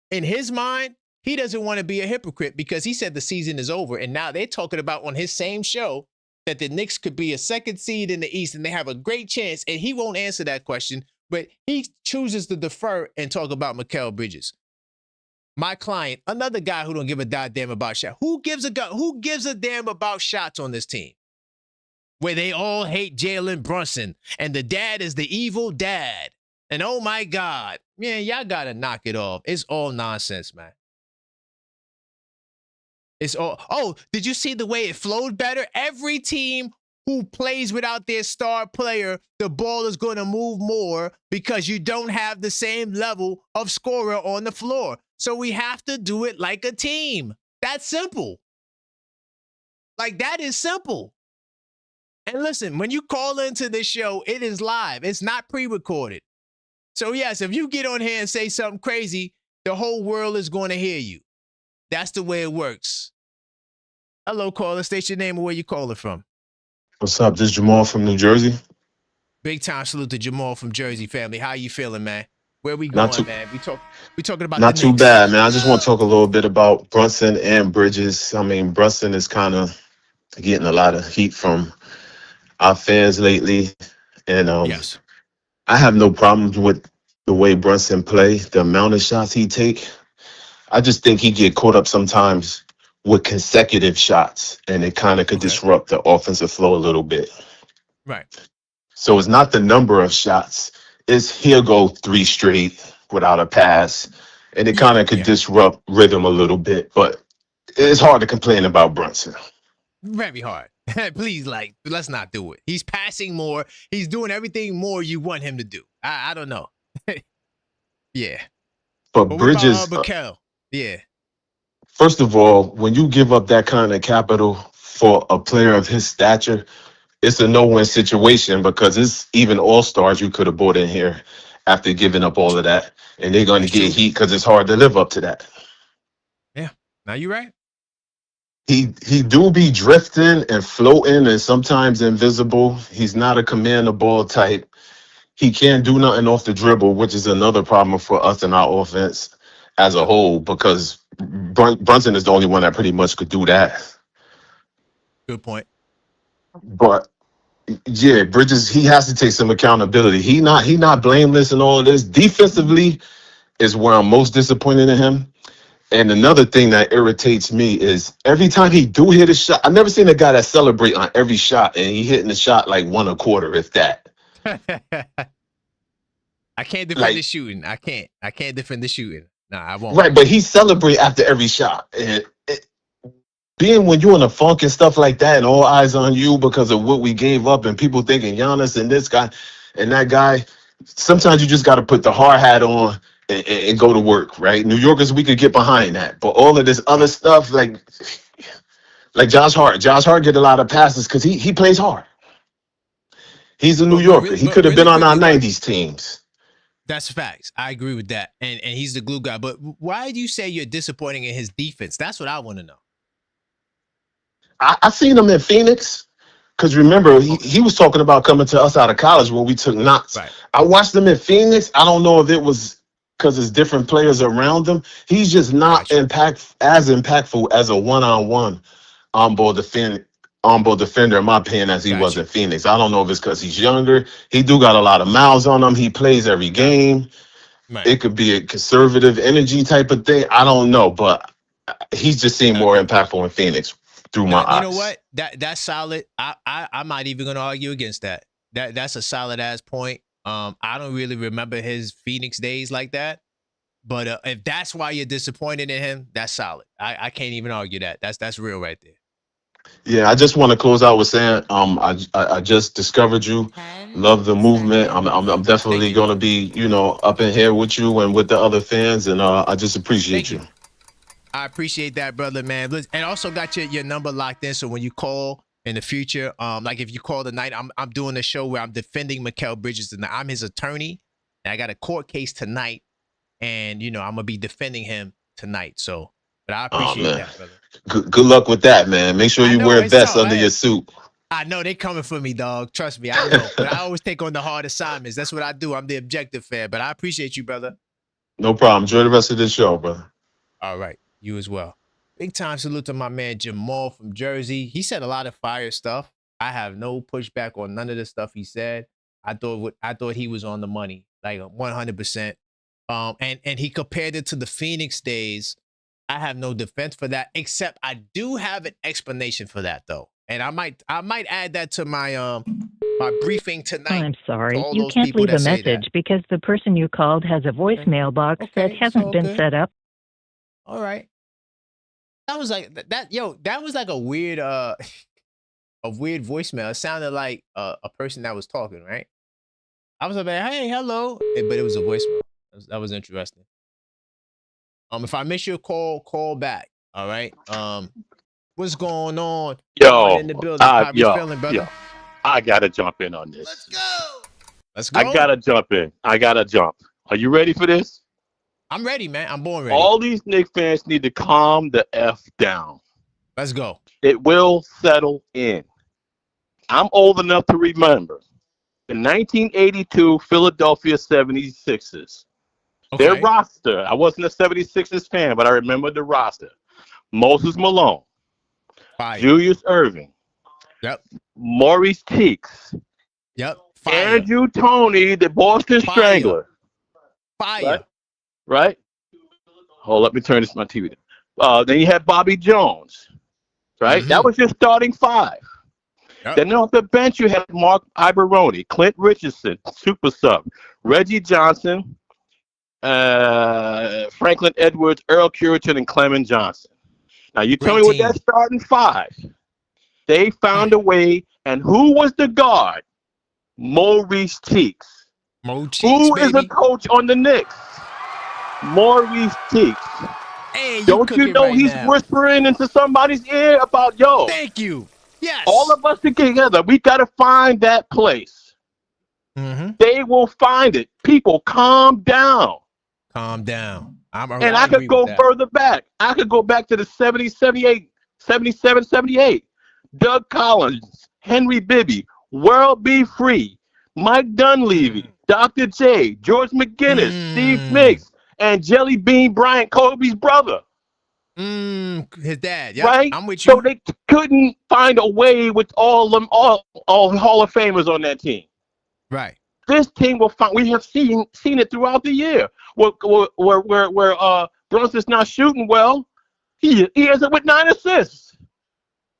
in his mind, he doesn't want to be a hypocrite because he said the season is over. And now they're talking about on his same show that the Knicks could be a second seed in the East and they have a great chance. And he won't answer that question, but he chooses to defer and talk about Mikal Bridges. My client, another guy who don't give a goddamn about shots. Who gives a damn about shots on this team? Where they all hate Jalen Brunson and the dad is the evil dad. And oh my God, man, y'all gotta knock it off. It's all nonsense, man. It's all, oh, did you see the way it flowed better? Every team who plays without their star player, the ball is going to move more because you don't have the same level of scorer on the floor. So we have to do it like a team. That's simple. Like, that is simple. And listen, when you call into this show, it is live. It's not pre-recorded. So yes, if you get on here and say something crazy, the whole world is going to hear you. That's the way it works. Hello, caller. State your name and where you calling from. What's up? This is Jamal from New Jersey. Big time salute to Jamal from Jersey, family. How you feeling, man? Where we going, man? We talking about not the too Knicks. bad, man. I just want to talk a little bit about Brunson and Bridges. I mean, Brunson is kind of getting a lot of heat from our fans lately, and yes, I have no problems with the way Brunson play, the amount of shots he take. I just think he get caught up sometimes with consecutive shots, and it kind of could disrupt the offensive flow a little bit. Right. So it's not the number of shots. It's he'll go 3 straight without a pass, and it kind of could disrupt rhythm a little bit. But it's hard to complain about Brunson. Very hard. Please, let's not do it. He's passing more. He's doing everything more you want him to do. I don't know. Yeah. But Bridges, yeah. First of all, when you give up that kind of capital for a player of his stature, it's a no-win situation because it's even all-stars you could have brought in here after giving up all of that, and they're going to get heat because it's hard to live up to that. Yeah. Now you're right. He do be drifting and floating and sometimes invisible. He's not a command the ball type. He can't do nothing off the dribble, which is another problem for us in our offense as a whole because Brunson is the only one that pretty much could do that. Good point. But Yeah, Bridges, he has to take some accountability. He not blameless and all of this. Defensively is where I'm most disappointed in him. And another thing that irritates me is every time he do hit a shot, I've never seen a guy that celebrate on every shot and he hitting the shot like 1/4, if that. I can't defend Like, the shooting. I can't defend the shooting. No, I won't. right, but he celebrate after every shot. And being when you're in a funk and stuff like that and all eyes on you because of what we gave up and people thinking Giannis and this guy and that guy, sometimes you just got to put the hard hat on and go to work, right? New Yorkers, we could get behind that. But all of this other stuff, like Josh Hart. Josh Hart get a lot of passes because he plays hard. He's a New Yorker. He could have been on our 90s teams. That's facts. I agree with that. And he's the glue guy. But why do you say you're disappointing in his defense? That's what I want to know. I seen him in Phoenix. Because remember, he was talking about coming to us out of college when we took knocks. Right. I watched him in Phoenix. I don't know if it was because it's different players around him. He's just not as impactful as a one-on-one on-ball defender, in my opinion, as he was in Phoenix. I don't know if it's because he's younger. He do got a lot of miles on him. He plays every game. Right. It could be a conservative energy type of thing. I don't know, but he's just seemed more impactful in Phoenix through my eyes. You know what? That's solid. I'm not even going to argue against that. That's a solid ass point. I don't really remember his Phoenix days like that. But if that's why you're disappointed in him, that's solid. I can't even argue that. That's real right there. Yeah, I just want to close out with saying, I just discovered you. Love the movement. I'm definitely going to be, up in here with you and with the other fans, and I just appreciate you. I appreciate that, brother, man. And also got your number locked in, so when you call in the future, like if you call tonight, I'm doing a show where I'm defending Mikal Bridges, and I'm his attorney, and I got a court case tonight, and I'm gonna be defending him tonight. So, but I appreciate that, brother. Good luck with that, man. Make sure you wear a vest under your suit. I know they coming for me, dog. Trust me, I know. But I always take on the hard assignments. That's what I do. I'm the objective fan. But I appreciate you, brother. No problem. Enjoy the rest of this show, brother. All right. You as well. Big time salute to my man Jamal from Jersey. He said a lot of fire stuff. I have no pushback on none of the stuff he said. I thought he was on the money, like 100%. And he compared it to the Phoenix days. I have no defense for that, except I do have an explanation for that though. And I might add that to my my briefing tonight. I'm sorry, you can't leave a message because the person you called has a voicemail box that hasn't been set up. All right. That was like that. Yo, that was like a weird voicemail. It sounded like a person that was talking, right? I was like, hey, hello, but it was a voicemail. That was interesting. If I miss your call back. All right. What's going on? Yo, in the building. How you feeling, brother? Yo, I gotta jump in on this. Let's go. I gotta jump in. Are you ready for this? I'm ready, man. I'm born ready. All these Knicks fans need to calm the F down. Let's go. It will settle in. I'm old enough to remember the 1982 Philadelphia 76ers. Okay. Their roster, I wasn't a 76ers fan, but I remember the roster. Moses Malone. Fire. Julius Erving. Yep. Maurice Cheeks. Yep. Fire. Andrew Toney, the Boston Strangler. Fire. Right? Oh, let me turn this to my TV. Then you had Bobby Jones. Right? That was your starting five. Yep. Then off the bench, you had Mark Ibaroni, Clint Richardson, super sub, Reggie Johnson, Franklin Edwards, Earl Curitan, and Clement Johnson. Now, you tell me what that starting five. They found a way, and who was the guard? Maurice Cheeks. Who is a coach on the Knicks? Maurice Cheeks. Hey, don't you know he's whispering into somebody's ear about, yo. Thank you. Yes. All of us together, we got to find that place. They will find it. People, calm down. Calm down. And I could go further back. I could go back to the 70, 78, 77, 78. Doug Collins, Henry Bibby, World Be Free, Mike Dunleavy, Dr. J, George McGinnis, Steve Mix, and Jelly Bean Bryant, Kobe's brother. His dad. Yeah, right? I'm with you. So they couldn't find a way with all Hall of Famers on that team. Right. This team will find. We have seen it throughout the year. Where Brunson's not shooting well, he ends up with 9 assists.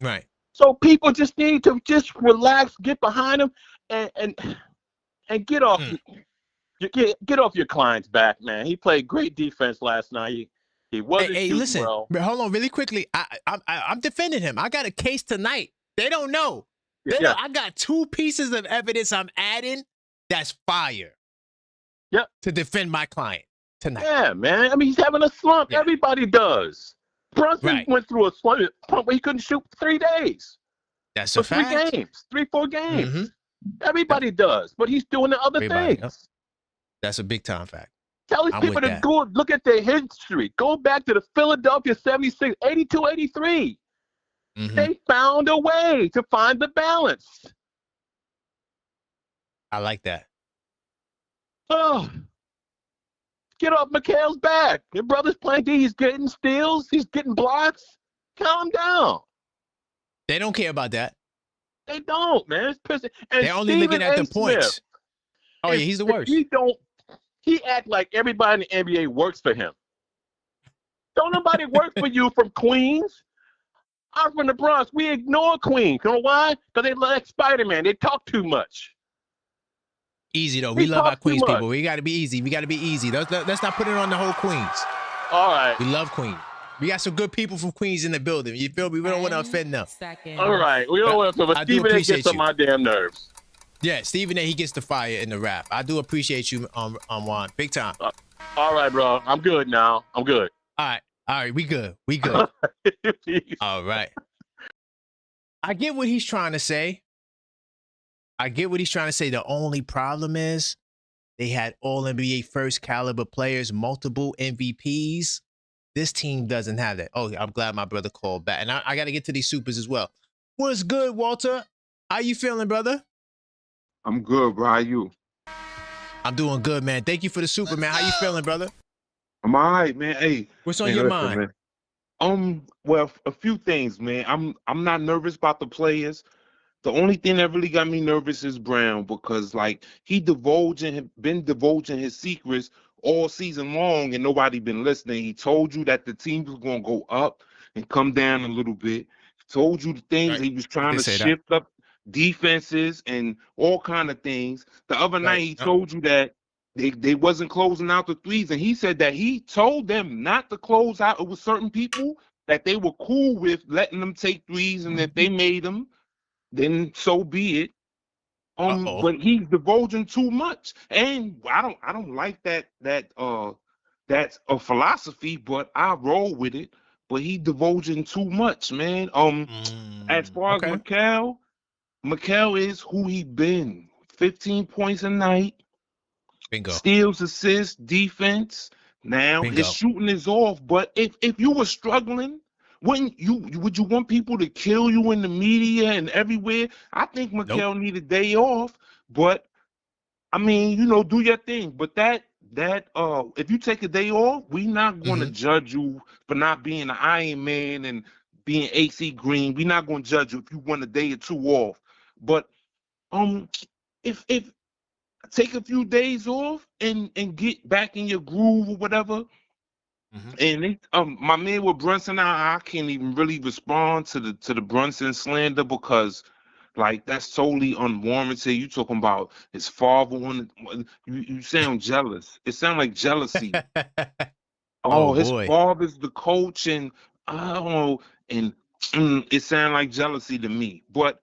Right. So people just need to just relax, get behind him, and get off get off your client's back, man. He played great defense last night. He wasn't shooting listen, well. But hold on, really quickly. I'm defending him. I got a case tonight. They don't know. I got 2 pieces of evidence I'm adding. That's fire. Yep. To defend my client tonight. Yeah, man. I mean, he's having a slump. Yeah. Everybody does. Brunson went through a slump where he couldn't shoot for 3 days. That's a fact. 3 games, 4 games. Mm-hmm. Everybody does, but he's doing the other things. Yep. That's a big time fact. Tell these people to go look at their history. Go back to the Philadelphia 76, 82, 83. Mm-hmm. They found a way to find the balance. I like that. Oh, get off Mikal's back. Your brother's playing D. He's getting steals. He's getting blocks. Calm down. They don't care about that. They don't, man. It's pissing. And they're only looking at the points. Smith, oh, yeah, he's the worst. He act like everybody in the NBA works for him. Don't nobody work for you from Queens. I'm from the Bronx. We ignore Queens. You know why? Because they like Spider-Man. They talk too much. Easy, though. We love our Queens people. We got to be easy. We got to be easy. Let's not put it on the whole Queens. All right. We love Queens. We got some good people from Queens in the building. You feel me? We don't want to offend them. All right. We don't want to offend, but Stephen A gets on my damn nerves. Yeah, Stephen A, he gets the fire in the rap. I do appreciate you, Juan. Big time. All right, bro. I'm good now. I'm good. All right. We good. All right. I get what he's trying to say. The only problem is they had all NBA first caliber players, multiple MVPs. This team doesn't have that. Oh, I'm glad my brother called back. And I got to get to these supers as well. What's good, Walter? How you feeling, brother? I'm good, bro. How you? I'm doing good, man. Thank you for the super, man. How you feeling, brother? I'm all right, man. Hey, what's on your mind? Man. Well, a few things, man. I'm not nervous about the players. The only thing that really got me nervous is Brown because, like, he been divulging his secrets all season long, and nobody been listening. He told you that the team was gonna go up and come down a little bit. He told you the things he was trying to shift up defenses and all kind of things. The other night he told you that they wasn't closing out the threes, and he said that he told them not to close out with certain people, that they were cool with letting them take threes, and if they made them, then so be it. But he's divulging too much, and I don't like that's a philosophy, but I roll with it. But he divulging too much, man. As far as Mikal is who he been. 15 points a night. Bingo. Steals, assists, defense. Now his shooting is off. But if you were struggling, would you want people to kill you in the media and everywhere? I think Mikal need a day off. But I mean, do your thing. But that if you take a day off, we not going to judge you for not being an Iron Man and being AC Green. We're not going to judge you if you want a day or 2 off. But if take a few days off and get back in your groove or whatever. And my man with Brunson, I can't even really respond to the Brunson slander because, like, that's totally unwarranted. You talking about his father you sound jealous. It sounds like jealousy. His father's the coach, and it sounds like jealousy to me. But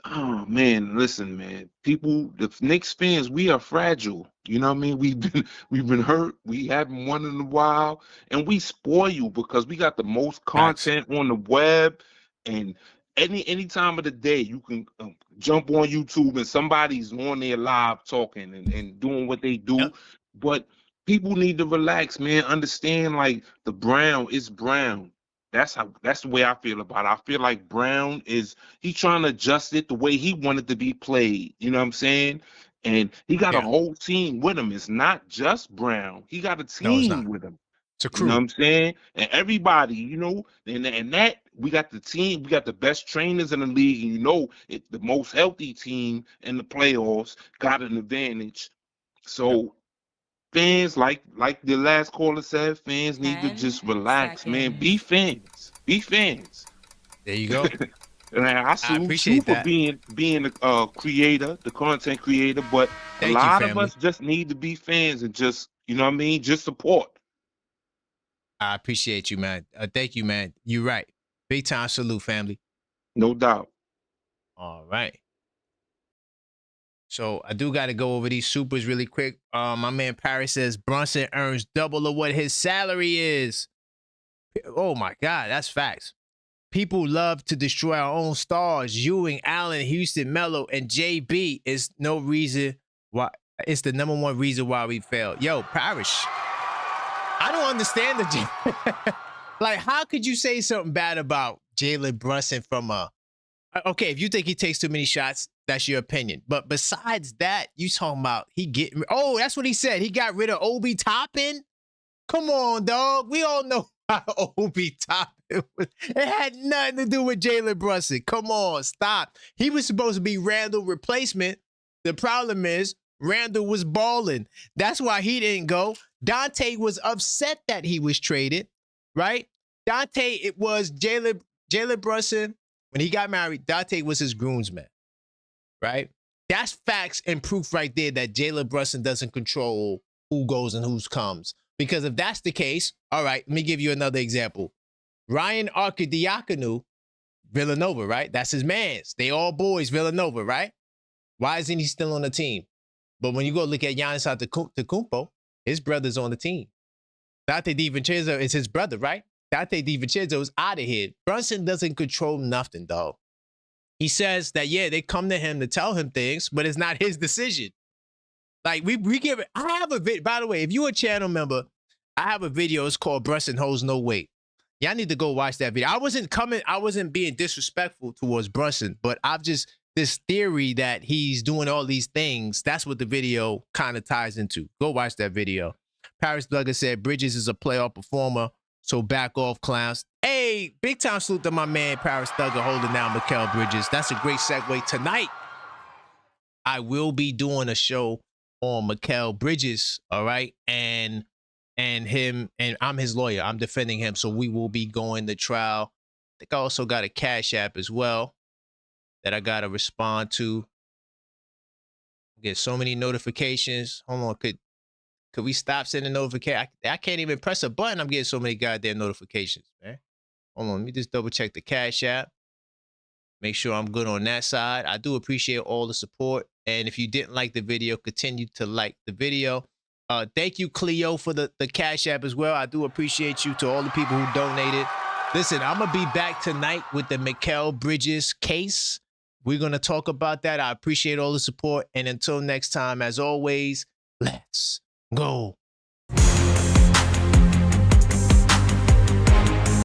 oh man, listen, man. People, the Knicks fans, we are fragile. You know what I mean? We've been hurt. We haven't won in a while, and we spoil you because we got the most content on the web, and any time of the day you can jump on YouTube and somebody's on there live talking and doing what they do. But people need to relax, man. Understand, like, the Brown is Brown. That's the way I feel about it. I feel like Brown he's trying to adjust it the way he wanted to be played. You know what I'm saying? And he got a whole team with him. It's not just Brown. He got a team with him. It's a You know what crew. I'm saying? And everybody, you know, and that we got the team, we got the best trainers in the league, and you know, the most healthy team in the playoffs got an advantage. So fans, like the last caller said, fans need to 10 just relax, man. Be seconds. fans. Be fans. There you go. And I I salute you appreciate for that. being a creator, the content creator. But a Thank you, lot of family. us just need to be fans and just, you know what I mean, just support. I appreciate you, man. Thank you, man. You're right. Big time salute, family. No doubt. All right. So I do got to go over these supers really quick. My man Paris says Brunson earns double of what his salary is. Oh my God, that's facts. People love to destroy our own stars. Ewing, Allen, Houston, Melo, and JB is no reason why. It's the number one reason why we failed. Yo, Parrish, I don't understand the like. How could you say something bad about Jalen Brunson from a? Okay, if you think he takes too many shots, that's your opinion. But besides that, you talking about he getting? Oh, that's what he said. He got rid of Obi Toppin. Come on, dog. We all know how Obi Toppin was. It had nothing to do with Jalen Brunson. Come on, stop. He was supposed to be Randall replacement. The problem is Randall was balling. That's why he didn't go. Dante was upset that he was traded, right? Dante, it was Jalen Brunson. When he got married, Dante was his groomsman, right? That's facts and proof right there that Jalen Brunson doesn't control who goes and who comes. Because if that's the case, all right, let me give you another example. Ryan Arcidiacono, Villanova, right? That's his mans. They all boys, Villanova, right? Why isn't he still on the team? But when you go look at Giannis Antetokounmpo, his brother's on the team. Dante DiVincenzo is his brother, right? Dante DiVincenzo is out of here. Brunson doesn't control nothing, dog. He says that, yeah, they come to him to tell him things, but it's not his decision. Like, we give it. I have a video. By the way, if you're a channel member, I have a video. It's called Brunson Holds No Weight. Y'all need to go watch that video. I wasn't being disrespectful towards Brunson, but I've just, this theory that he's doing all these things, that's what the video kind of ties into. Go watch that video. Paris Duggar said Bridges is a playoff performer, so back off, clowns. Hey, big time salute to my man Paris Duggar holding down Mikal Bridges. That's a great segue. Tonight, I will be doing a show on Mikal Bridges, all right? And him, and I'm his lawyer. I'm defending him, so we will be going to trial. I think I also got a Cash App as well that I got to respond to. Get so many notifications. Hold on, could we stop sending notifications? I can't even press a button. I'm getting so many goddamn notifications, man. Hold on, let me just double check the Cash App. Make sure I'm good on that side. I do appreciate all the support. And if you didn't like the video, continue to like the video. Thank you, Cleo, for the Cash App as well. I do appreciate you to all the people who donated. Listen, I'm going to be back tonight with the Mikal Bridges case. We're going to talk about that. I appreciate all the support. And until next time, as always, let's go